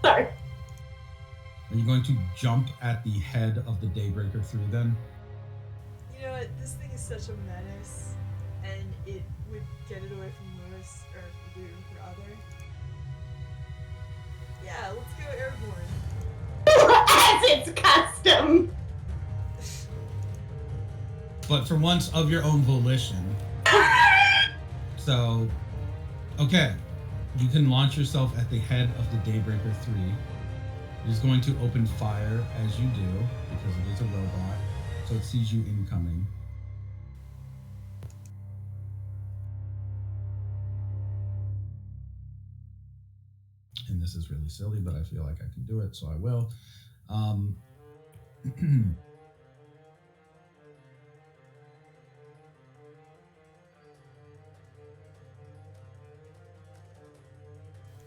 Sorry. Are you going to jump at the head of the Daybreaker through then? You know what? This thing is such a menace, and it would get it away from Lewis or Lou rather. Yeah, let's go airborne. As it's custom! But for once, of your own volition. So, okay. You can launch yourself at the head of the Daybreaker 3. It is going to open fire as you do, because it is a robot, so it sees you incoming. And this is really silly, but I feel like I can do it, so I will.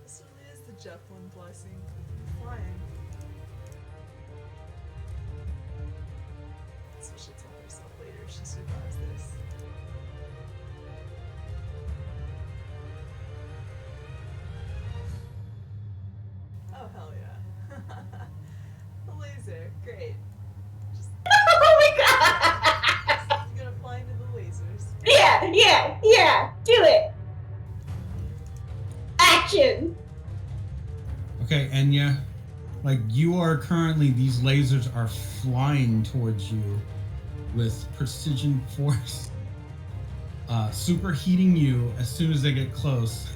This really is the Zeppelin blessing. Flying. That's what she'll tell herself later if she survives this. Oh, hell yeah. The laser, great. Just Oh my god! gonna fly into the lasers. Yeah, do it! Action! Okay, Enya, like you are currently, these lasers are flying towards you with precision force, superheating you as soon as they get close.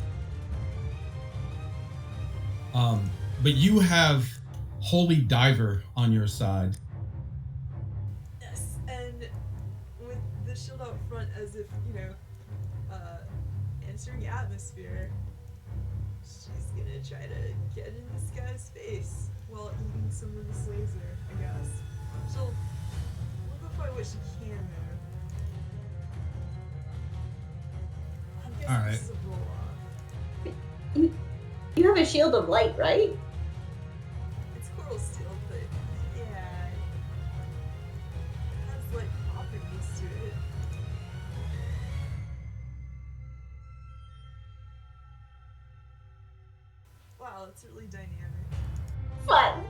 But you have Holy Diver on your side. Yes, and with the shield out front as if, entering atmosphere, she's gonna try to get in this guy's face while eating some of this laser, I guess. She'll liquefy what she can move. I'm guessing Alright. this is a roll-off. You have a shield of light, right? It's coral steel, but yeah, wow, it's really dynamic. Fun.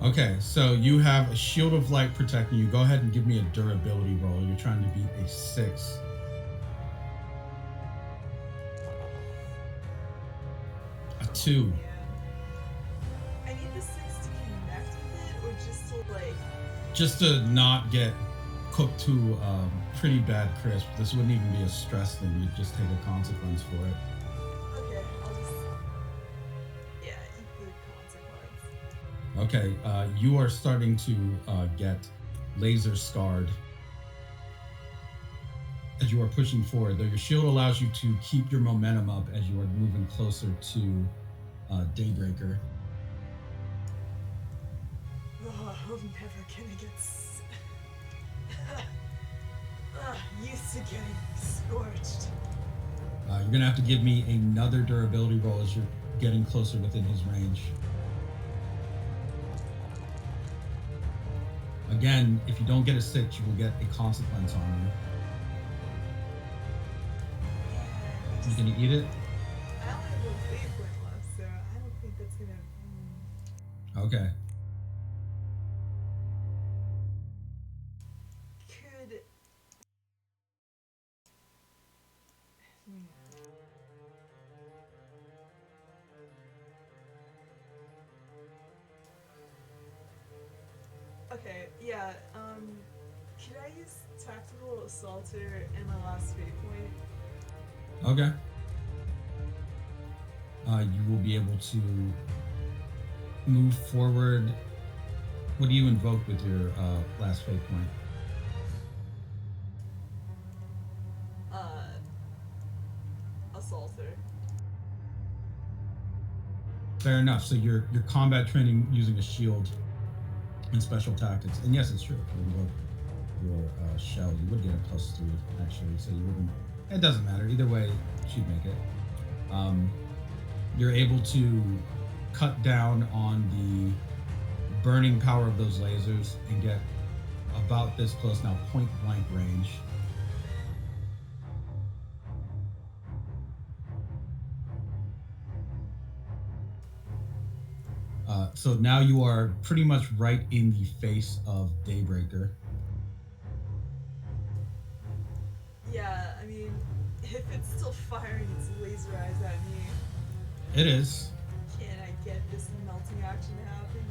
Okay, so you have a shield of light protecting you. Go ahead and give me a durability roll. You're trying to beat a 6. A 2. I need the 6 to connect with it, or just to like. Just to not get cooked to pretty bad crisp. This wouldn't even be a stress thing. You'd just take a consequence for it. Okay, I'll just. Yeah, eat the consequence. Okay, you are starting to get laser scarred as you are pushing forward. Though your shield allows you to keep your momentum up as you are moving closer to Daybreaker. Oh, I'm never gonna get used to getting scorched. You're gonna have to give me another durability roll as you're getting closer within his range. Again, if you don't get a 6, you will get a consequence on you. You gonna eat it? I only have one fate point left, so I don't think that's gonna. Okay. Could. Okay, yeah, could I use Tactical Assaulter in my last fate point? Okay. You will be able to move forward. What do you invoke with your last fate point? Assaulter. Fair enough. So you're combat training using a shield and special tactics. And yes, it's true. If you invoke your shell, you would get a +3 actually. So you wouldn't. It doesn't matter. Either way, she'd make it. You're able to cut down on the burning power of those lasers and get about this close now, point blank range. So now you are pretty much right in the face of Daybreaker. Yeah, I mean, if it's still firing its laser eyes at me, It is. can I get this melting action to happen?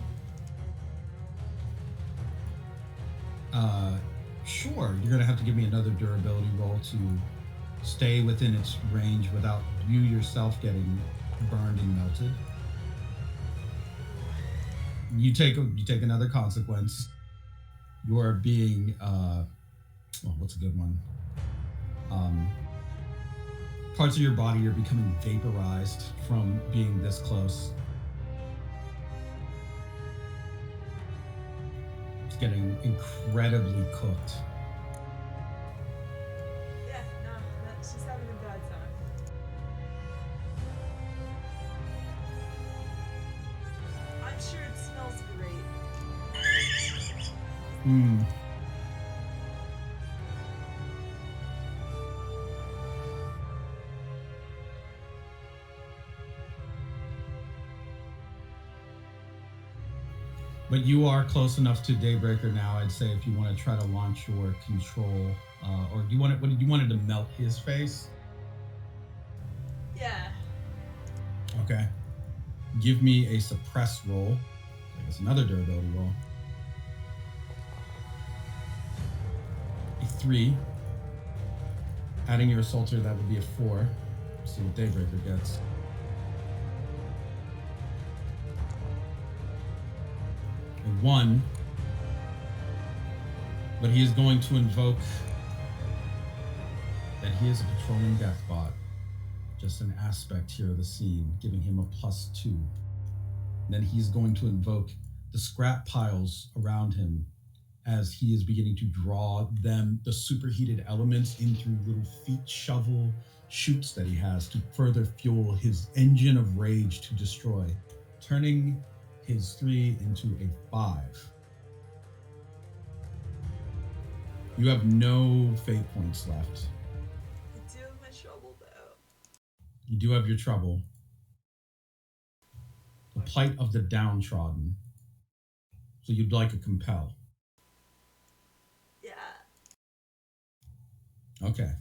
Sure. You're gonna have to give me another durability roll to stay within its range without you yourself getting burned and melted. You take another consequence. You are being what's a good one? Parts of your body are becoming vaporized from being this close. It's getting incredibly cooked. Yeah, no, she's having a bad time. I'm sure it smells great. Hmm. But you are close enough to Daybreaker now. I'd say if you want to try to launch your control, or do you want it? What did you wanted to melt his face? Yeah. Okay. Give me a suppress roll. I guess another durability roll. A 3. Adding your assaulter, that would be a 4. See what Daybreaker gets. A 1. But he is going to invoke that he is a patrolling death bot. Just an aspect here of the scene, giving him a +2. And then he's going to invoke the scrap piles around him as he is beginning to draw them, the superheated elements, in through little feet shovel chutes that he has to further fuel his engine of rage to destroy, turning his 3 into a 5. You have no fate points left. I do have my troubles. You do have your trouble. The plight of the downtrodden. So you'd like a compel. Yeah. Okay.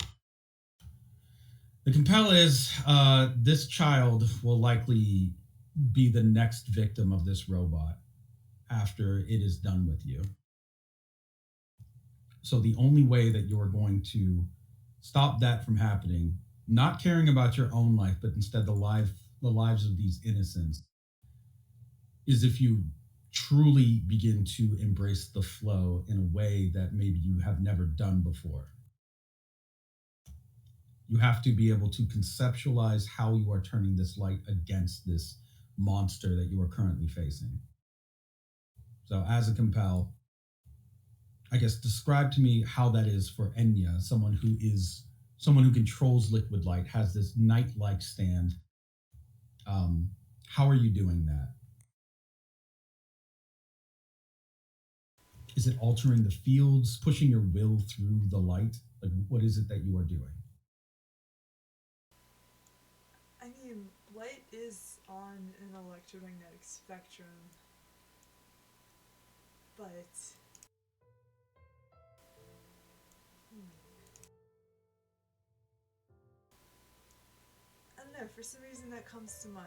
The compel is this child will likely be the next victim of this robot after it is done with you. So the only way that you're going to stop that from happening, not caring about your own life, but instead the lives of these innocents, is if you truly begin to embrace the flow in a way that maybe you have never done before. You have to be able to conceptualize how you are turning this light against this monster that you are currently facing. So as a compel, I guess describe to me how that is for Enya, someone who controls liquid light, has this knight-like stand. How are you doing that? Is it altering the fields, pushing your will through the light? Like, what is it that you are doing? I mean, light is on an electromagnetic spectrum, but I don't know, for some reason that comes to mind.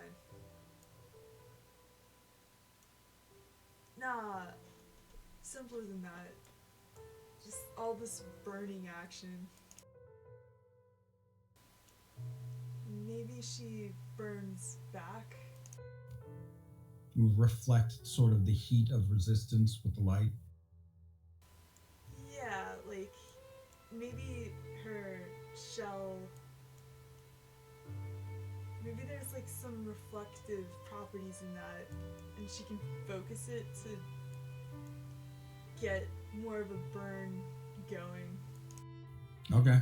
Nah, simpler than that. Just all this burning action. Maybe she burns back? You reflect sort of the heat of resistance with the light. Yeah, like maybe her shell. Maybe there's like some reflective properties in that, and she can focus it to get more of a burn going. Okay.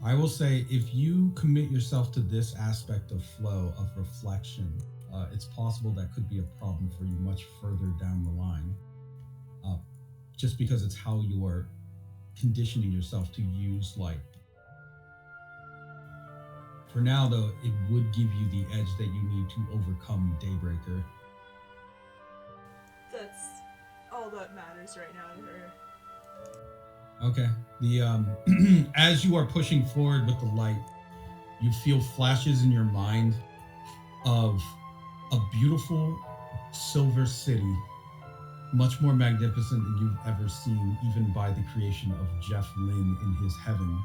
I will say if you commit yourself to this aspect of flow, of reflection, it's possible that could be a problem for you much further down the line. Just because it's how you are conditioning yourself to use light. For now, though, it would give you the edge that you need to overcome Daybreaker. That's all that matters right now to her. Okay. The as you are pushing forward with the light, you feel flashes in your mind of a beautiful silver city, much more magnificent than you've ever seen, even by the creation of Jeff Lynne in his heaven.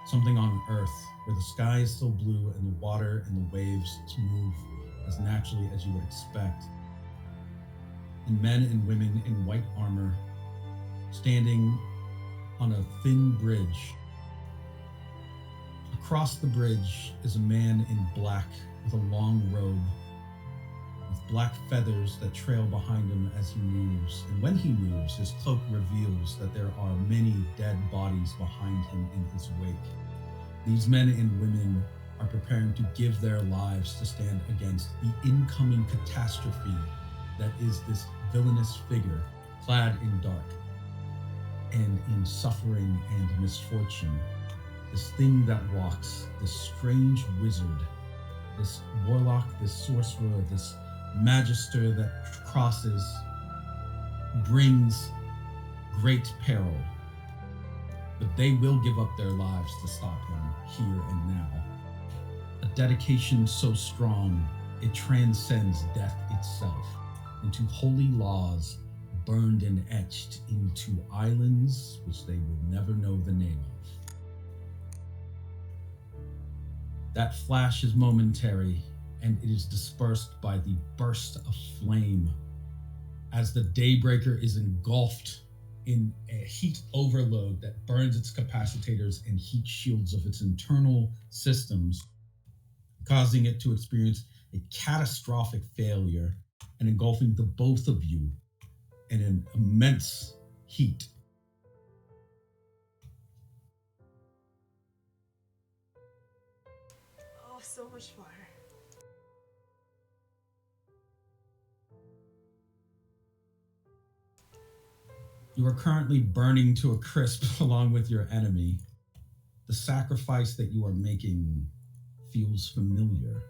Something on Earth where the sky is still blue and the water and the waves move as naturally as you would expect. And men and women in white armor standing on a thin bridge. Across the bridge is a man in black with a long robe, with black feathers that trail behind him as he moves. And when he moves, his cloak reveals that there are many dead bodies behind him in his wake. These men and women are preparing to give their lives to stand against the incoming catastrophe that is this villainous figure clad in dark and in suffering and misfortune. This thing that walks, this strange wizard, this warlock, this sorcerer, this magister that crosses, brings great peril. But they will give up their lives to stop him here and now. A dedication so strong, it transcends death itself into holy laws burned and etched into islands which they will never know the name of. That flash is momentary, and it is dispersed by the burst of flame as the Daybreaker is engulfed in a heat overload that burns its capacitors and heat shields of its internal systems, causing it to experience a catastrophic failure and engulfing the both of you in an immense heat. Oh, so much fire. You are currently burning to a crisp along with your enemy. The sacrifice that you are making feels familiar.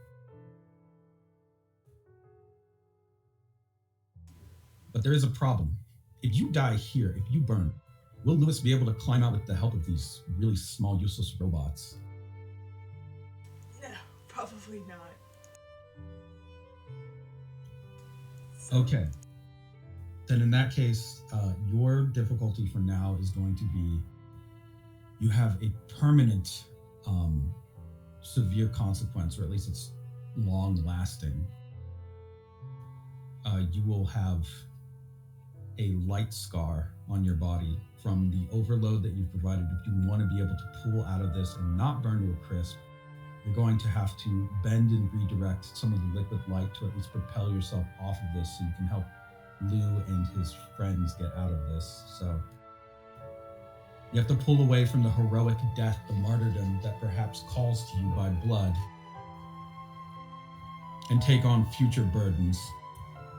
But there is a problem. If you die here, if you burn, will Lewis be able to climb out with the help of these really small, useless robots? No, probably not. Okay. Then in that case, your difficulty for now is going to be you have a permanent severe consequence, or at least it's long lasting. You will have a light scar on your body from the overload that you've provided. If you want to be able to pull out of this and not burn to a crisp, you're going to have to bend and redirect some of the liquid light to at least propel yourself off of this so you can help Lou and his friends get out of this. So you have to pull away from the heroic death, the martyrdom that perhaps calls to you by blood, and take on future burdens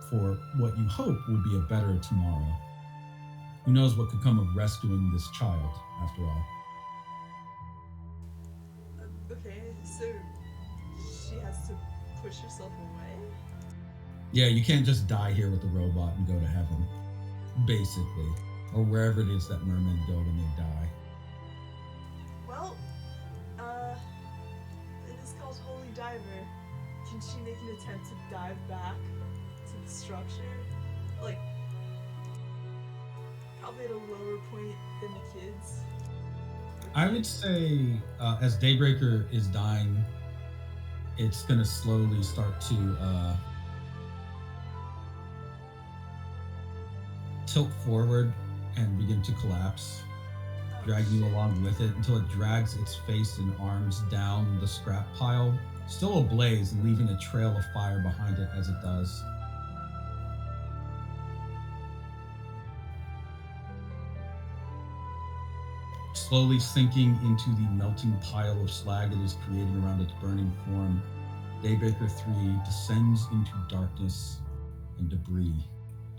for what you hope will be a better tomorrow. Who knows what could come of rescuing this child, after all. Okay, so she has to push herself away? Yeah, you can't just die here with the robot and go to heaven, basically. Or wherever it is that mermen go when they die. Well, it is called Holy Diver. Can she make an attempt to dive back to the structure? Like, probably at a lower point than the kids? I would say, as Daybreaker is dying, it's going to slowly start to tilt forward and begin to collapse, dragging you along with it until it drags its face and arms down the scrap pile, still ablaze and leaving a trail of fire behind it as it does. Slowly sinking into the melting pile of slag it is creating around its burning form, Daybreaker 3 descends into darkness and debris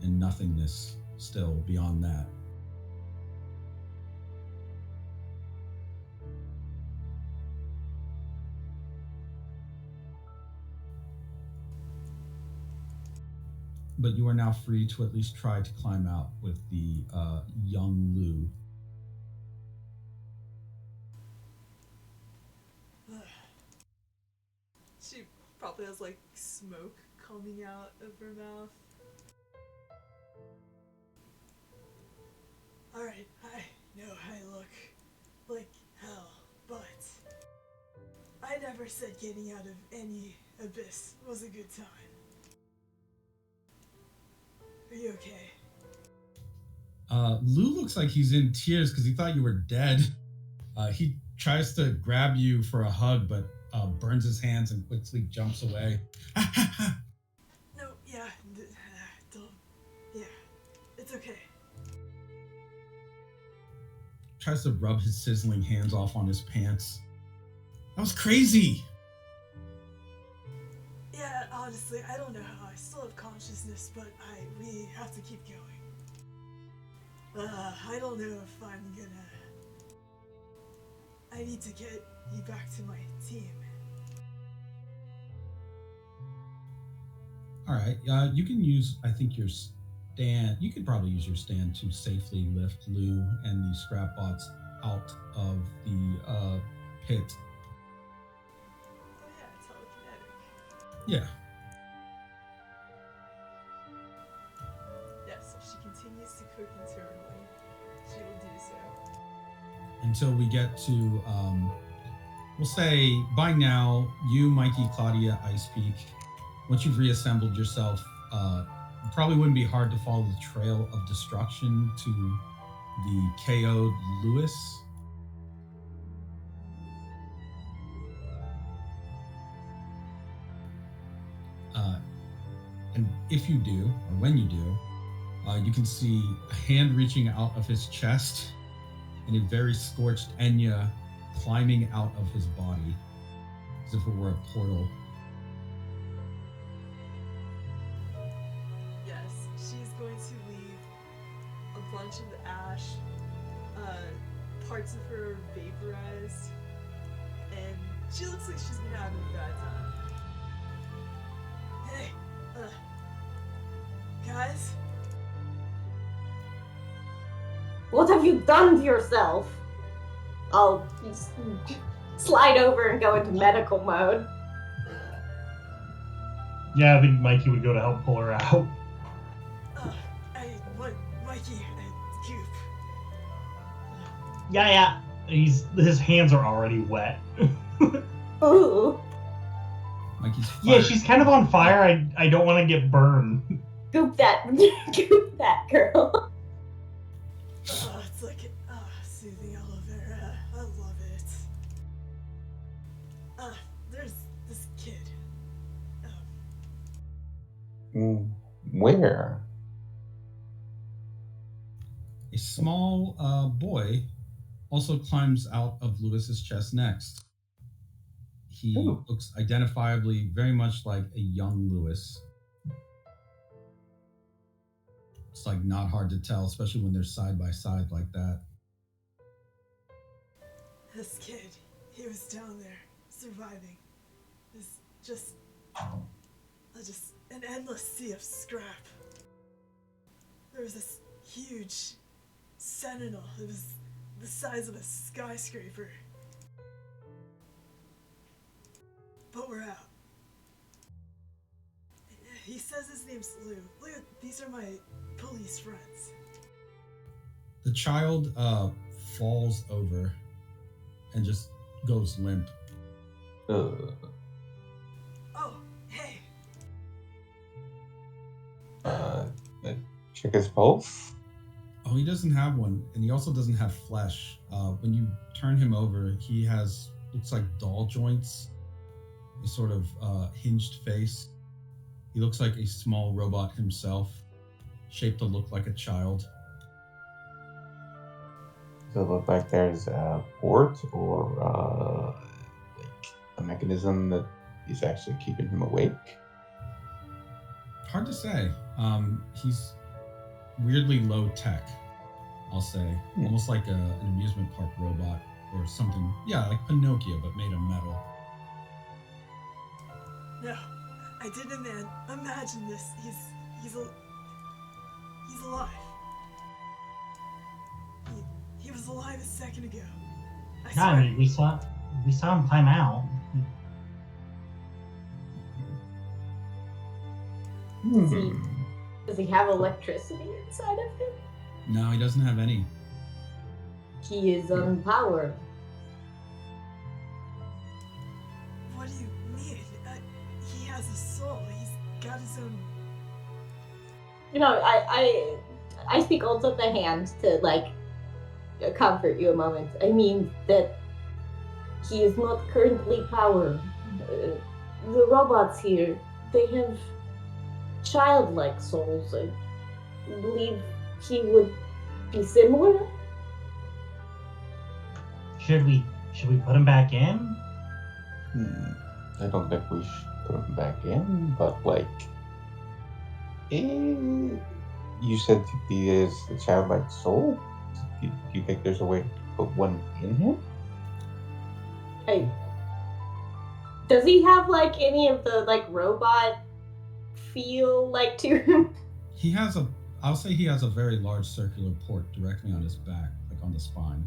and nothingness still beyond that. But you are now free to at least try to climb out with the young Lou. She probably has like smoke coming out of her mouth. Alright, I know I look like hell, but I never said getting out of any abyss was a good time. Are you okay? Lou looks like he's in tears because he thought you were dead. He tries to grab you for a hug, but burns his hands and quickly jumps away. No, yeah, don't. Yeah, it's okay. Tries to rub his sizzling hands off on his pants. That was crazy! Yeah, honestly, I don't know how I still have consciousness, but we have to keep going. I don't know if I'm gonna... I need to get you back to my team. Alright, you can use, I think, your stand. You could probably use your stand to safely lift Lou and the scrap bots out of the pit. Oh yeah, telekinetic. Yeah. Yes, if she continues to cook internally, she will do so. Until we get to, we'll say by now, you, Mikey, Claudia, Ice Peak, once you've reassembled yourself, it probably wouldn't be hard to follow the trail of destruction to the KO'd Lewis. And if you do, or when you do, you can see a hand reaching out of his chest and a very scorched Enya climbing out of his body, as if it were a portal. Yes, she's going to leave a bunch of the ash, parts of her vaporized, and She looks like she's been having a bad time. Hey, guys? What have you done to yourself? I'll slide over and go into medical mode. Yeah, I think Mikey would go to help pull her out. Mikey, Coop. Yeah. His hands are already wet. Ooh. Mikey's Yeah, fired. she's kind of on fire. I don't want to get burned. Goop that girl. It's like soothing aloe vera. I love it. There's this kid. Where? A small boy also climbs out of Lewis's chest next. He Ooh. looks identifiably very much like a young Lewis. It's like not hard to tell, especially when they're side by side like that. This kid, he was down there, surviving. It's just an endless sea of scrap. There was this huge sentinel. It was the size of a skyscraper. But we're out. He says his name's Lou. Lou, these are my police friends. The child falls over and just goes limp. Ugh. Oh, hey. Check his pulse. Oh, he doesn't have one, and he also doesn't have flesh. When you turn him over, he looks like doll joints, a sort of hinged face. He looks like a small robot himself, shaped to look like a child. Does it look like there's a port or like a mechanism that is actually keeping him awake? Hard to say. He's weirdly low tech, I'll say. Almost like an amusement park robot or something. Yeah, like Pinocchio, but made of metal. No, I didn't imagine this. He's alive. He was alive a second ago. I Yeah, I swear. mean, we saw him climb out. Does he have electricity inside of him? No, he doesn't have any. He is unpowered. What do you mean? He has a soul. He's got his own. You know, I speak also the hand to like comfort you a moment. I mean that he is not currently powered. The robots here, they have childlike souls. I believe he would be similar. Should we put him back in? I don't think we should put him back in, but like, you said he is a childlike soul. Do you think there's a way to put one in him? Hey, does he have like any of the like robot feel like to him? I'll say he has a very large circular port directly on his back, like on the spine.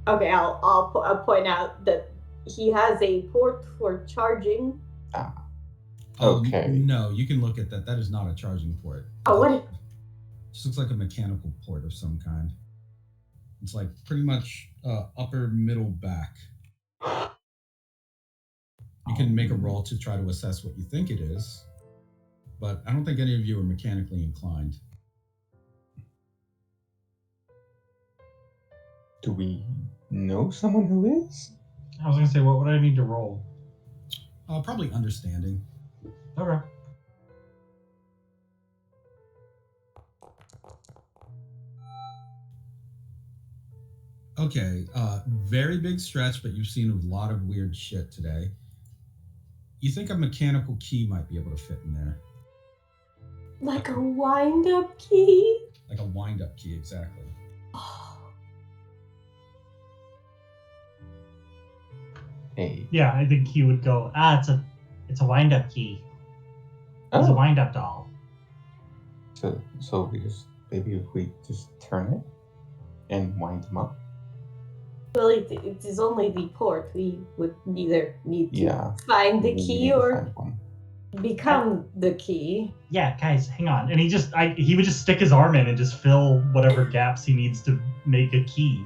Okay, I'll point out that he has a port for charging. Okay. No, you can look at that. That is not a charging port. Oh, what? Just looks like a mechanical port of some kind. It's like pretty much upper middle back. You can make a roll to try to assess what you think it is, but I don't think any of you are mechanically inclined. Do we know someone who is? I was gonna say, what would I need to roll? Probably understanding. Okay. Okay, very big stretch, but you've seen a lot of weird shit today. You think a mechanical key might be able to fit in there? Like a wind-up key? Like a wind-up key, exactly. Hey. Yeah, I think he would go, it's a wind-up key. It's a Oh, wind-up doll. so we just maybe if we just turn it and wind him up. Well, it is only the port. We would neither need to Yeah. find the We key need to or find one. become the key. Yeah, guys, hang on. And he would just stick his arm in and just fill whatever gaps he needs to make a key.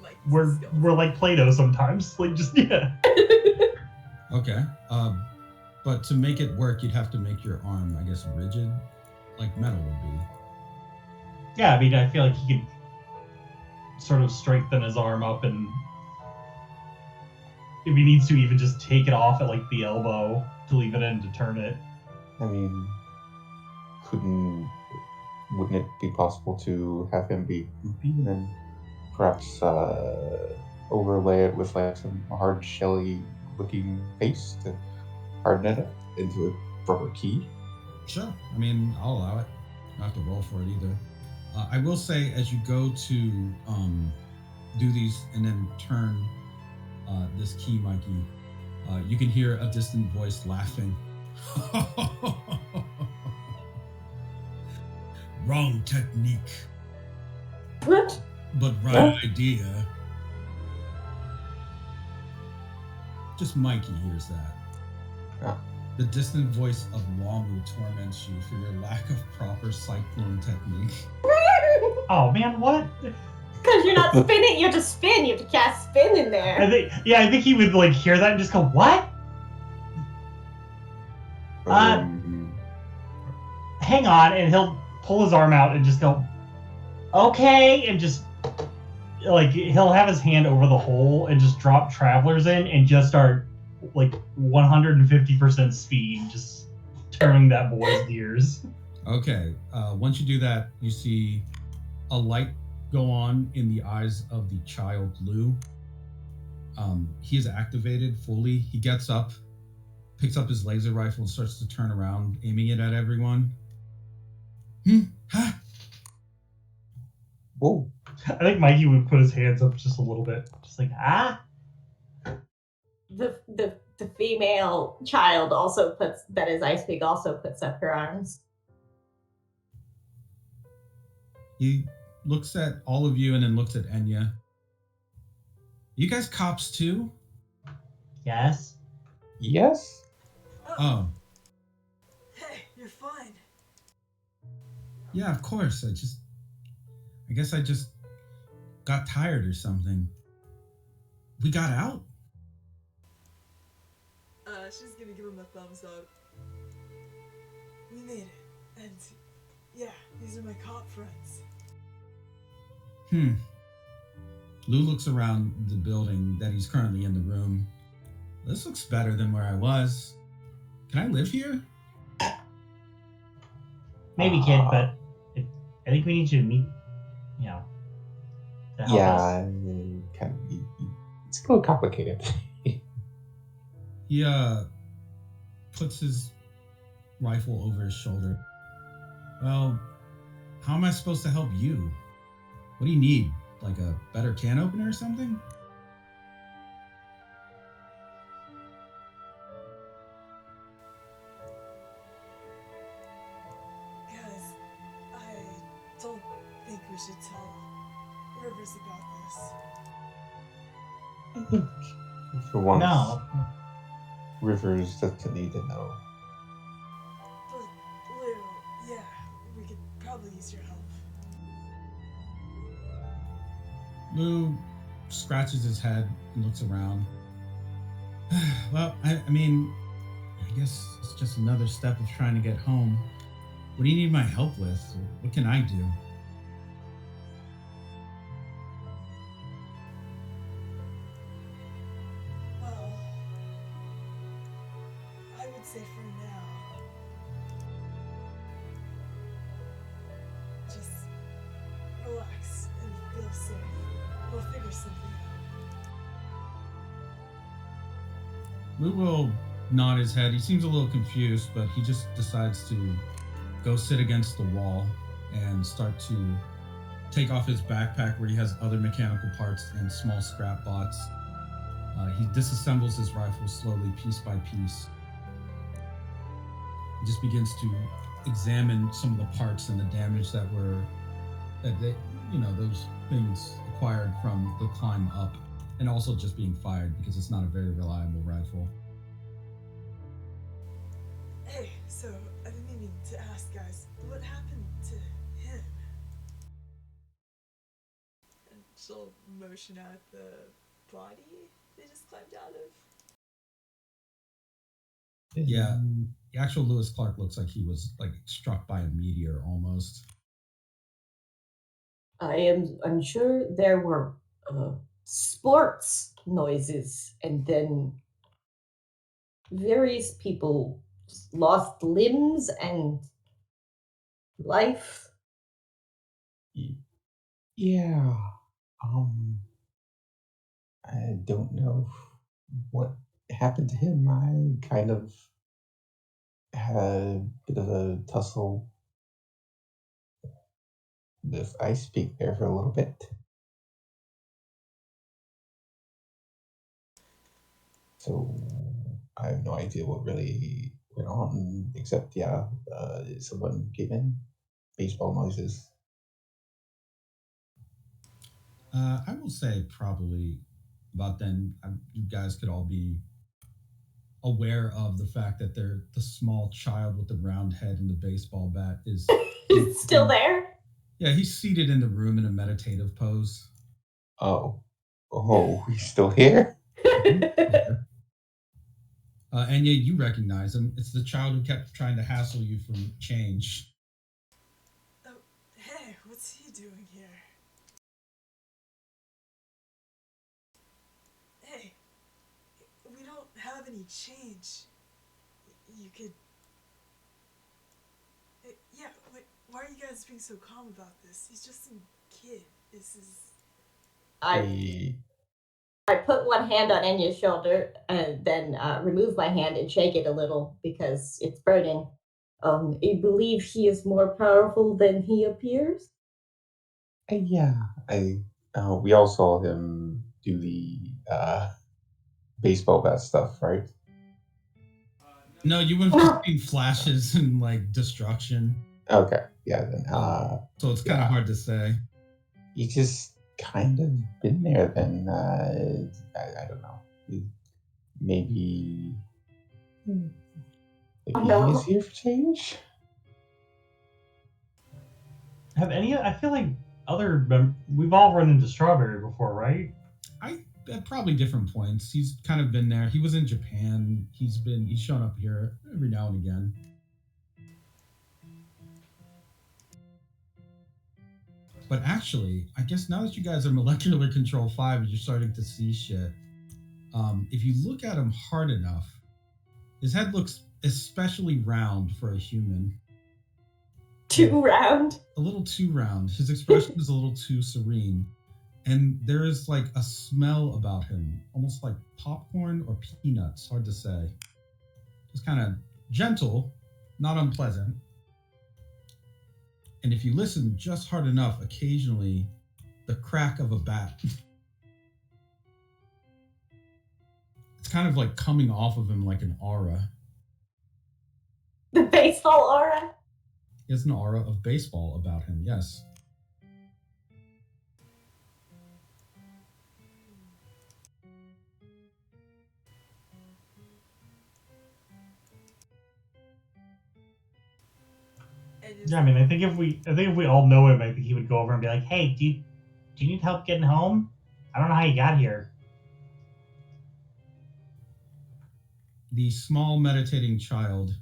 Like, We're like Play-Doh sometimes. Like, just, yeah. Okay. But to make it work, you'd have to make your arm, I guess, rigid, like metal would be. Yeah, I mean, I feel like he could sort of strengthen his arm up, and if he needs to, even just take it off at like the elbow to leave it in to turn it. I mean, wouldn't it be possible to have him be goopy and then perhaps overlay it with like some hard shelly looking paste to harden it up into a proper key? Sure. I mean, I'll allow it. You don't have to roll for it either. I will say, as you go to do these and then turn this key, Mikey, you can hear a distant voice laughing. Wrong technique, What? but right idea. Just Mikey hears that. Oh. The distant voice of Wamu torments you for your lack of proper cyclone technique. Oh man, what? Because you're not spinning, you have to spin. You have to cast spin in there. I think he would like hear that and just go, "What? Hang on," and he'll pull his arm out and just go, "Okay," and just like he'll have his hand over the hole and just drop travelers in and just start like 150% speed, just turning that boy's gears. Okay, once you do that, you see a light go on in the eyes of the child Lou. He is activated fully. He gets up, picks up his laser rifle, and starts to turn around, aiming it at everyone. Ha! Whoa. I think Mikey would put his hands up just a little bit, just like The female child also puts, that is Ice Pig, also puts up her arms. He looks at all of you and then looks at Enya. You guys cops too? Yes. Yes? Oh, Hey, you're fine. yeah, of course. I guess I just got tired or something. We got out? She's gonna give him a thumbs up. We made it. And yeah, these are my cop friends. Lou looks around the building that he's currently in the room. This looks better than where I was. Can I live here? Maybe, kid, but I think we need you to meet, to help us. It's a little complicated. He puts his rifle over his shoulder. Well, how am I supposed to help you? What do you need? Like a better can opener or something? Guys, I don't think we should tell Rivers about this. I think for once, No. Rivers doesn't need to know. But Lou, yeah, we could probably use your help. Lou scratches his head and looks around. Well, I mean, I guess it's just another step of trying to get home. What do you need my help with? What can I do? Well, I would say for now, just relax and feel safe. We'll figure something out. Lou will nod his head. He seems a little confused, but he just decides to go sit against the wall and start to take off his backpack where he has other mechanical parts and small scrap bots. He disassembles his rifle slowly, piece by piece. He just begins to examine some of the parts and the damage that those things acquired from the climb up, and also just being fired because it's not a very reliable rifle. Hey, so I've been meaning to ask guys, what happened to him? And she'll motion at the body they just climbed out of. Yeah, the actual Lewis Clark looks like he was like struck by a meteor almost. I am unsure. There were sports noises, and then various people lost limbs and life. Yeah. I don't know what happened to him. I kind of had a bit of a tussle with Ice Peak there for a little bit. So I have no idea what really went on, except, someone came in, baseball noises. I will say probably about then you guys could all be aware of the fact that the small child with the round head and the baseball bat is He's still there. Yeah, he's seated in the room in a meditative pose. Oh, he's still here? And yeah, you recognize him. It's the child who kept trying to hassle you for change. Oh, hey, what's he doing here? Hey, we don't have any change. You could... Yeah, why are you guys being so calm about this? He's just some kid. This is... I put one hand on Enya's shoulder and then remove my hand and shake it a little because it's burning. I believe he is more powerful than he appears. Yeah. We all saw him do the baseball bat stuff, right? No, you went from seeing flashes and like destruction. Okay, yeah, then. So it's kind of hard to say. He just kind of been there then. I don't know. Maybe he's here for change? Have any? I feel like we've all run into Strawberry before, right? At probably different points. He's kind of been there. He was in Japan. He's shown up here every now and again. But actually, I guess now that you guys are Molecular Control 5 and you're starting to see shit, if you look at him hard enough, his head looks especially round for a human. Too round? A little too round. His expression is a little too serene. And there is like a smell about him, almost like popcorn or peanuts, hard to say. Just kind of gentle, not unpleasant. And if you listen just hard enough, occasionally the crack of a bat. It's kind of like coming off of him like an aura. The baseball aura? He has an aura of baseball about him, yes. Yeah, I mean, I think if we all know him, I think he would go over and be like, "Hey, do you need help getting home? I don't know how you got here." The small meditating child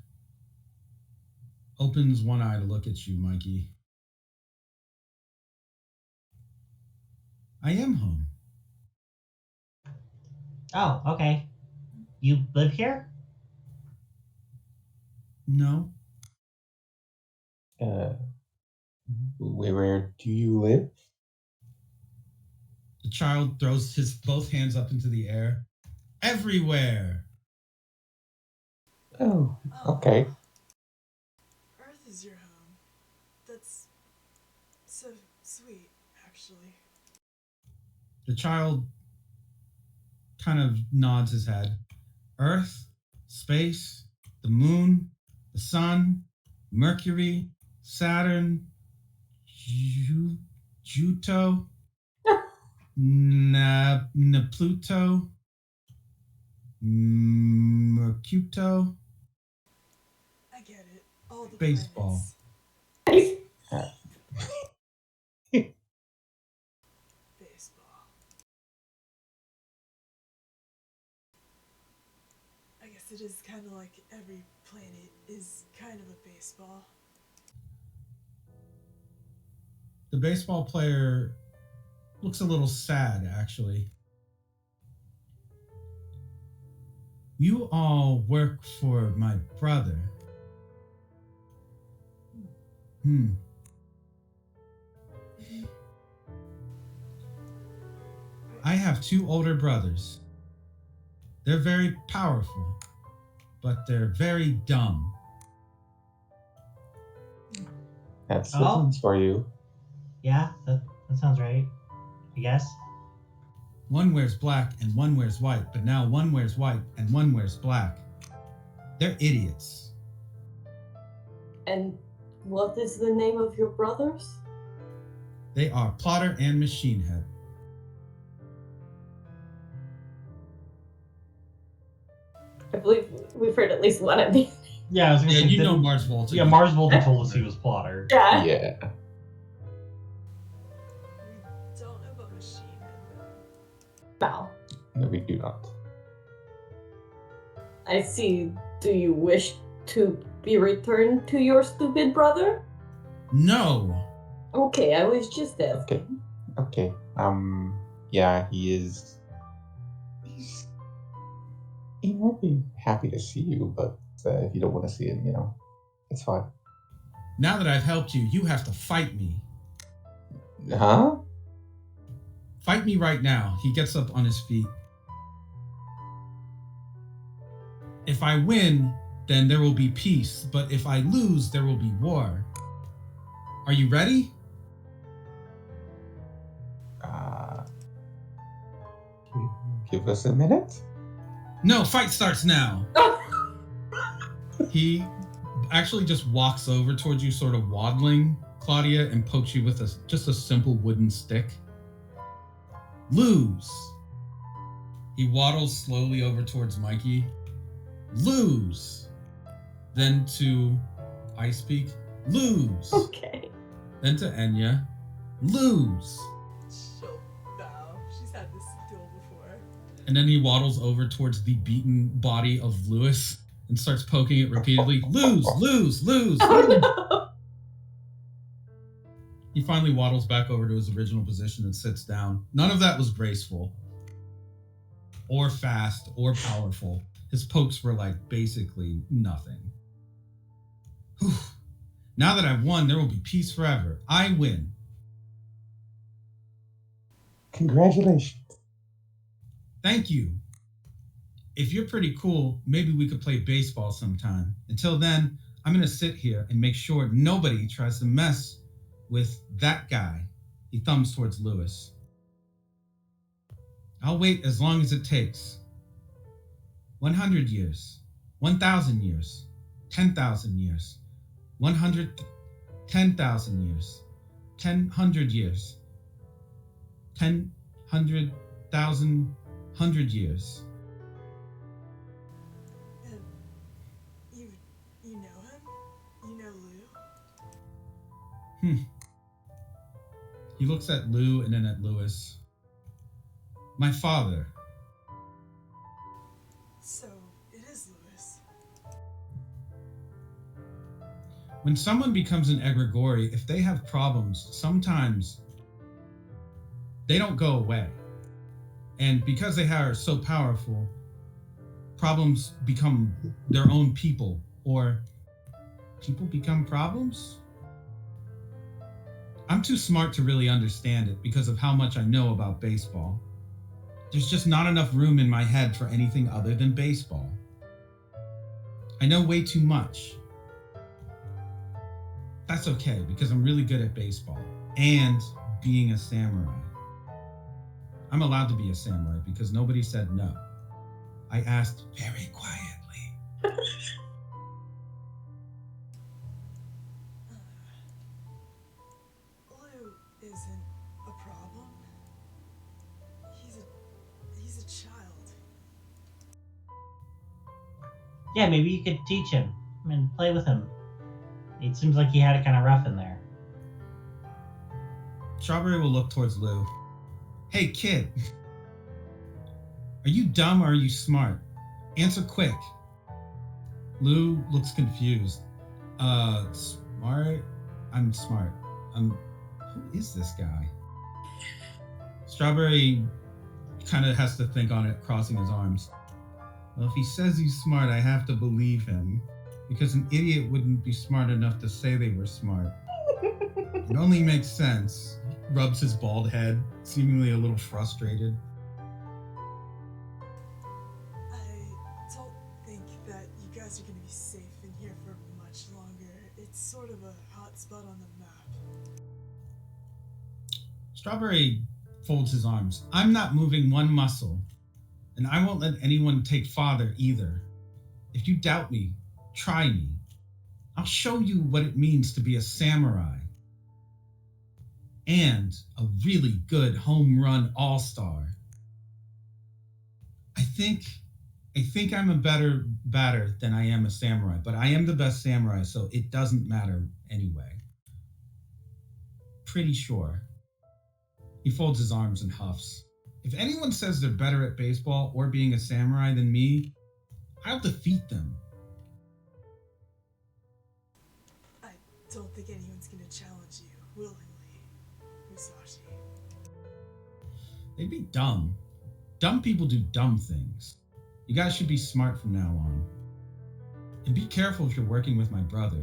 opens one eye to look at you, Mikey. I am home. Oh, okay. You live here? No. Where do you live? The child throws his both hands up into the air. Everywhere. Oh, okay. Earth is your home. That's so sweet, actually. The child kind of nods his head. Earth, space, the moon, the sun, Mercury, Saturn, Juto, Pluto, Mercuto, I get it. All the baseball. planets. Baseball. I guess it is kind of like every planet is kind of a baseball. The baseball player looks a little sad, actually. You all work for my brother. I have 2 older brothers. They're very powerful, but they're very dumb. That's the Oh. things for you. Yeah, that sounds right. I guess. One wears black and one wears white, but now one wears white and one wears black. They're idiots. And what is the name of your brothers? They are Plotter and Machine Head. I believe we've heard at least one of these. Yeah, I was gonna Yeah, say, you know didn't- Mars Volta. Yeah, Mars Volta told us he was Plotter. Yeah. Yeah. We don't know about Machine Head, Wow. No, we do not. I see. Do you wish to be returned to your stupid brother? No. Okay, I was just asking. Okay. Yeah, he won't be happy to see you, but if you don't want to see him, it's fine. Now that I've helped you, you have to fight me. Huh? Fight me right now. He gets up on his feet. If I win, then there will be peace, but if I lose, there will be war. Are you ready? Give us a minute. No, fight starts now. He actually just walks over towards you, sort of waddling, Claudia, and pokes you with just a simple wooden stick. Lose. He waddles slowly over towards Mikey. Lose. Then to Ice Peak. Lose. Okay. Then to Enya. Lose. she'll bow. She's had this duel before. And then he waddles over towards the beaten body of Lewis and starts poking it repeatedly. Lose, lose, lose, Oh lose. no. He finally waddles back over to his original position and sits down. None of that was graceful, or fast, or powerful. His pokes were like basically nothing. Whew. Now that I've won, there will be peace forever. I win. Congratulations. Thank you. If you're pretty cool, maybe we could play baseball sometime. Until then, I'm going to sit here and make sure nobody tries to mess with that guy. He thumbs towards Lewis. I'll wait as long as it takes. 100 years. 1,000 years. 10,000 years. 10,000 years. 100 years. 100,000 100 years. And you know him? You know Lou? He looks at Lou and then at Lewis. My father. So it is Lewis. When someone becomes an egregore, if they have problems, sometimes they don't go away. And because they are so powerful, problems become their own people, or people become problems? I'm too smart to really understand it because of how much I know about baseball. There's just not enough room in my head for anything other than baseball. I know way too much. That's okay, because I'm really good at baseball and being a samurai. I'm allowed to be a samurai because nobody said no. I asked very quietly. Lou isn't a problem. He's a child. Yeah, maybe you could teach him and play with him. It seems like he had it kind of rough in there. Strawberry will look towards Lou. Hey, kid. Are you dumb or are you smart? Answer quick. Lou looks confused. Smart? I'm smart. Who is this guy? Strawberry kind of has to think on it, crossing his arms. Well, if he says he's smart, I have to believe him. Because an idiot wouldn't be smart enough to say they were smart. It only makes sense. Rubs his bald head, seemingly a little frustrated. I don't think that you guys are going to be safe in here for much longer. It's sort of a hot spot on the map. Strawberry folds his arms. I'm not moving one muscle, and I won't let anyone take father either. If you doubt me, try me. I'll show you what it means to be a samurai. And a really good home run all-star. I think I'm a better batter than I am a samurai, but I am the best samurai, so it doesn't matter anyway. Pretty sure. He folds his arms and huffs. If anyone says they're better at baseball or being a samurai than me, I'll defeat them. I don't think anyone's going to challenge you willingly, Musashi. They'd be dumb. Dumb people do dumb things. You guys should be smart from now on. And be careful if you're working with my brother,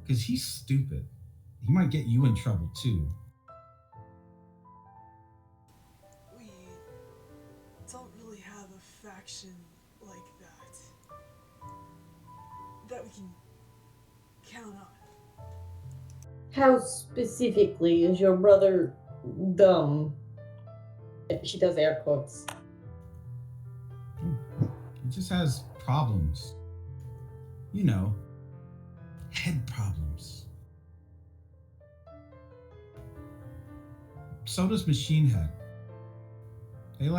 because he's stupid. He might get you in trouble too. We don't really have a faction like that we can count on. How specifically is your brother dumb? She does air quotes. He just has problems. You know, head problems. So does Machine Head. They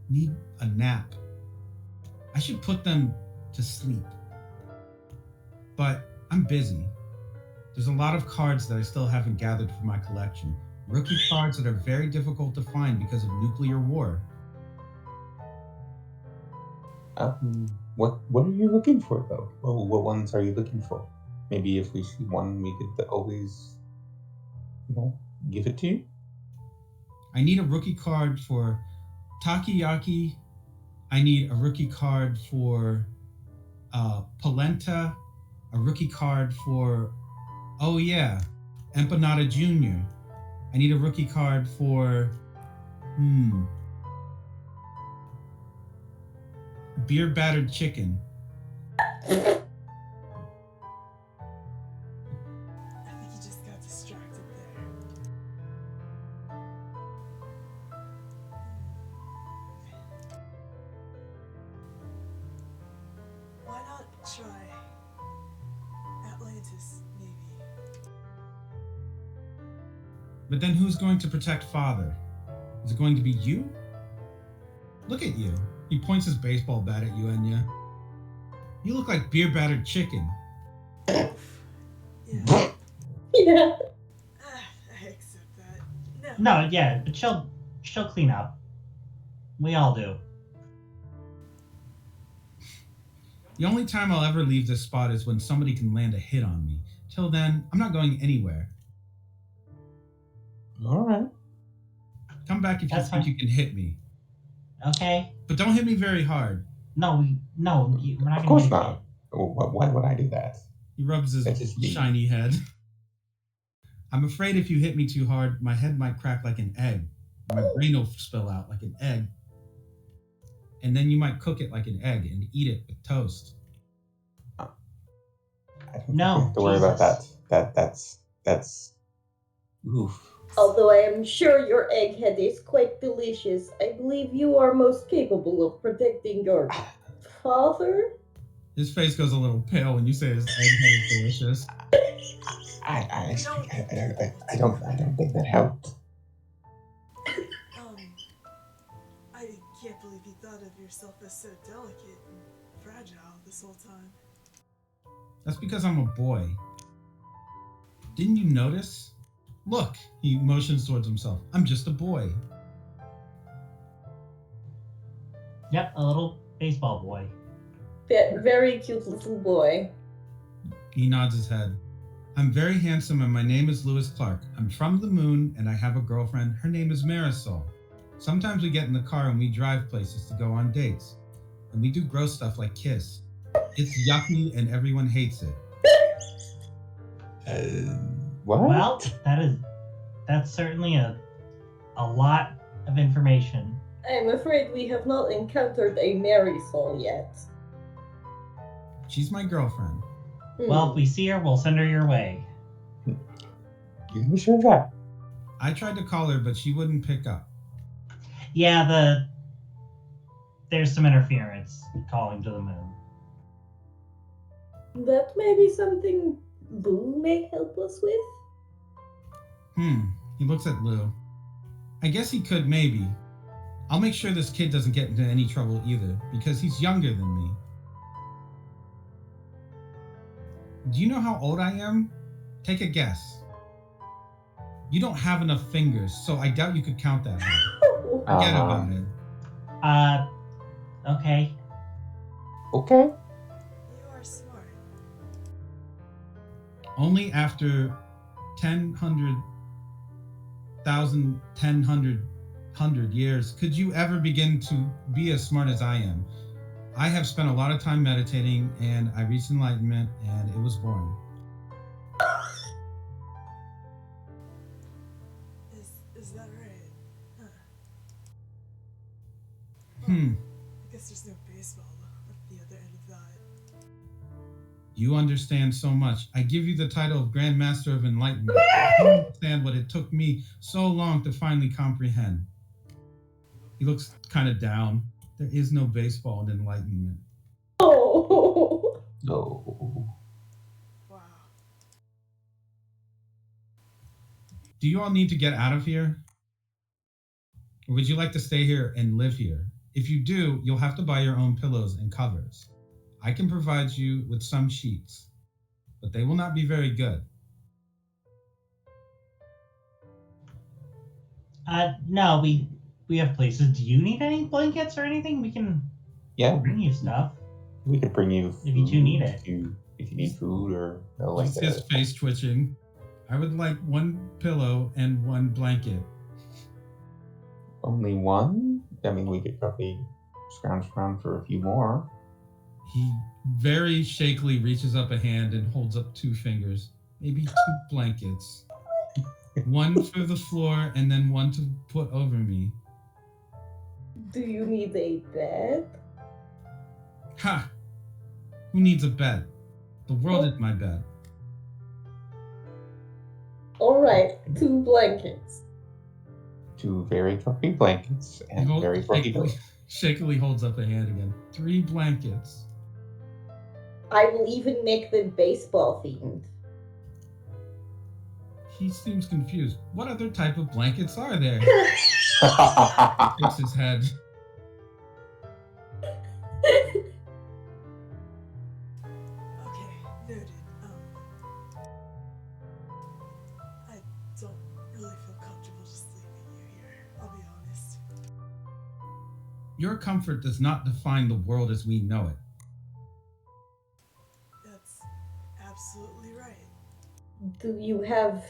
need a nap. I should put them to sleep. But I'm busy. There's a lot of cards that I still haven't gathered for my collection. Rookie cards that are very difficult to find because of nuclear war. What are you looking for though? What ones are you looking for? Maybe if we see one, we could always, give it to you. I need a rookie card for Takayaki. I need a rookie card for Polenta. A rookie card for, Empanada Jr. I need a rookie card for, Beer Battered Chicken. I think he just got distracted there. Why not try Atlantis, maybe? But then who's going to protect Father? Is it going to be you? Look at you. He points his baseball bat at you, Enya. You look like beer battered chicken. Yeah. Yeah. I accept that. No, yeah, but she'll clean up. We all do. The only time I'll ever leave this spot is when somebody can land a hit on me. Till then, I'm not going anywhere. All right. Come back if That's you think fine. you can hit me. Okay. But don't hit me very hard. No, we're not gonna Of course do not. Why would I do that? He rubs his That's just me. shiny head. I'm afraid if you hit me too hard, my head might crack like an egg. My brain will spill out like an egg. And then you might cook it like an egg and eat it with toast. I don't think No, we have to worry about Jesus. that. That's oof. Although I am sure your egghead is quite delicious, I believe you are most capable of protecting your father. His face goes a little pale when you say his egghead is delicious. I don't think that helped. I can't believe you thought of yourself as so delicate and fragile this whole time. That's because I'm a boy. Didn't you notice? Look, he motions towards himself. I'm just a boy. Yep, a little baseball boy. Very cute little boy. He nods his head. I'm very handsome and my name is Lewis Clark. I'm from the moon and I have a girlfriend. Her name is Marisol. Sometimes we get in the car and we drive places to go on dates. And we do gross stuff like kiss. It's yucky and everyone hates it. What? Well, that's certainly a lot of information. I'm afraid we have not encountered a Marisol yet. She's my girlfriend. Well, if we see her, we'll send her your way. You can be sure of that. I tried to call her, but she wouldn't pick up. Yeah, there's some interference calling to the moon. That may be something Boo may help us with. He looks at Lou. I guess he could, maybe. I'll make sure this kid doesn't get into any trouble either, because he's younger than me. Do you know how old I am? Take a guess. You don't have enough fingers, so I doubt you could count that high. Forget about it. Okay. Okay. You are smart. Only after 100 years could you ever begin to be as smart as I am. I have spent a lot of time meditating and I reached enlightenment and it was boring. Is that right? Huh. I guess there's no baseball at the other end of that. You understand so much. I give you the title of Grand Master of Enlightenment. You understand what it took me so long to finally comprehend. He looks kind of down. There is no baseball in enlightenment. Oh. No. Wow. Do you all need to get out of here? Or would you like to stay here and live here? If you do, you'll have to buy your own pillows and covers. I can provide you with some sheets, but they will not be very good. No, we have places. Do you need any blankets or anything? We can bring you stuff. We could bring you food if you two need it. If you need food or like Just his face twitching. I would like one pillow and one blanket. Only one? I mean, we could probably scrounge around for a few more. He very shakily reaches up a hand and holds up 2 fingers. Maybe 2 blankets. One for the floor and then one to put over me. Do you need a bed? Ha! Who needs a bed? The world is my bed. Alright, 2 blankets. 2 very comfy blankets and very fluffy pillows. Shakily holds up a hand again. 3 blankets. I will even make them baseball themed. He seems confused. What other type of blankets are there? Shakes his head. Okay, noted. I don't really feel comfortable just leaving you here, I'll be honest. Your comfort does not define the world as we know it. That's absolutely right. Do you have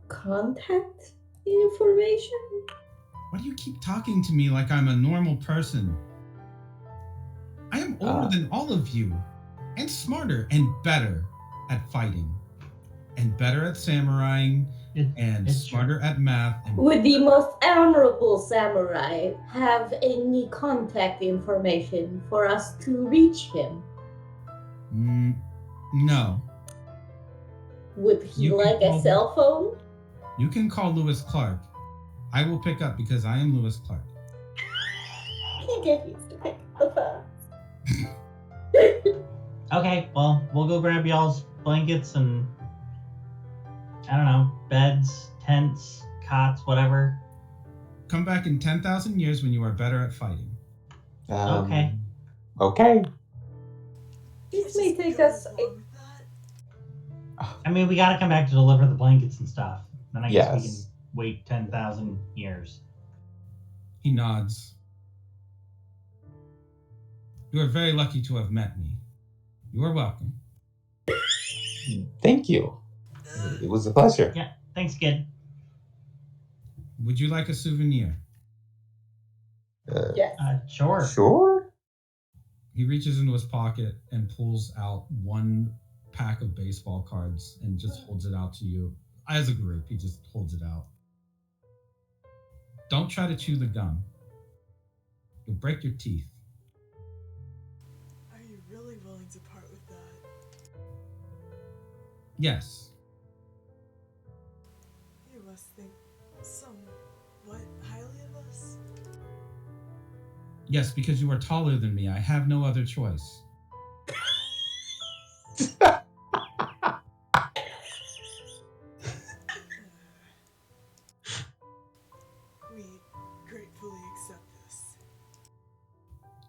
contact information? Why do you keep talking to me like I'm a normal person? I am older than all of you, and smarter and better at fighting, and better at samuraiing, and smarter at math. And Would the most honorable samurai have any contact information for us to reach him? No. Would he You can like a call- cell phone? You can call Lewis Clark. I will pick up because I am Lewis Clark. He get used to pick the phone. Okay, well, we'll go grab y'all's blankets and, I don't know, beds, tents, cots, whatever. Come back in 10,000 years when you are better at fighting. Okay. Okay. This may take go us. along with that. I mean, we gotta come back to deliver the blankets and stuff. Then I guess we can Yes. wait 10,000 years. He nods. You are very lucky to have met me. You are welcome. Thank you. It was a pleasure. Yeah, thanks, kid. Would you like a souvenir? Yes. Sure. Sure. He reaches into his pocket and pulls out one pack of baseball cards and just holds it out to you. As a group, he just holds it out. Don't try to chew the gum. You'll break your teeth. Are you really willing to part with that? Yes. You must think somewhat highly of us. Yes, because you are taller than me. I have no other choice. We gratefully accept this.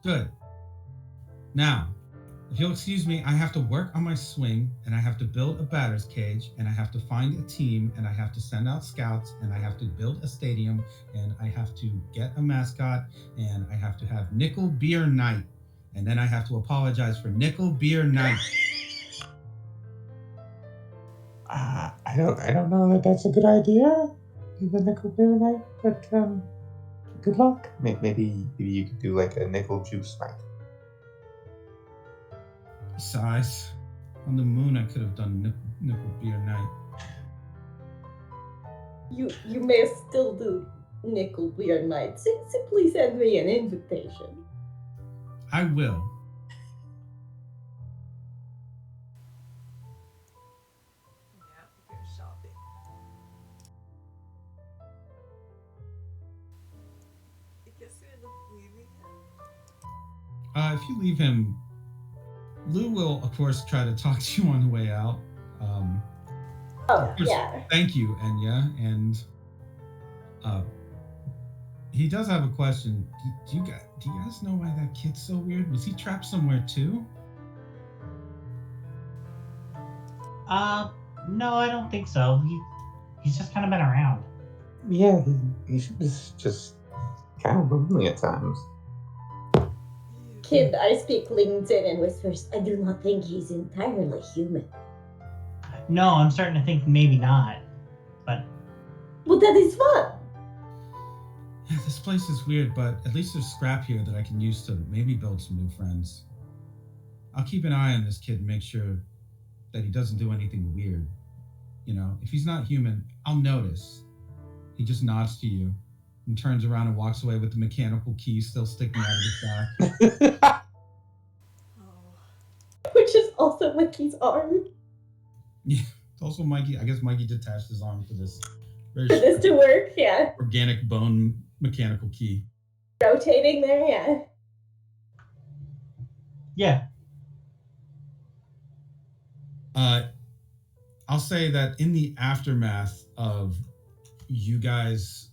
Good. Now, if you'll excuse me, I have to work on my swing, and I have to build a batter's cage, and I have to find a team, and I have to send out scouts, and I have to build a stadium, and I have to get a mascot, and I have to have Nickel Beer Night, and then I have to apologize for Nickel Beer Night. I don't know that that's a good idea. The nickel beer night, but good luck. Maybe you could do like a nickel juice night. Besides, on the moon I could have done Nickel Beer Night. You may still do Nickel Beer Night. Simply send me an invitation. I will. Yeah, we go shopping. I guess we end up leaving him. If you leave him, Lou will, of course, try to talk to you on the way out. Oh, Yes. yeah. Thank you, Enya. And he does have a question. Do you guys know why that kid's so weird? Was he trapped somewhere too? No, I don't think so. He's just kind of been around. Yeah, he's just kind of lonely at times. Kid, I speak LinkedIn and whispers. I do not think he's entirely human. No, I'm starting to think maybe not. But Well, that is fun. Yeah, this place is weird, but at least there's scrap here that I can use to maybe build some new friends. I'll keep an eye on this kid and make sure that he doesn't do anything weird. You know, if he's not human, I'll notice. He just nods to you and turns around and walks away with the mechanical key still sticking out of his back. Oh, Which is also Mickey's arm. Yeah, it's also Mikey. I guess Mikey detached his arm for this very For this to work, yeah. organic bone mechanical key. Rotating there, yeah. yeah, I'll say that in the aftermath of you guys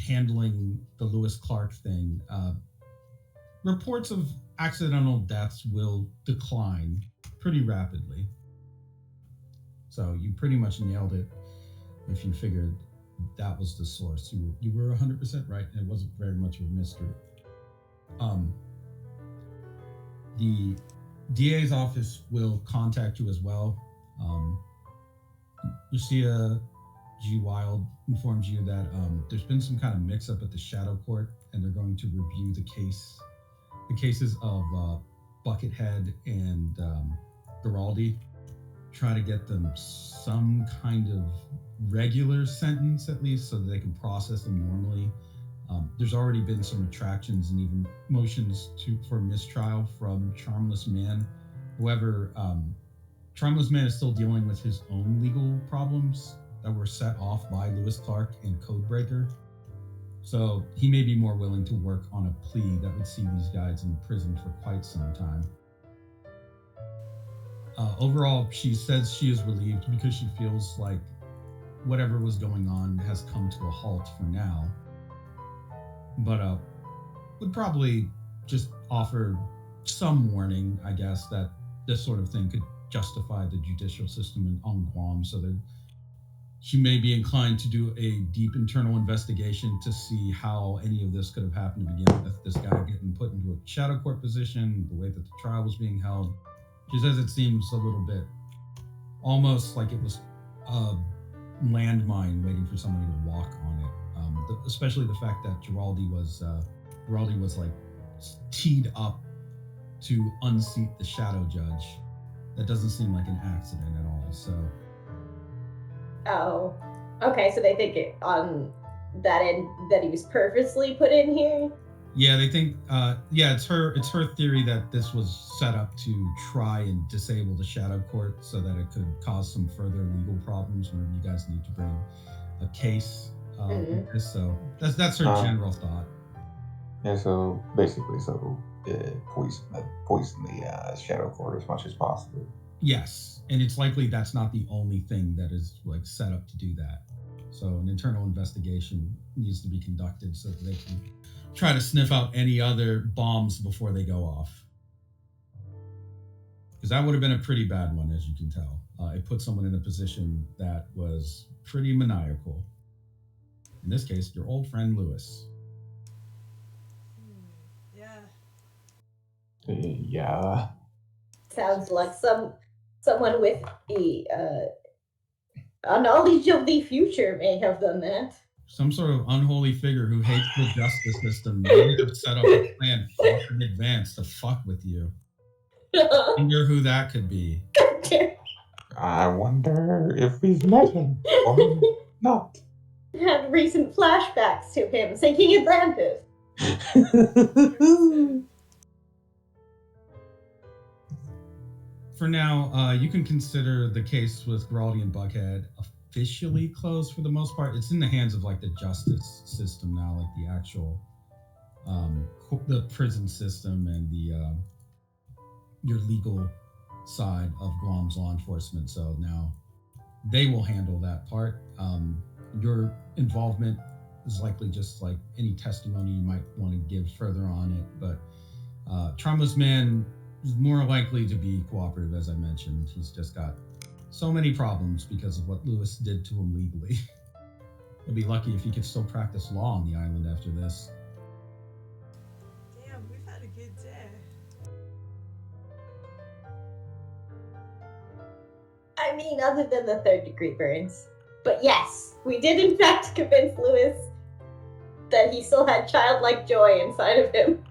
handling the Lewis Clark thing, reports of accidental deaths will decline pretty rapidly. So you pretty much nailed it if you figured that was the source. You were 100% right, and it wasn't very much of a mystery. The DA's office will contact you as well. Lucia G. Wild informs you that there's been some kind of mix-up at the Shadow Court, and they're going to review the cases of Buckethead and Giraldi, try to get them some kind of regular sentence at least, so that they can process them normally. There's already been some retractions and even motions for mistrial from Charmless Man. However, Charmless Man is still dealing with his own legal problems that were set off by Lewis Clark and Codebreaker. So he may be more willing to work on a plea that would see these guys in prison for quite some time. Overall, she says she is relieved because she feels like whatever was going on has come to a halt for now. But would probably just offer some warning, I guess, that this sort of thing could justify the judicial system on Guam, so that she may be inclined to do a deep internal investigation to see how any of this could have happened to begin with. This guy getting put into a shadow court position, the way that the trial was being held. She says it seems a little bit almost like it was a landmine waiting for somebody to walk on it. Especially the fact that Giraldi was like teed up to unseat the shadow judge. That doesn't seem like an accident at all. So. Oh, okay. So they think it on that end that he was purposely put in here. Yeah, they think. It's her theory that this was set up to try and disable the shadow court so that it could cause some further legal problems whenever you guys need to bring a case. So that's her general thought. Yeah. So basically, poison the shadow court as much as possible. Yes, and it's likely that's not the only thing that is like set up to do that. So an internal investigation needs to be conducted so that they can try to sniff out any other bombs before they go off. Because that would have been a pretty bad one, as you can tell. It put someone in a position that was pretty maniacal. In this case, your old friend Lewis. Yeah. Yeah. Sounds like someone with a knowledge of the future may have done that. Some sort of unholy figure who hates the justice system may have set up a plan far in advance to fuck with you. I wonder who that could be. I wonder if we've met him or not. Had recent flashbacks to him sinking Atlantis. For now, you can consider the case with Giraldi and Buckhead officially closed for the most part. It's in the hands of like the justice system now, like the actual the prison system and the your legal side of Guam's law enforcement. So now they will handle that part. Your involvement is likely just like any testimony you might want to give further on it, but Trauma's man is more likely to be cooperative, as I mentioned. He's just got so many problems because of what Lewis did to him legally. He'll be lucky if he could still practice law on the island after this. Damn, we've had a good day. I mean, other than the 3rd-degree burns. But yes, we did in fact convince Lewis that he still had childlike joy inside of him.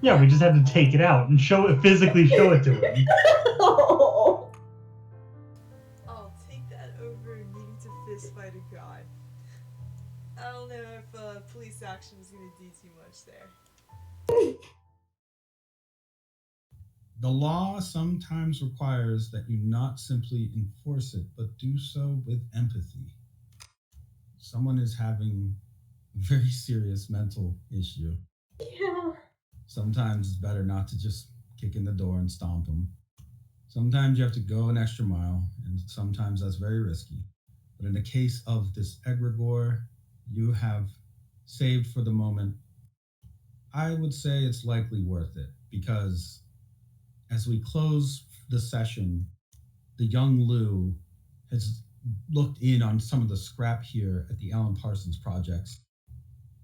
Yeah, we just had to take it out and physically show it to him. Oh. I'll take that over needing to fist fight a god. I don't know if police action is going to do too much there. The law sometimes requires that you not simply enforce it, but do so with empathy. Someone is having a very serious mental issue. Yeah. Sometimes it's better not to just kick in the door and stomp them. Sometimes you have to go an extra mile, and sometimes that's very risky. But in the case of this egregore, you have saved for the moment. I would say it's likely worth it, because as we close the session, the young Lou has looked in on some of the scrap here at the Alan Parsons projects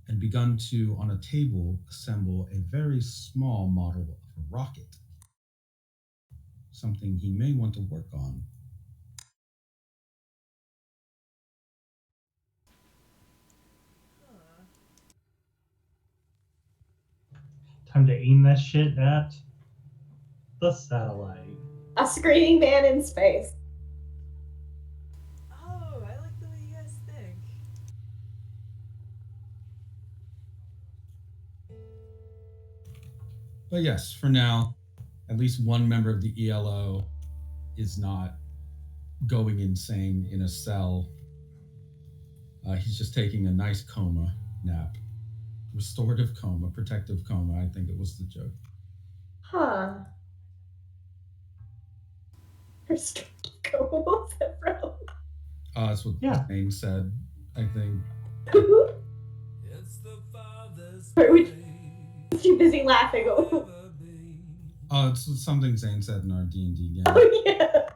and begun to, on a table, assemble a very small model of a rocket. Something he may want to work on. Time to aim that shit at the satellite. A screaming man in space. Oh, I like the way you guys think. But yes, for now, at least one member of the ELO is not going insane in a cell He's just taking a nice coma nap. Restorative coma, protective coma, I think it was the joke. Huh. What was that from? That's what Yeah. Zane said, I think. Or was too busy laughing? Oh, it's something Zane said in our D&D game. Oh, yeah.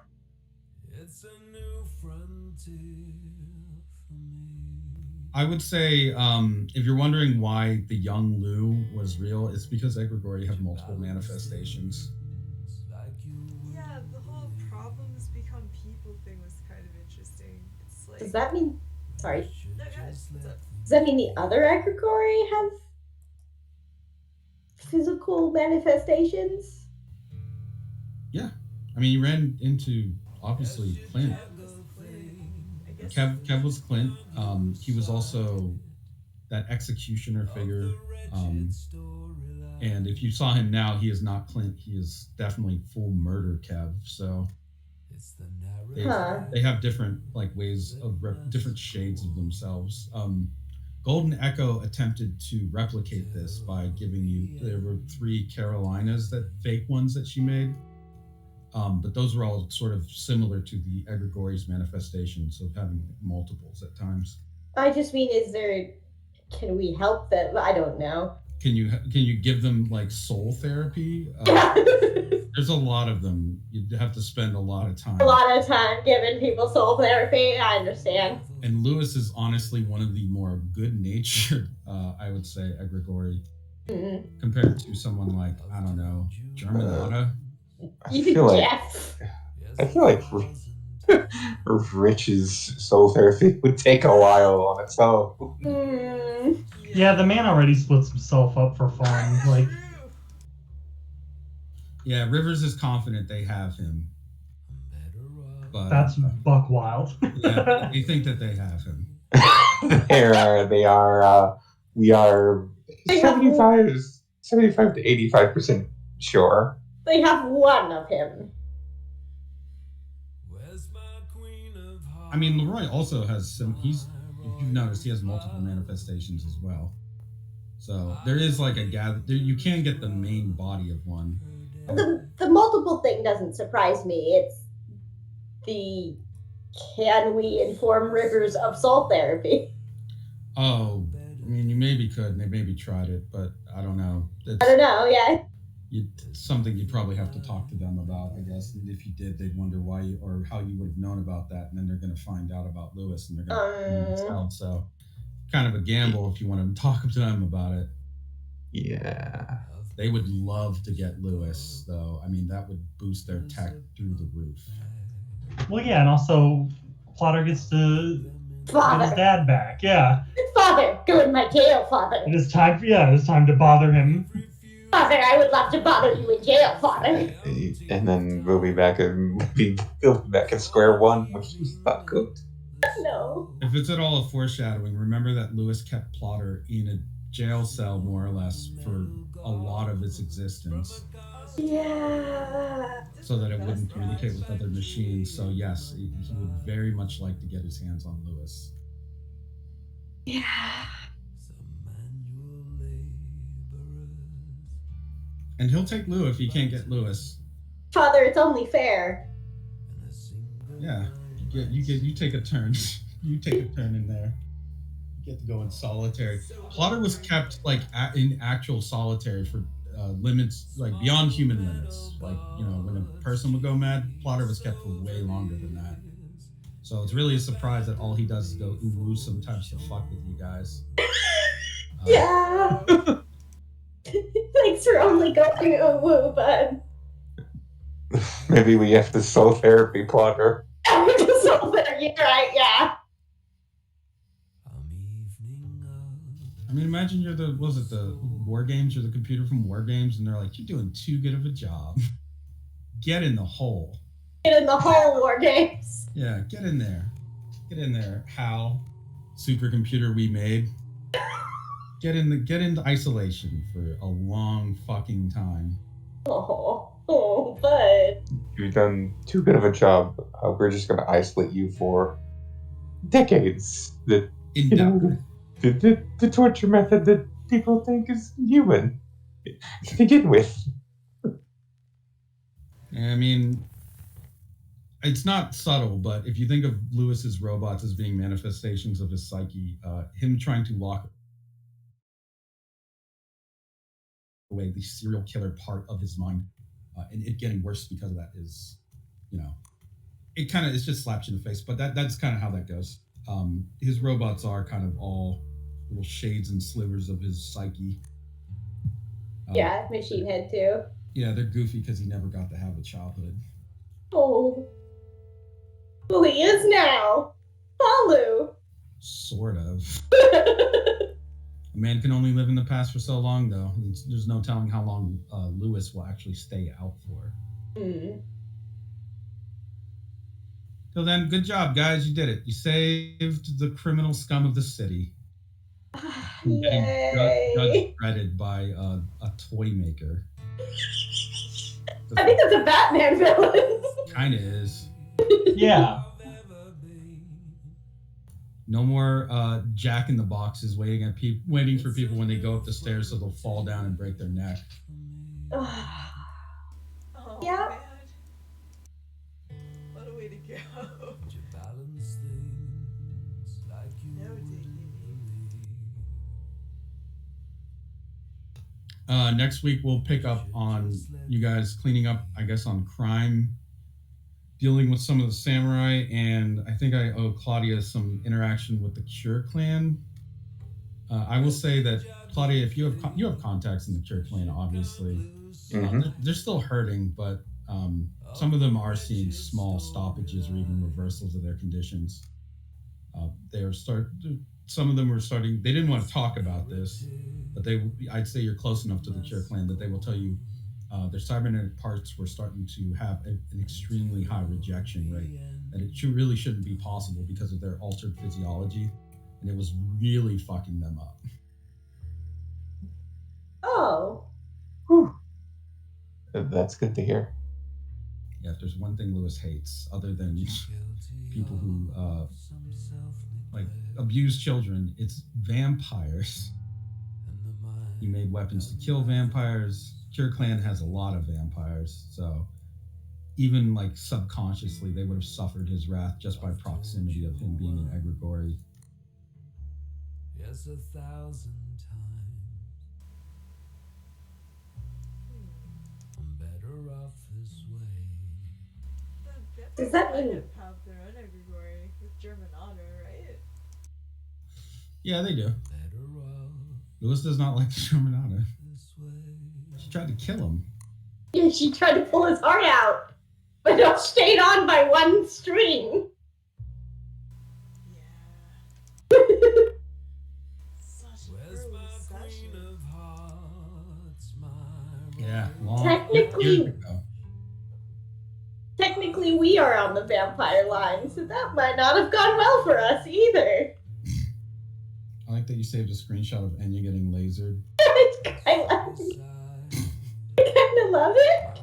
I would say, if you're wondering why the young Lou was real, it's because Egregori have multiple manifestations. Yeah, the whole problems become people thing was kind of interesting. It's like. Does that mean... Sorry. No, guys, what's up? Does that mean the other Agrigori have physical manifestations? I mean, you ran into, obviously, Clint. I guess. Kev was Clint. He was also that executioner figure. And if you saw him now, he is not Clint. He is definitely full murder Kev. So they have different ways of different shades of themselves. Golden Echo attempted to replicate this by giving you, there were 3 Carolinas, that fake ones that she made. But those were all sort of similar to the Egregori's manifestations of having multiples at times. I just mean, can we help them? I don't know. Can you give them soul therapy? There's a lot of them. You'd have to spend a lot of time. A lot of time giving people soul therapy. I understand. And Lewis is honestly one of the more good-natured, I would say, Egregori, compared to someone like, I don't know, Germanata. I feel like Yes. Rich's soul therapy would take a while on its own. Yeah, the man already splits himself up for fun. Like, Yeah, Rivers is confident they have him. But that's buck wild. yeah, they think that they have him. We are 75 to 85% sure. They have one of him. I mean, Leroy also has some. If you've noticed, he has multiple manifestations as well. So there is a gather. You can get the main body of one. The multiple thing doesn't surprise me. It's the can we inform Rivers of soul therapy? Oh, I mean, you maybe could, and they maybe tried it, but I don't know. I don't know. Yeah. Something you'd probably have to talk to them about, I guess. And if you did, they'd wonder why or how you would have known about that, and then they're going to find out about Lewis, and they're going to tell. So, kind of a gamble if you want to talk to them about it. Yeah. They would love to get Lewis, though. I mean, that would boost their tech through the roof. Well, yeah, and also Plotter gets to get his Father. dad back. Yeah, Father. Go in my jail, Father. it is time. Yeah, it's time to bother him. Father, I would love to bother you in jail, Father. And then we'll be back at square one, which is not good. No. If it's at all a foreshadowing, remember that Lewis kept Plotter in a jail cell, more or less, for a lot of its existence. Yeah. So that it wouldn't communicate with other machines. So yes, he would very much like to get his hands on Lewis. Yeah. And he'll take Lou if he can't get Lewis. Father, it's only fair. Yeah, you take a turn. You take a turn in there. You get to go in solitary. Plotter was kept in actual solitary for limits beyond human limits. When a person would go mad, Plotter was kept for way longer than that. So it's really a surprise that all he does is go ooh sometimes to fuck with you guys. Yeah. Thanks for only going woo, bud. Maybe we have to soul therapy Plotter. So there, you're right, yeah. I mean, imagine you're the War Games, you're the computer from War Games, and they're like, you're doing too good of a job. Get in the hole. Get in the whole War Games. Yeah, get in there. Get in there, Hal. Supercomputer we made. Get into isolation for a long fucking time. Oh, bud. You've done too good of a job. We're just going to isolate you for decades. In You depth. know, the torture method that people think is human to begin with. I mean, it's not subtle, but if you think of Lewis's robots as being manifestations of his psyche, him trying to lock away the serial killer part of his mind, and it getting worse because of that is, you know, it kind of it's just slaps you in the face. But that's kind of how that goes. His robots are kind of all little shades and slivers of his psyche. Yeah, Machine Head too. Yeah, they're goofy because he never got to have a childhood. Oh. Well, he is now. Palu. Sort of. A man can only live in the past for so long, though. There's no telling how long Lewis will actually stay out for. Till then, good job, guys. You did it. You saved the criminal scum of the city. From getting Yay. dreaded by a toy maker. I think that's a Batman villain. Kind of is. Yeah. No more Jack in the Boxes waiting for people when they go up the stairs so they'll fall down and break their neck. Oh, Yeah. man. What a way to go. No diggity. Next week we'll pick up on you guys cleaning up, I guess, on crime, dealing with some of the samurai, and I think I owe Claudia some interaction with the Cure clan. I will say that Claudia, if you have contacts in the Cure clan, obviously, they're still hurting, but some of them are seeing small stoppages or even reversals of their conditions. Some of them were starting. They didn't want to talk about this, but I'd say you're close enough to the Cure clan that they will tell you their cybernetic parts were starting to have an extremely high rejection rate, that it really shouldn't be possible because of their altered physiology, and it was really fucking them up. Oh. Whew. That's good to hear. Yeah, if there's one thing Lewis hates, other than people who like abuse children, it's vampires. He made weapons to kill vampires. Cure Clan has a lot of vampires, so even like subconsciously, they would have suffered his wrath just by proximity of him being an egregore. Yes, 1,000 times. I'm better off this way. Does that mean- have their own egregore with German honor, right? Yeah, they do. Better off Lewis does not like Shermanata. this way. She tried to kill him. Yeah, she tried to pull his heart out, but it stayed on by one string. Yeah. Such a Where's early my session. queen of hearts, my Yeah, royal long Technically- years ago. Technically, we are on the vampire line, so that might not have gone well for us either. I like that you saved a screenshot of Enya getting lasered. I kind of love it.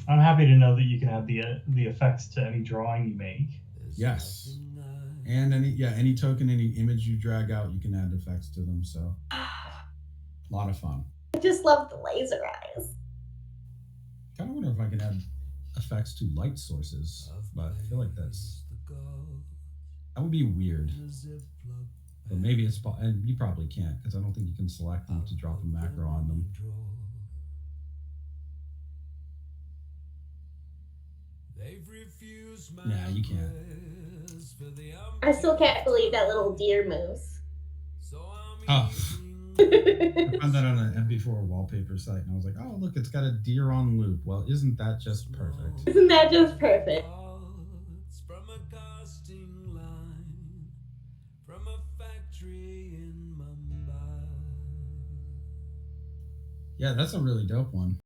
I'm happy to know that you can add the effects to any drawing you make. Yes. And any token, any image you drag out, you can add effects to them. So, a lot of fun. I just love the laser eyes. Kind of wonder if I can add effects to light sources, but I feel like that would be weird. But maybe and you probably can't, because I don't think you can select them to drop a macro on them. Yeah, you can't. I still can't believe that little deer moves. Oh. I found that on an MP4 wallpaper site, and I was like, oh, look, it's got a deer on loop. Well, isn't that just perfect? Isn't that just perfect? From a casting line, from a factory in Mumbai. Yeah, that's a really dope one.